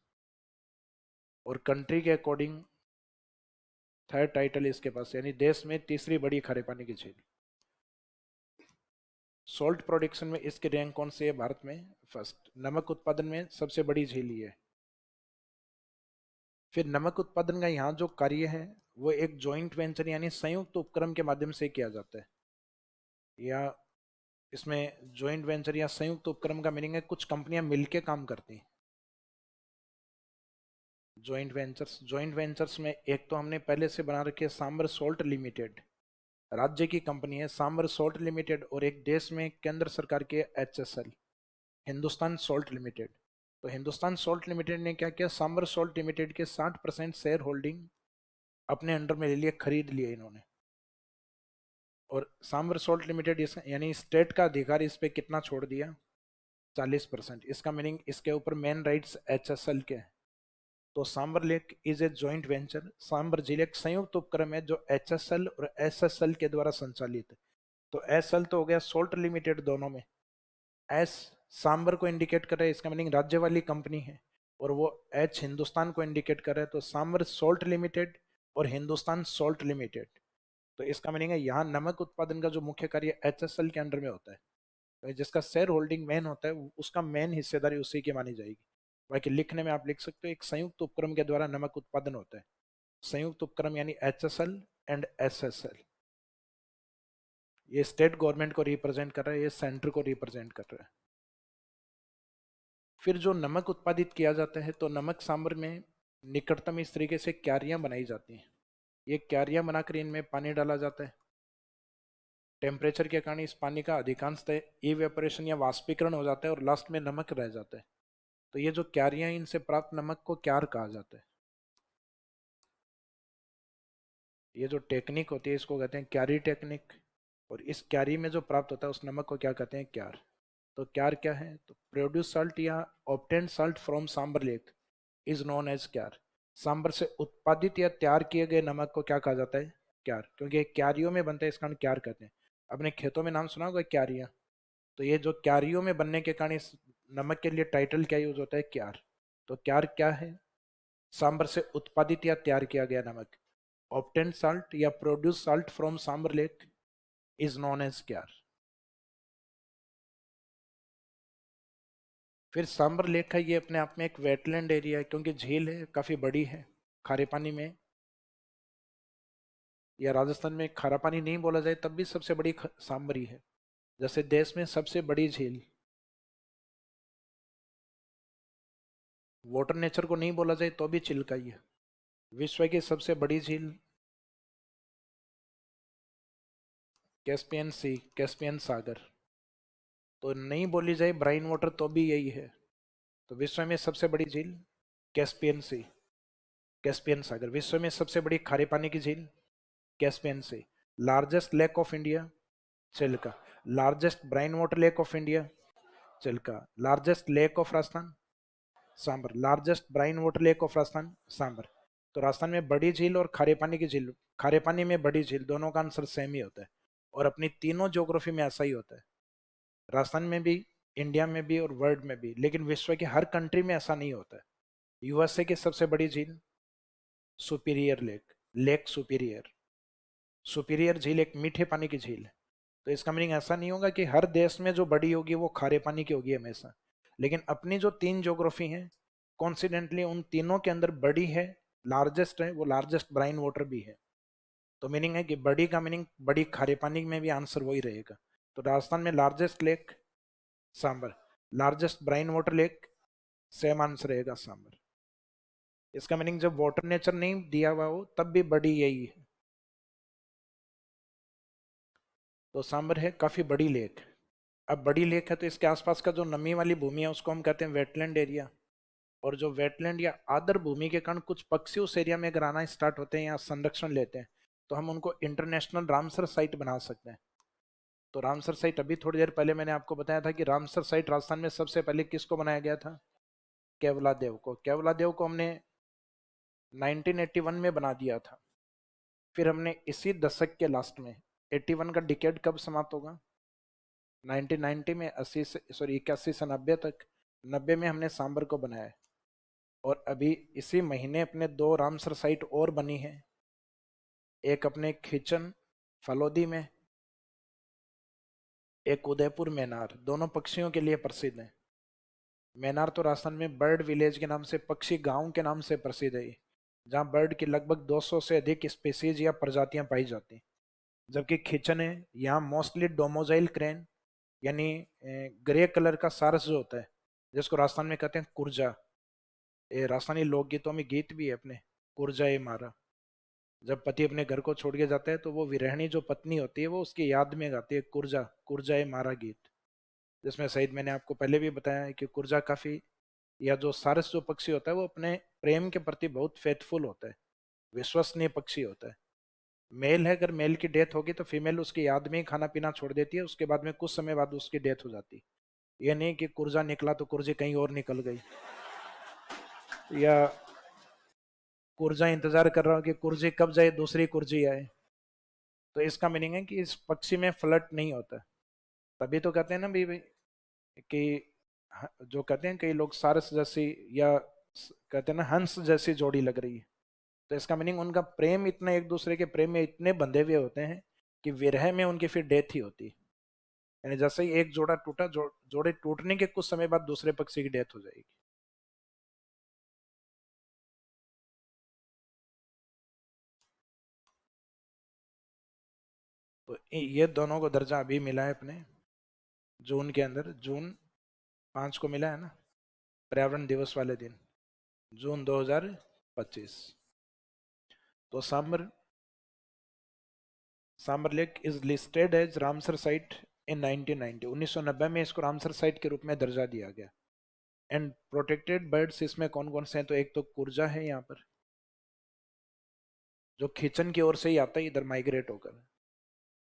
A: और कंट्री के अकॉर्डिंग थर्ड टाइटल इसके पास, यानी देश में तीसरी बड़ी खारे पानी की झील। सॉल्ट प्रोडक्शन में इसकी रैंक कौन सी है भारत में? फर्स्ट। नमक उत्पादन में सबसे बड़ी झील ही है। फिर नमक उत्पादन का यहाँ जो कार्य है वो एक जॉइंट वेंचर यानी संयुक्त उपक्रम के माध्यम से किया जाता है। या इसमें जॉइंट वेंचर या संयुक्त उपक्रम का मीनिंग है कुछ कंपनियां मिलके काम करती हैं। जॉइंट वेंचर्स में एक तो हमने पहले से बना रखी है सांबर सोल्ट लिमिटेड, राज्य की कंपनी है सांबर सोल्ट लिमिटेड, और एक देश में केंद्र सरकार की HSL, हिंदुस्तान सोल्ट लिमिटेड। तो हिंदुस्तान सोल्ट लिमिटेड ने क्या किया, सांबर सोल्ट लिमिटेड के 60% शेयर होल्डिंग अपने अंडर में ले लिए, खरीद लिए इन्होंने। और सांबर सोल्ट लिमिटेड यानी स्टेट का अधिकार इस पे कितना छोड़ दिया? 40%। इसका मीनिंग इसके ऊपर मेन राइट्स HSL के हैं। तो Sambhar lake is a joint venture, Sambhar झील एक संयुक्त उपक्रम है जो HSL और SSL के द्वारा संचालित है। तो SL तो हो गया सोल्ट लिमिटेड दोनों में, एस सांबर को इंडिकेट कर रहा है, इसका मीनिंग राज्य वाली कंपनी है, और वो H हिंदुस्तान को इंडिकेट कर रहा है, तो सांबर सोल्ट लिमिटेड और हिंदुस्तान सोल्ट लिमिटेड। तो इसका मीनिंग है यहाँ नमक उत्पादन का जो मुख्य कार्य HSL के अंडर में होता है, तो जिसका शेयर होल्डिंग मेन होता है उसका मेन हिस्सेदारी उसी की मानी जाएगी। बाकी लिखने में आप लिख सकते हो एक संयुक्त उपक्रम के द्वारा नमक उत्पादन होता है। संयुक्त उपक्रम यानी HSL एंड SSL। ये स्टेट गवर्नमेंट को रिप्रेजेंट कर रहा है, ये सेंटर को रिप्रेजेंट कर रहा है। फिर जो नमक उत्पादित किया जाता है, तो नमक सांबर में निकटतम इस तरीके से क्यारियां बनाई जाती हैं। ये क्यारियां बनाकर इनमें पानी डाला जाता है। टेम्परेचर के कारण इस पानी का अधिकांशतः इवेपोरेशन या वाष्पीकरण हो जाता है और लास्ट में नमक रह जाता है। तो ये जो क्यारियां, इनसे प्राप्त नमक को क्यार कहा जाता है। ये जो टेक्निक होती है इसको कहते हैं क्यारी टेक्निक, और इस क्यारी में जो प्राप्त होता है उस नमक को क्या कहते हैं? क्यार। तो क्यार क्या है? तो प्रोड्यूस साल्ट या obtained salt from Sambhar lake is known as क्यार। सांबर से उत्पादित या तैयार किए गए नमक को क्या कहा जाता है? क्यार। क्योंकि ये क्यारियों में बनता है इस कारण क्यार कहते हैं। अपने खेतों में नाम सुना होगा क्यारियां, तो ये जो क्यारियों में बनने के कारण इस नमक के लिए टाइटल क्या यूज होता है? क्यार। तो क्यार क्या है? सांबर से उत्पादित या तैयार किया गया नमक। ऑब्टेन्ड साल्ट या produce salt from Sambhar lake is known as क्यार। फिर सांबर लेक है, ये अपने आप में एक वेटलैंड एरिया है, क्योंकि झील है, काफी बड़ी है, खारे पानी में, या राजस्थान में खारा पानी नहीं बोला जाए तब भी सबसे बड़ी सांबर ही है। जैसे देश में सबसे बड़ी झील, वाटर नेचर को नहीं बोला जाए तो भी चिल्का ही है। विश्व की सबसे बड़ी झील कैस्पियन सी, कैस्पियन सागर। तो नहीं बोली जाए ब्राइन वाटर तो भी यही है। तो विश्व में सबसे बड़ी झील कैस्पियन सी, कैस्पियन सागर। विश्व में सबसे बड़ी खारे पानी की झील Caspian sea. Largest lake of India Chilka. Largest brine water lake of India Chilka. Largest lake of Rajasthan Sambhar. Largest brine water lake of Rajasthan Sambhar. तो राजस्थान में बड़ी झील और खारे पानी की झील, खारे पानी में बड़ी झील, दोनों का आंसर सेम ही होता है। और अपनी तीनों ज्योग्राफी में ऐसा ही होता है, राजस्थान में भी, इंडिया में भी और वर्ल्ड में भी। लेकिन विश्व के हर कंट्री में ऐसा नहीं होता है। USA की सबसे बड़ी झील superior lake, lake superior. Superior झील एक मीठे पानी की झील है। तो इसका मीनिंग ऐसा नहीं होगा कि हर देश में जो बड़ी होगी वो खारे पानी की होगी हमेशा, लेकिन अपनी जो तीन ज्योग्राफी है कॉन्सिडेंटली उन तीनों के अंदर बड़ी है, लार्जेस्ट है, वो लार्जेस्ट ब्राइन वाटर भी है। तो मीनिंग है कि बड़ी का मीनिंग बड़ी खारे पानी में भी आंसर वही रहेगा। तो राजस्थान में largest lake Sambhar, largest brine water lake same answer रहेगा सांबर। इसका मीनिंग जब वाटर नेचर नहीं दिया हुआ हो तब भी बड़ी यही है। तो सांबर है काफी बड़ी लेक। अब बड़ी लेक है तो इसके आसपास का जो नमी वाली भूमि है उसको हम कहते हैं वेटलैंड एरिया। और जो वेटलैंड या आर्द्र भूमि के कारण कुछ पक्षी उस एरिया में अगर आना स्टार्ट होते हैं या संरक्षण लेते हैं तो हम उनको इंटरनेशनल रामसर साइट बना सकते हैं। तो रामसर साइट, अभी थोड़ी देर पहले मैंने आपको बताया था कि रामसर साइट राजस्थान में सबसे पहले किसको बनाया गया था? केवलादेव को। केवलादेव को हमने 1981 में बना दिया था। फिर हमने इसी दशक के लास्ट में, 81 का डिकेड कब समाप्त होगा? 1990 में, 80 से, सॉरी 81 से 90 तक। 90 में हमने सांबर को बनाया है। और अभी इसी महीने अपने 2 रामसर साइट और बनी है। एक अपने खिचन फलोदी में, एक उदयपुर मैनार, दोनों पक्षियों के लिए प्रसिद्ध है। मैनार तो राजस्थान में बर्ड विलेज के नाम से, पक्षी गांव के नाम से प्रसिद्ध है, जहां बर्ड की लगभग 200 से अधिक स्पीसीज या प्रजातियां पाई जाती हैं। जबकि खिचन है, यहाँ मोस्टली डोमोजाइल क्रेन, यानी ग्रे कलर का सारस जो होता है, जिसको राजस्थान में कहते हैं कुर्जा। ये राजस्थानी लोकगीतों में गीत भी है अपने, कुर्जा ए मारा। जब पति अपने घर को छोड़ के जाता है तो वो विरहणी जो पत्नी होती है वो उसकी याद में गाती है कुर्जा, कुर्जा ए मारा गीत, जिसमें सहित मैंने आपको पहले भी बताया है कि कुर्जा काफी, या जो सारस जो पक्षी होता है वो अपने प्रेम के प्रति बहुत फेथफुल होता है, विश्वसनीय पक्षी होता है। मेल है, अगर मेल की डेथ होगी तो फीमेल उसकी याद में ही खाना पीना छोड़ देती है, उसके बाद में कुछ समय बाद उसकी डेथ हो जाती है। ये नहीं कि कुर्जा निकला तो कुर्जी कहीं और निकल गई, या कुर्जा इंतजार कर रहा हूँ कि कुर्जी कब जाए दूसरी कुर्जी आए। तो इसका मीनिंग है कि इस पक्षी में फ्लर्ट नहीं होता। तभी तो कहते हैं ना भी कि जो कहते हैं कई लोग सारस जैसी, या कहते हैं ना हंस जैसी जोड़ी लग रही है। तो इसका मीनिंग उनका प्रेम इतना, एक दूसरे के प्रेम में इतने बंधे हुए होते हैं कि विरह में उनकी फिर डेथ ही होती है। यानी जैसे ही एक जोड़ा टूटा, जोड़े टूटने के कुछ समय बाद दूसरे पक्षी की डेथ हो जाएगी। तो ये दोनों को दर्जा अभी मिला है अपने जून के अंदर, जून 5 को मिला है ना, पर्यावरण दिवस वाले दिन, जून 2025। तो Sambhar lake is listed as Ramsar site in 1990। 1990 में इसको रामसर साइट के रूप में दर्जा दिया गया। एंड प्रोटेक्टेड बर्ड्स इसमें कौन कौन से हैं? तो एक तो कुर्जा है यहाँ पर, जो खिचन की ओर से ही आता है इधर माइग्रेट होकर।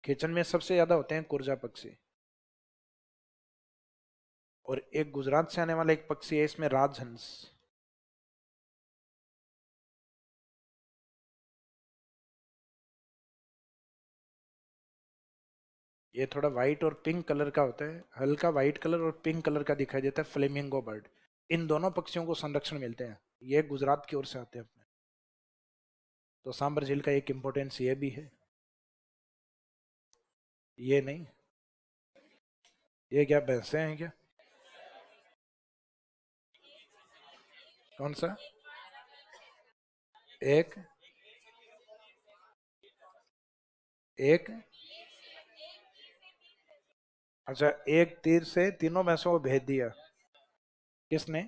A: खिचन में सबसे ज्यादा होते हैं कुर्जा पक्षी। और एक गुजरात से आने वाला एक पक्षी है इसमें, राजहंस। ये थोड़ा व्हाइट और पिंक कलर का होता है, हल्का व्हाइट कलर और पिंक कलर का दिखाई देता है, फ्लेमिंगो बर्ड। इन दोनों पक्षियों को संरक्षण मिलते हैं, ये गुजरात की ओर से आते हैं अपने। तो सांबर झील का एक इम्पोर्टेंस ये भी है। ये नहीं, ये क्या भैंसे हैं क्या? कौन सा? एक एक अच्छा, एक तीर से तीनों भैंसों को भेज दिया? किसने?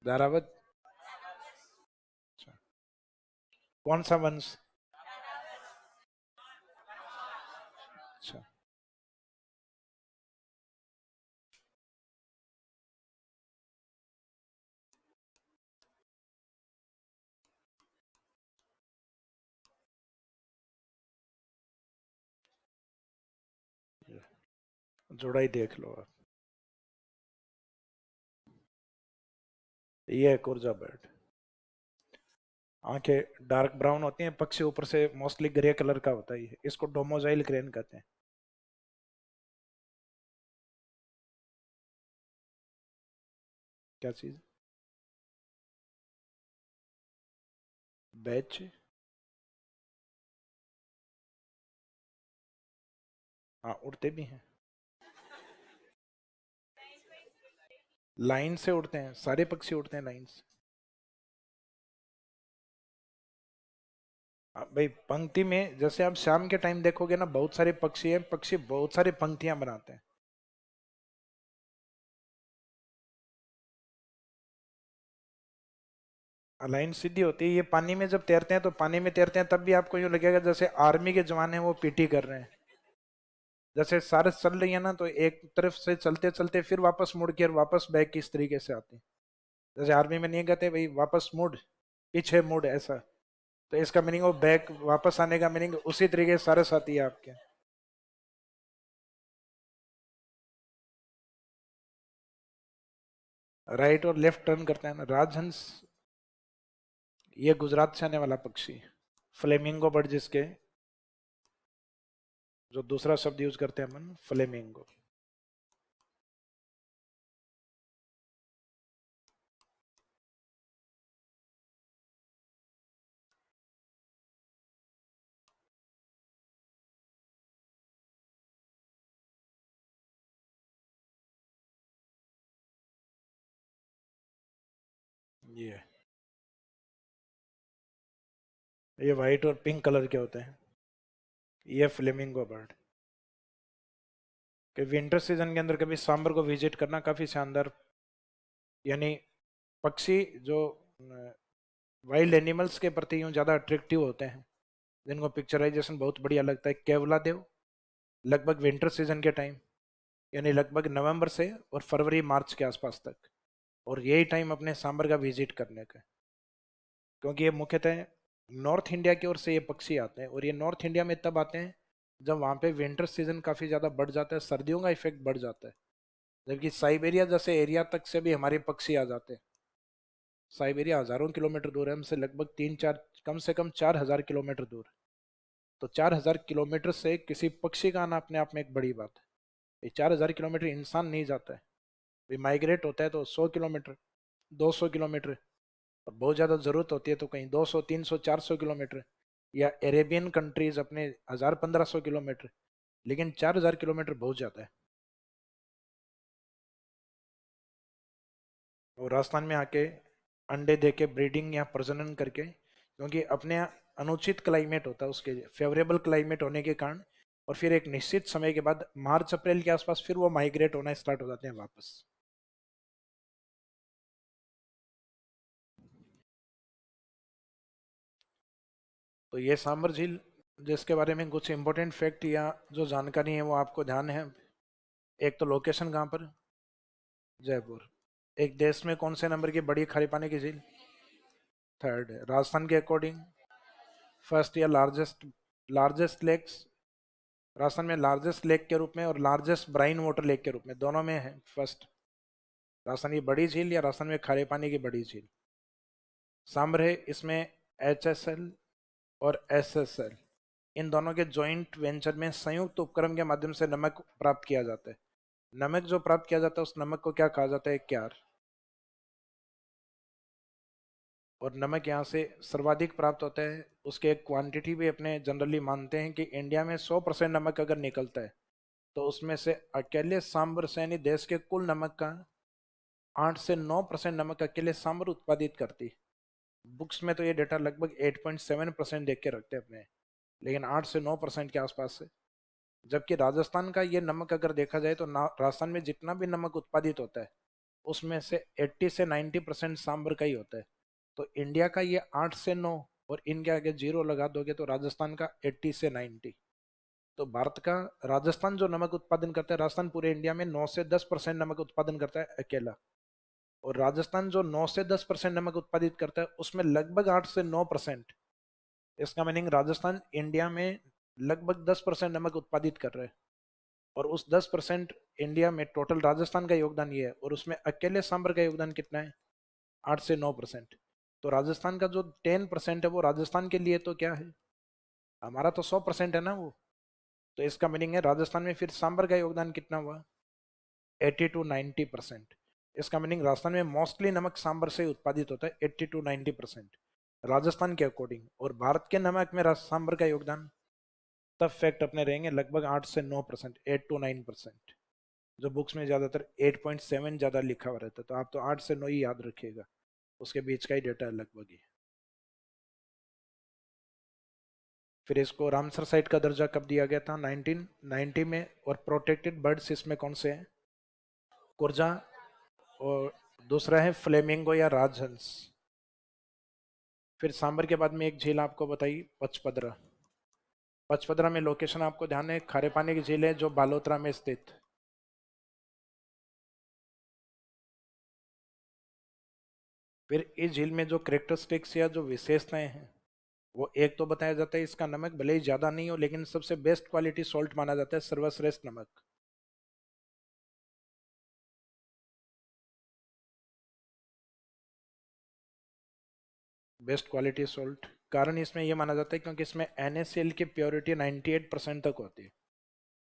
A: दारावत? अच्छा, कौन सा वंश? अच्छा, जोड़ा ही देख लो आप। ये है कुर्जा बर्ड। आंखें डार्क ब्राउन होती हैं, पक्षी ऊपर से मोस्टली ग्रे कलर का होता है। इसको डोमोजाइल क्रेन कहते हैं। क्या चीज? बैच? हाँ, उड़ते भी हैं, लाइन से उड़ते हैं, सारे पक्षी उड़ते हैं लाइन से। भाई पंक्ति में, जैसे आप शाम के टाइम देखोगे ना, बहुत सारे पक्षी हैं, पक्षी बहुत सारी पंक्तियां बनाते हैं। लाइन सीधी होती है। ये पानी में जब तैरते हैं, तो पानी में तैरते हैं तब भी आपको यूं लगेगा जैसे आर्मी के जवान हैं वो पीटी कर रहे हैं। जैसे सारे चल रही है ना, तो एक तरफ से चलते चलते फिर वापस मुड़ के और वापस बैक इस तरीके से आते हैं। जैसे आर्मी में नहीं कहते भाई वापस मुड़, पीछे मुड़, ऐसा। तो इसका मीनिंग वो बैक, वापस आने का मीनिंग उसी तरीके से सारे साथी है आपके। राइट और लेफ्ट टर्न करते हैं ना। राजहंस ये गुजरात से आने वाला पक्षी। फ्लेमिंगो बर्ड जिसके, जो दूसरा शब्द यूज करते हैं अपन, फ्लेमिंगो। ये व्हाइट और पिंक कलर के होते हैं, ये फ्लेमिंगो बर्ड। कि विंटर सीजन के अंदर कभी सांबर को विजिट करना, काफी शानदार। यानी पक्षी जो वाइल्ड एनिमल्स के प्रति यूं ज्यादा अट्रैक्टिव होते हैं, जिनको पिक्चराइजेशन बहुत बढ़िया लगता है, केवला देव लगभग विंटर सीजन के टाइम, यानी लगभग नवंबर से और फरवरी मार्च के आसपास तक, और यही टाइम अपने सांबर का विजिट करने का। क्योंकि ये मुख्यतः नॉर्थ इंडिया की ओर से ये पक्षी आते हैं, और ये नॉर्थ इंडिया में तब आते हैं जब वहाँ पे विंटर सीजन काफ़ी ज़्यादा बढ़ जाता है, सर्दियों का इफेक्ट बढ़ जाता है। जबकि साइबेरिया जैसे एरिया तक से भी हमारे पक्षी आ जाते हैं। साइबेरिया हज़ारों किलोमीटर दूर है हमसे, लगभग 3-4, कम से कम 4,000 किलोमीटर दूर। तो 4,000 किलोमीटर से किसी पक्षी का आना अपने आप में एक बड़ी बात है। ये 4,000 किलोमीटर इंसान नहीं जाता है। भी माइग्रेट होता है तो 100 किलोमीटर, 200 किलोमीटर, और बहुत ज़्यादा ज़रूरत होती है तो कहीं 200, 300, 400 किलोमीटर, या अरेबियन कंट्रीज अपने 1,000, 1,500 किलोमीटर। लेकिन 4,000 किलोमीटर बहुत ज़्यादा है। और राजस्थान में आके अंडे दे के ब्रीडिंग या प्रजनन करके, क्योंकि अपने यहाँ अनुचित क्लाइमेट होता है, उसके फेवरेबल क्लाइमेट होने के कारण, और फिर एक निश्चित समय के बाद मार्च अप्रैल के आसपास फिर वो माइग्रेट होना स्टार्ट हो जाते हैं वापस। तो ये सांबर झील, जिसके बारे में कुछ इंपॉर्टेंट फैक्ट या जो जानकारी है वो आपको ध्यान है। एक तो लोकेशन कहाँ पर, जयपुर। एक देश में कौन से नंबर की बड़ी खारे पानी की झील, थर्ड है। राजस्थान के अकॉर्डिंग फर्स्ट या लार्जेस्ट, लार्जेस्ट लेक्स, राजस्थान में लार्जेस्ट लेक के रूप में और लार्जेस्ट ब्राइन वाटर लेक के रूप में, दोनों में है फर्स्ट। राजस्थान की बड़ी झील या राजस्थान में खारे पानी की बड़ी झील सांबर है। इसमें HSL और SSL, इन दोनों के जॉइंट वेंचर में संयुक्त उपक्रम के माध्यम से नमक प्राप्त किया जाता है। नमक जो प्राप्त किया जाता है उस नमक को क्या कहा जाता है, क्यार। और नमक यहाँ से सर्वाधिक प्राप्त होता है। उसके एक क्वांटिटी भी अपने जनरली मानते हैं कि इंडिया में 100% नमक अगर निकलता है तो उसमें से अकेले सांबर से, यानी देश के कुल नमक का 8 से 9% नमक अकेले सांबर उत्पादित करती है। बुक्स में तो ये डेटा लगभग 8.7% देख के रखते हैं अपने, लेकिन 8 से 9% के आसपास है। जबकि राजस्थान का ये नमक अगर देखा जाए तो राजस्थान में जितना भी नमक उत्पादित होता है उसमें से 80 से 90% सांबर का ही होता है। तो इंडिया का ये 8 से 9, और इनके आगे जीरो लगा दोगे तो राजस्थान का 80 से 90। तो भारत का, राजस्थान जो नमक उत्पादन करता है, राजस्थान पूरे इंडिया में 9 से 10% नमक उत्पादन करता है अकेला। और राजस्थान जो 9 से 10% नमक उत्पादित करता है उसमें लगभग 8 से 9%, इसका मीनिंग राजस्थान इंडिया में लगभग 10% नमक उत्पादित कर रहा है। और उस 10% इंडिया में टोटल राजस्थान का योगदान ये है, और उसमें अकेले सांबर का योगदान कितना है, 8 से 9%। तो राजस्थान का जो 10% है वो राजस्थान के लिए तो क्या है, हमारा तो 100% है ना वो। तो इसका मीनिंग है राजस्थान में फिर सांबर का योगदान कितना हुआ, 80 to 90%। इसका मीनिंग राजस्थान में मोस्टली नमक सांबर से उत्पादित होता है, 80 to 90% राजस्थान के अकॉर्डिंग। और भारत के नमक में सांबर का योगदान तब फैक्ट अपने रहेंगे लगभग 8 से 9%, 8 to 9%। जो बुक्स में ज्यादातर 8.7 ज्यादा लिखा हुआ रहता है, तो आप तो 8 से 9 ही याद रखिएगा, उसके बीच का ही डेटा है लगभग ही। फिर इसको रामसर साइट का दर्जा कब दिया गया था, 1990 में। और प्रोटेक्टेड बर्ड्स इसमें कौन से हैं, कुर्जा, और दूसरा है फ्लेमिंगो या राजहंस। फिर सांबर के बाद में एक झील आपको बताई, पचपदरा। पचपदरा में लोकेशन आपको ध्यान है, खारे पानी की झील है जो बालोतरा में स्थित। फिर इस झील में जो करेक्टरिस्टिक्स या जो विशेषताएं हैं, वो एक तो बताया जाता है इसका नमक भले ही ज्यादा नहीं हो लेकिन सबसे बेस्ट क्वालिटी सॉल्ट माना जाता है, सर्वश्रेष्ठ नमक। बेस्ट क्वालिटी सॉल्ट, कारण इसमें यह माना जाता है क्योंकि इसमें NaCl की प्योरिटी 98% तक होती है।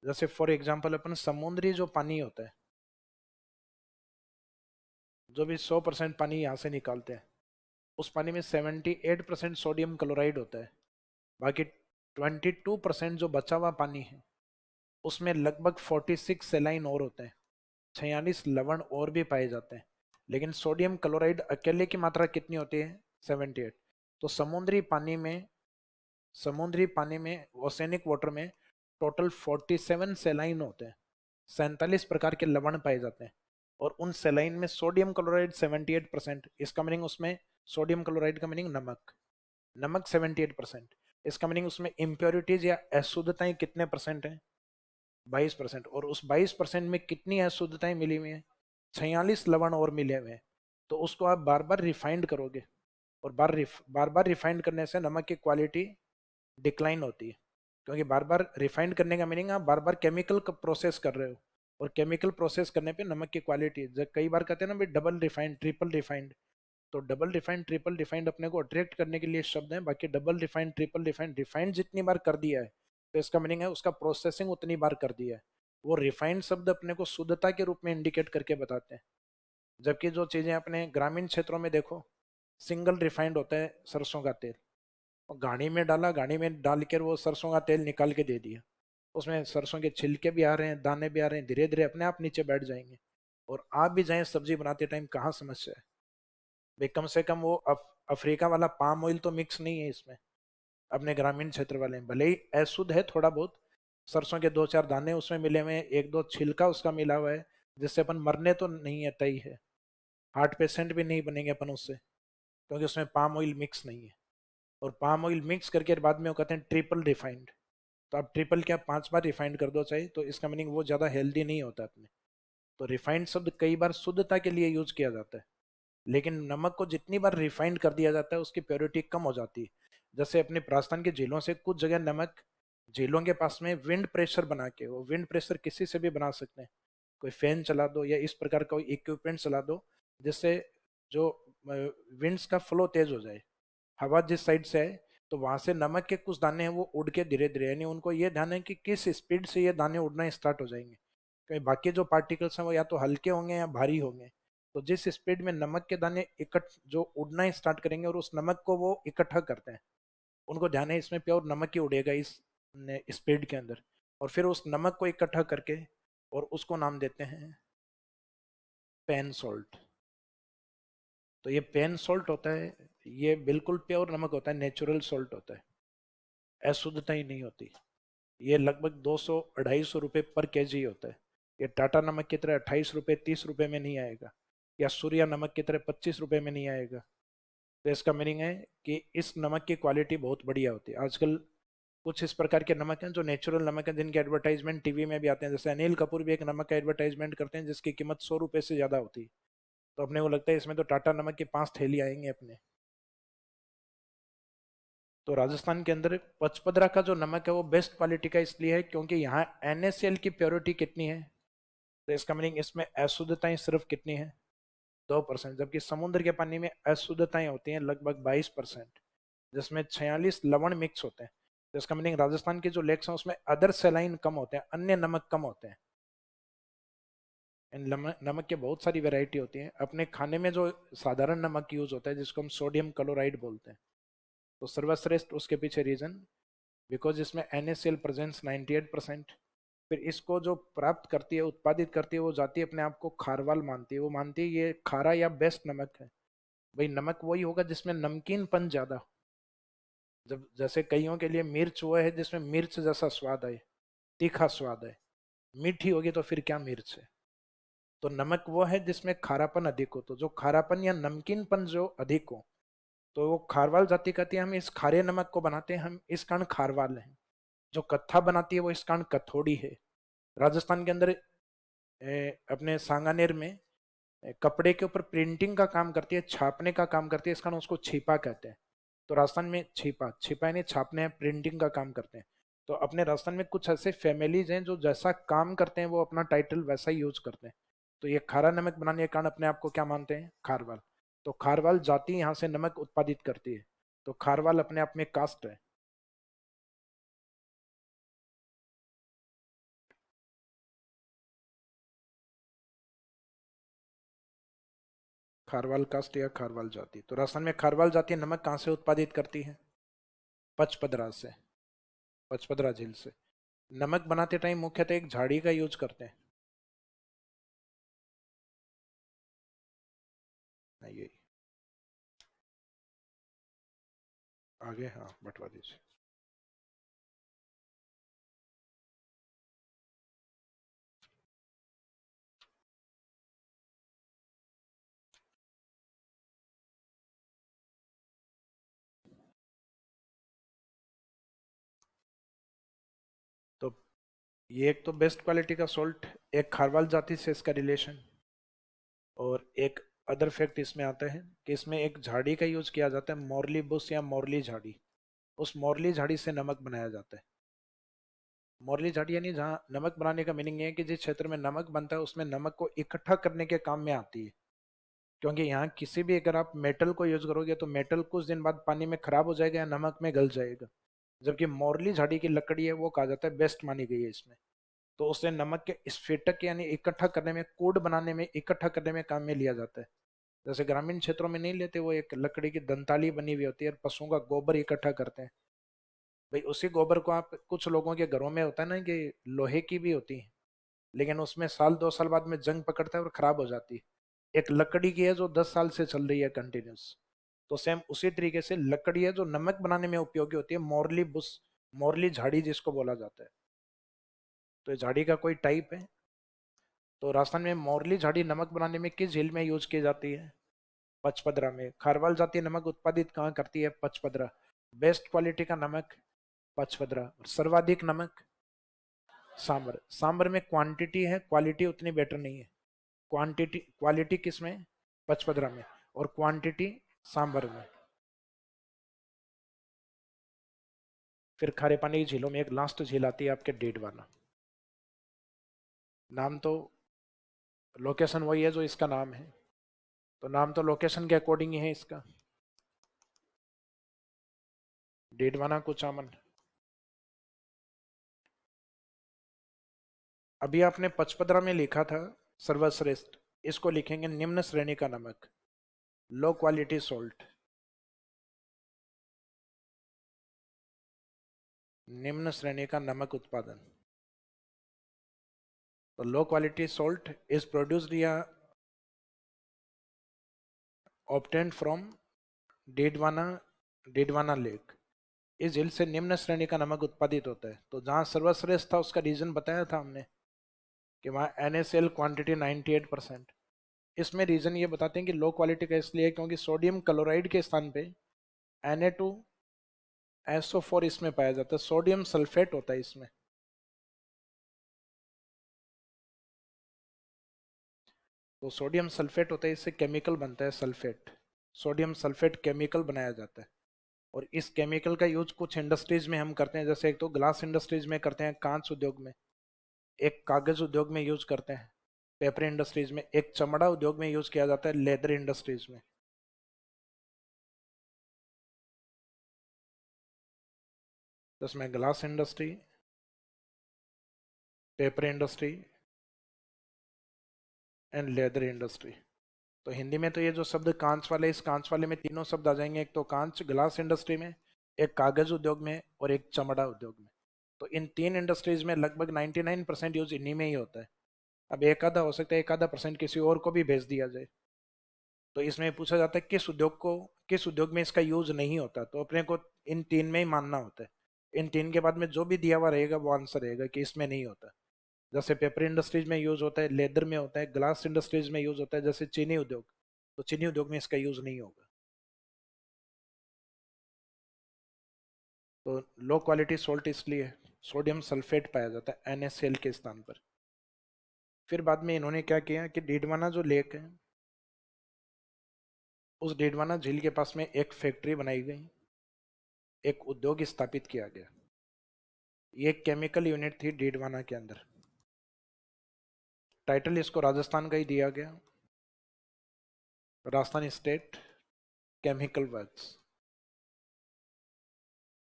A: जैसे फॉर एग्जांपल अपन समुद्री जो पानी होता है, जो भी 100% पानी यहाँ से निकालते हैं, उस पानी में 78% सोडियम क्लोराइड होता है। बाकी 22% जो बचा हुआ पानी है उसमें लगभग 46 सेलाइन और होते हैं, 46 लवण और भी पाए जाते हैं। लेकिन सोडियम क्लोराइड अकेले की मात्रा कितनी होती है? 78। तो समुद्री पानी में ओसेनिक वाटर में टोटल 47 सेलाइन होते हैं, 47 प्रकार के लवण पाए जाते हैं। और उन सेलाइन में सोडियम क्लोराइड 78%, इसका मीनिंग उसमें सोडियम क्लोराइड का मीनिंग नमक, नमक 78%। इसका मीनिंग उसमें इम्प्योरिटीज या अशुद्धताएं कितने परसेंट है? 22%। और उस 22% में कितनी अशुद्धताएं मिली हुई है? 46 लवण और मिले हुए हैं। तो उसको आप बार बार रिफाइंड करोगे, और बार बार रिफाइंड करने से नमक की क्वालिटी डिक्लाइन होती है। क्योंकि बार बार रिफाइंड करने का मीनिंग आप बार बार केमिकल प्रोसेस कर रहे हो, और केमिकल प्रोसेस करने पे नमक की क्वालिटी, कई बार कहते हैं ना भाई डबल रिफाइंड ट्रिपल रिफाइंड, तो डबल रिफाइंड ट्रिपल रिफाइंड अपने को अट्रैक्ट करने के लिए शब्द है। बाकी double refined triple refined, refined जितनी बार कर दिया है तो इसका मीनिंग है उसका प्रोसेसिंग उतनी बार कर दिया है। वो रिफाइंड शब्द अपने को शुद्धता के रूप में इंडिकेट करके बताते हैं। जबकि जो चीजें अपने ग्रामीण क्षेत्रों में देखो, सिंगल रिफाइंड होता है सरसों का तेल, और गाड़ी में डाला, गाड़ी में डाल कर वो सरसों का तेल निकाल के दे दिया, उसमें सरसों के छिलके भी आ रहे हैं, दाने भी आ रहे हैं, धीरे धीरे अपने आप नीचे बैठ जाएंगे। और आप भी जाएं सब्जी बनाते टाइम, कहाँ समस्या है भाई? कम से कम वो अफ्रीका वाला पाम ऑयल तो मिक्स नहीं है इसमें। अपने ग्रामीण क्षेत्र वाले में भले ही अशुद्ध है थोड़ा बहुत, सरसों के दो चार दाने उसमें मिले हुए हैं, एक दो छिलका उसका मिला हुआ है, जिससे अपन मरने तो नहीं है, तय है, हार्ट पेशेंट भी नहीं बनेंगे अपन उससे, क्योंकि उसमें पाम ऑयल मिक्स नहीं है। और पाम ऑयल मिक्स करके बाद में वो कहते हैं ट्रिपल रिफाइंड। तो आप ट्रिपल क्या 5 बार रिफाइंड कर दो चाहे, तो इसका मीनिंग वो ज़्यादा हेल्दी नहीं होता अपने। तो रिफाइंड शब्द कई बार शुद्धता के लिए यूज किया जाता है, लेकिन नमक को जितनी बार रिफाइंड कर दिया जाता है उसकी प्योरिटी कम हो जाती है। जैसे अपने राजस्थान के झीलों से कुछ जगह नमक, झीलों के पास में विंड प्रेशर बना के, वो विंड प्रेशर किसी से भी बना सकते हैं, कोई फैन चला दो या इस प्रकार का कोई इक्विपमेंट चला दो, जिससे जो विंड्स का फ्लो तेज हो जाए, हवा जिस साइड से है, तो वहां से नमक के कुछ दाने हैं वो उड़ के धीरे धीरे, यानी उनको ये ध्यान है कि किस स्पीड से ये दाने उड़ना स्टार्ट हो जाएंगे। क्योंकि बाकी जो पार्टिकल्स हैं वो या तो हल्के होंगे या भारी होंगे। तो जिस स्पीड में नमक के दाने जो उड़ना स्टार्ट करेंगे और उस नमक को वो इकट्ठा करते हैं, उनको ध्यान है इसमें प्योर नमक ही उड़ेगा इस स्पीड के अंदर। और फिर उस नमक को इकट्ठा करके और उसको नाम देते हैं पेन सॉल्ट। तो ये पेन सॉल्ट होता है, ये बिल्कुल प्योर नमक होता है, नेचुरल सॉल्ट होता है, अशुद्धता ही नहीं होती। ये लगभग 200-250 रुपये पर केजी होता है। ये टाटा नमक की तरह 28 रुपये 30 रुपये में नहीं आएगा, या सूर्या नमक की तरह 25 रुपये में नहीं आएगा। तो इसका मीनिंग है कि इस नमक की क्वालिटी बहुत बढ़िया होती है। आजकल कुछ इस प्रकार के नमक हैं जो नेचुरल नमक हैं, जिनके एडवर्टाइजमेंट टीवी में भी आते हैं। जैसे अनिल कपूर भी एक नमक का एडवर्टाइजमेंट करते हैं जिसकी कीमत 100 रुपये से ज़्यादा होती है। तो अपने को लगता है इसमें तो टाटा नमक की 5 थैली आएंगे अपने। तो राजस्थान के अंदर पचपदरा का जो नमक है वो बेस्ट क्वालिटी का इसलिए है क्योंकि यहाँ NaCl की प्योरिटी कितनी है? तो इसका मीनिंग इसमें अशुद्धताएं सिर्फ कितनी है? 2%। जबकि समुद्र के पानी में अशुद्धताएं होती हैं लगभग 22%, जिसमें 46 लवण मिक्स होते हैं। तो इसका मीनिंग राजस्थान के जो लेक्स हैं उसमें अदर सेलाइन कम होते हैं, अन्य नमक कम होते हैं। इन नमक की बहुत सारी वैरायटी होती है। अपने खाने में जो साधारण नमक यूज होता है जिसको हम सोडियम क्लोराइड बोलते हैं, तो सर्वश्रेष्ठ उसके पीछे रीजन, बिकॉज इसमें NaCl प्रेजेंस 98%। फिर इसको जो प्राप्त करती है, उत्पादित करती है, वो जाती है अपने आप को खारवाल मानती है, वो मानती है ये खारा या बेस्ट नमक है। भाई नमक वही होगा जिसमें नमकीनपन ज्यादा हो। जब जैसे कईयों के लिए मिर्च वो है जिसमें मिर्च जैसा स्वाद आए, तीखा स्वाद है, मीठी होगी तो फिर क्या मिर्च है। तो नमक वो है जिसमें खारापन अधिक हो, तो जो खारापन या नमकीनपन जो अधिक हो, तो वो खारवाल जाति कहती है। हम इस खारे नमक को बनाते हैं, हम इस कारण खारवाल हैं। जो कत्था बनाती है वो इस कारण कथोड़ी है। राजस्थान के अंदर अपने सांगानेर में कपड़े के ऊपर प्रिंटिंग का काम करती है, छापने का काम करती है, इसका नाम उसको छिपा कहते हैं। तो राजस्थान में छिपा, छिपा यानी छापने, प्रिंटिंग का काम करते हैं। तो अपने राजस्थान में कुछ ऐसे फैमिलीज हैं जो जैसा काम करते हैं वो अपना टाइटल वैसा ही यूज करते हैं। तो ये खारा नमक बनाने के कारण अपने आप को क्या मानते हैं? खारवाल। तो खारवाल जाति यहाँ से नमक उत्पादित करती है। तो खारवाल अपने आप में कास्ट है। खारवाल कास्ट या खारवाल जाति। तो राजस्थान में खारवाल जाति नमक कहाँ से उत्पादित करती है? पचपदरा से, पचपदरा झील से। नमक बनाते टाइम मुख्यतः एक झाड़ी का यूज करते हैं। यही आगे, हाँ बटवा दीजिए। तो ये एक तो बेस्ट क्वालिटी का सोल्ट, एक खारवाल जाति से इसका रिलेशन, और एक अदर फैक्ट इसमें आता है कि इसमें एक झाड़ी का यूज किया जाता है, मोरली बुश या मोरली झाड़ी। उस मोरली झाड़ी से नमक बनाया जाता है। मोरली झाड़ी यानी जहाँ नमक बनाने का मीनिंग है कि जिस क्षेत्र में नमक बनता है उसमें नमक को इकट्ठा करने के काम में आती है। क्योंकि यहाँ किसी भी अगर आप मेटल को यूज करोगे तो मेटल कुछ दिन बाद पानी में खराब हो जाएगा या नमक में गल जाएगा। जबकि मोरली झाड़ी की लकड़ी है वो कहा जाता है बेस्ट मानी गई है इसमें। तो उसे नमक के स्फटिक यानी इकट्ठा करने में, कूड बनाने में, इकट्ठा करने में काम में लिया जाता है। जैसे ग्रामीण क्षेत्रों में नहीं लेते, वो एक लकड़ी की दंताली बनी हुई होती है और पशुओं का गोबर इकट्ठा करते हैं। भाई उसी गोबर को आप, कुछ लोगों के घरों में होता है ना कि लोहे की भी होती है, लेकिन उसमें साल 2 साल बाद में जंग पकड़ता है और खराब हो जाती है। एक लकड़ी की है जो 10 साल से चल रही है कंटिन्यूस। तो सेम उसी तरीके से लकड़ी है जो नमक बनाने में उपयोगी होती है, मोरली बुस, मोरली झाड़ी जिसको बोला जाता है। तो ये झाड़ी का कोई टाइप है। तो राजस्थान में मोरली झाड़ी नमक बनाने में किस झील में यूज की जाती है? पचपदरा में। खारवाल जातीय नमक उत्पादित कहाँ करती है? पचपदरा। बेस्ट क्वालिटी का नमक पचपदरा। और सर्वाधिक नमक सांबर। सांबर में क्वांटिटी है, क्वालिटी उतनी बेटर नहीं है। क्वांटिटी, क्वालिटी किस में? पचपदरा में। और क्वांटिटी सांबर में। फिर खारे पानी की झीलों में एक लास्ट झील आती है आपके डेडवाना। नाम तो, लोकेशन वही है जो इसका नाम है। तो नाम तो लोकेशन के अकॉर्डिंग ही है इसका, डेडवाना कुचामन। अभी आपने पचपदरा में लिखा था सर्वश्रेष्ठ, इसको लिखेंगे निम्न श्रेणी का नमक, लो क्वालिटी सोल्ट। निम्न श्रेणी का नमक उत्पादन। तो low quality salt is produced या obtained from Didwana, Didwana lake. इस झील से निम्न श्रेणी का नमक उत्पादित होता है। तो जहां सर्वश्रेष्ठ था उसका रीजन बताया था हमने कि वहाँ NaCl क्वांटिटी 98%। इसमें रीजन ये बताते हैं कि लो क्वालिटी का इसलिए है क्योंकि सोडियम क्लोराइड के स्थान पे Na2SO4 इसमें पाया जाता है, सोडियम सल्फेट होता है इसमें। तो सोडियम सल्फेट होता है, इससे केमिकल बनता है सल्फेट, सोडियम सल्फेट केमिकल बनाया जाता है। और इस केमिकल का यूज कुछ इंडस्ट्रीज में हम करते हैं, जैसे एक तो ग्लास इंडस्ट्रीज में करते हैं, कांच उद्योग में, एक कागज उद्योग में यूज करते हैं, पेपर इंडस्ट्रीज में, एक चमड़ा उद्योग में यूज किया जाता है, लेदर इंडस्ट्रीज में। तो इसमें glass industry, paper industry and leather industry. तो हिंदी में तो ये जो शब्द कांच वाले, इस कांच वाले में तीनों शब्द आ जाएंगे, एक तो कांच ग्लास इंडस्ट्री में, एक कागज उद्योग में, और एक चमड़ा उद्योग में। तो इन तीन इंडस्ट्रीज में लगभग 99% यूज इन्हीं में ही होता है। अब एक आधा हो सकता है, एक आधा परसेंट किसी और को भी भेज दिया जाए। तो इसमें पूछा जाता है किस उद्योग को, किस उद्योग में इसका यूज नहीं होता, तो अपने को इन तीन में ही मानना होता है। इन तीन के बाद में जो भी दिया हुआ रहेगा वो आंसर रहेगा कि इसमें नहीं होता। जैसे पेपर इंडस्ट्रीज में यूज होता है, लेदर में होता है, ग्लास इंडस्ट्रीज में यूज होता है, जैसे चीनी उद्योग, तो चीनी उद्योग में इसका यूज नहीं होगा। तो लो क्वालिटी सोल्ट इसलिए सोडियम सल्फेट पाया जाता है NaCl के स्थान पर। फिर बाद में इन्होंने क्या किया कि डीडवाना जो लेक है उस डेडवाना झील के पास में एक फैक्ट्री बनाई गई, एक उद्योग स्थापित किया गया। ये एक केमिकल यूनिट थी डेडवाना के अंदर। टाइटल इसको राजस्थान का ही दिया गया, राजस्थान स्टेट केमिकल वर्क्स।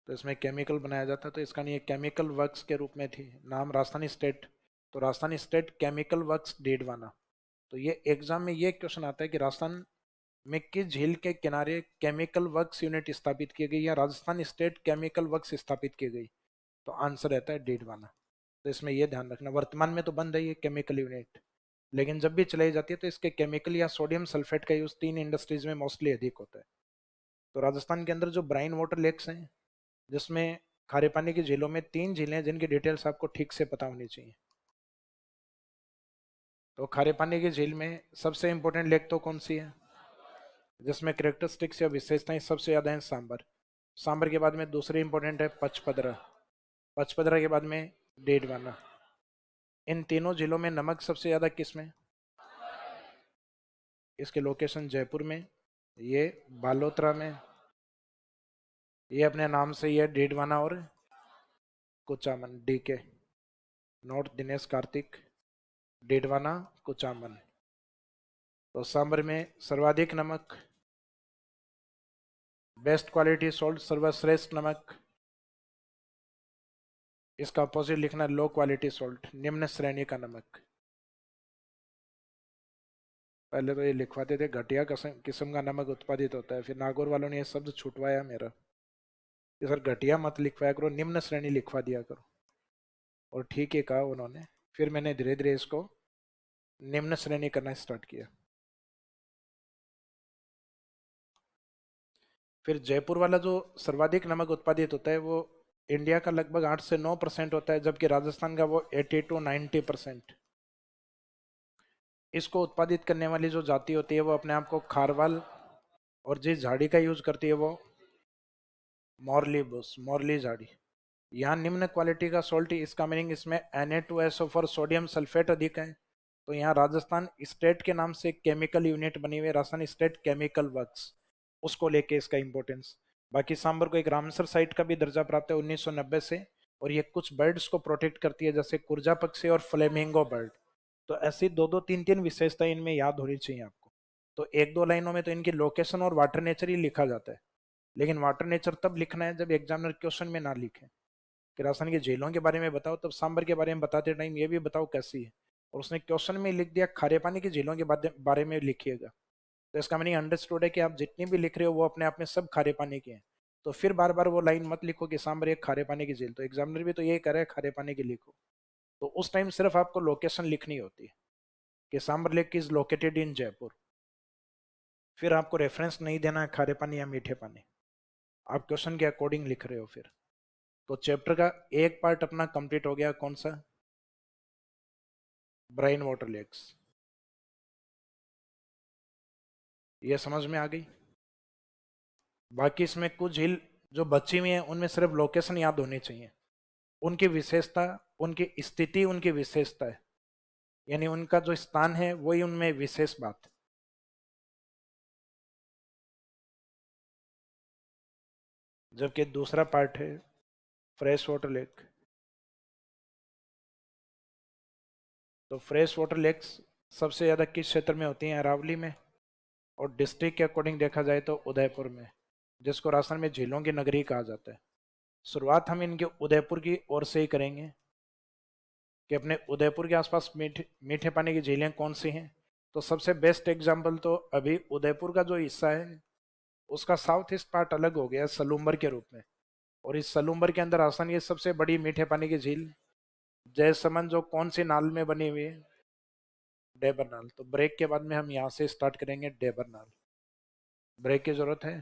A: तो इसमें केमिकल बनाया जाता, तो इसका नहीं केमिकल वर्क्स के रूप में थी, नाम राजस्थान स्टेट, तो Rajasthan state chemical works Didwana. तो ये एग्जाम में ये क्वेश्चन आता है कि राजस्थान में किस झील के किनारे केमिकल वर्क्स यूनिट स्थापित की गई या राजस्थान स्टेट केमिकल वर्क्स स्थापित की गई, तो आंसर रहता है डेडवाना। तो इसमें यह ध्यान रखना, वर्तमान में तो बंद है ये केमिकल यूनिट, लेकिन जब भी चलाई जाती है तो इसके केमिकल या सोडियम सल्फेट का यूज 3 इंडस्ट्रीज में मोस्टली अधिक होता है। तो राजस्थान के अंदर जो ब्राइन वाटर लेक्स हैं, जिसमें खारे पानी की झीलों में 3 झीलें हैं जिनकी डिटेल्स आपको ठीक से पता होनी चाहिए। तो खारे पानी की झील में सबसे इंपॉर्टेंट लेक तो कौन सी है, जिसमें करेक्टरिस्टिक्स या विशेषताएं सबसे ज्यादा हैं, सांबर। सांबर के बाद में दूसरी इंपॉर्टेंट है पचपदरा, पचपदरा के बाद में डेडवाना। इन तीनों जिलों में नमक सबसे ज्यादा किस में, इसके लोकेशन जयपुर में, ये बालोतरा में, ये अपने नाम से ये डेडवाना और कुचामन, डीके नॉर्थ दिनेश कार्तिक, डेडवाना कुचामन। तो सांबर में सर्वाधिक नमक, बेस्ट क्वालिटी सॉल्ट, सर्वश्रेष्ठ नमक। इसका अपोजिट लिखना लो क्वालिटी सॉल्ट, निम्न श्रेणी का नमक। पहले तो ये लिखवाते थे घटिया किस्म का नमक उत्पादित होता है, फिर नागौर वालों ने ये शब्द छुटवाया मेरा कि सर घटिया मत लिखवाया करो, निम्न श्रेणी लिखवा दिया करो। और ठीक है कहा उन्होंने, फिर मैंने धीरे धीरे इसको निम्न श्रेणी करना स्टार्ट किया। फिर जयपुर वाला जो सर्वाधिक नमक उत्पादित होता है वो इंडिया का लगभग 8 से 9% होता है, जबकि राजस्थान का वो 80 to 90%। इसको उत्पादित करने वाली जो जाति होती है वो अपने आप को खारवाल, और जिस झाड़ी का यूज करती है वो मॉर्ली बुश, मॉर्ली झाड़ी। यहाँ निम्न क्वालिटी का सॉल्ट, इसका मीनिंग इसमें Na2SO4 सोडियम सल्फेट अधिक है। तो यहाँ राजस्थान स्टेट के नाम से केमिकल यूनिट बनी हुई है, राजस्थान स्टेट केमिकल वर्क्स, उसको लेके इसका इंपॉर्टेंस। बाकी सांबर को एक रामसर साइट का भी दर्जा प्राप्त है 1990 से, और ये कुछ बर्ड्स को प्रोटेक्ट करती है जैसे कुर्जा पक्षी और फ्लेमिंगो बर्ड। तो ऐसी दो दो तीन तीन विशेषताएं इनमें याद होनी चाहिए आपको। तो एक दो लाइनों में तो इनकी लोकेशन और वाटर नेचर ही लिखा जाता है, लेकिन वाटर नेचर तब लिखना है जब एग्जामिनर क्वेश्चन में ना लिखे कि राजस्थान की झीलों के बारे में बताओ, तब सांबर के बारे में बताते टाइम ये भी बताओ कैसी है, और उसने क्वेश्चन में लिख दिया खारे पानी की झीलों के बारे में लिखिएगा। तो इसका मीनिंग अंडरस्टूड है कि आप जितनी भी लिख रहे हो वो अपने आप में सब खारे पानी के हैं। तो फिर बार बार वो लाइन मत लिखो कि सांबर एक खारे पानी की झील, तो एग्जामिनर भी तो यही करे खारे पानी की लिखो। तो उस टाइम सिर्फ आपको लोकेशन लिखनी होती है कि Sambhar lake is located in Jaipur. फिर आपको रेफरेंस नहीं देना है खारे पानी या मीठे पानी, आप क्वेश्चन के अकॉर्डिंग लिख रहे हो फिर। तो चैप्टर का एक पार्ट अपना कंप्लीट हो गया, कौन सा, ब्राइन वाटर लेक्स। ये समझ में आ गई। बाकी इसमें कुछ झील जो बची हुई है उनमें सिर्फ लोकेशन याद होनी चाहिए, उनकी विशेषता, उनकी स्थिति, उनकी विशेषता है, यानी उनका जो स्थान है वही उनमें विशेष बात। जबकि दूसरा पार्ट है फ्रेश वाटर लेक। तो फ्रेश वाटर लेक्स सबसे ज़्यादा किस क्षेत्र में होती हैं, अरावली में, और डिस्ट्रिक्ट के अकॉर्डिंग देखा जाए तो उदयपुर में, जिसको राजस्थान में झीलों की नगरी कहा जाता है। शुरुआत हम इनके उदयपुर की ओर से ही करेंगे कि अपने उदयपुर के आसपास मीठे मीठे पानी की झीलें कौन सी हैं। तो सबसे बेस्ट एग्जाम्पल तो अभी उदयपुर का जो हिस्सा है उसका साउथ ईस्ट पार्ट अलग हो गया सलूम्बर के रूप में, और इस सलूम्बर के अंदर आसानी की सबसे बड़ी मीठे पानी की झील जयसमंद, जो कौन सी नाल में बनी हुई है, डेबरनाल। तो ब्रेक के बाद में हम यहाँ से स्टार्ट करेंगे डेबरनाल। ब्रेक की जरूरत है।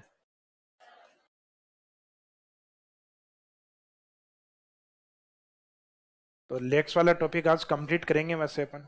A: तो लेक्स वाला टॉपिक आज कंप्लीट करेंगे वैसे अपन।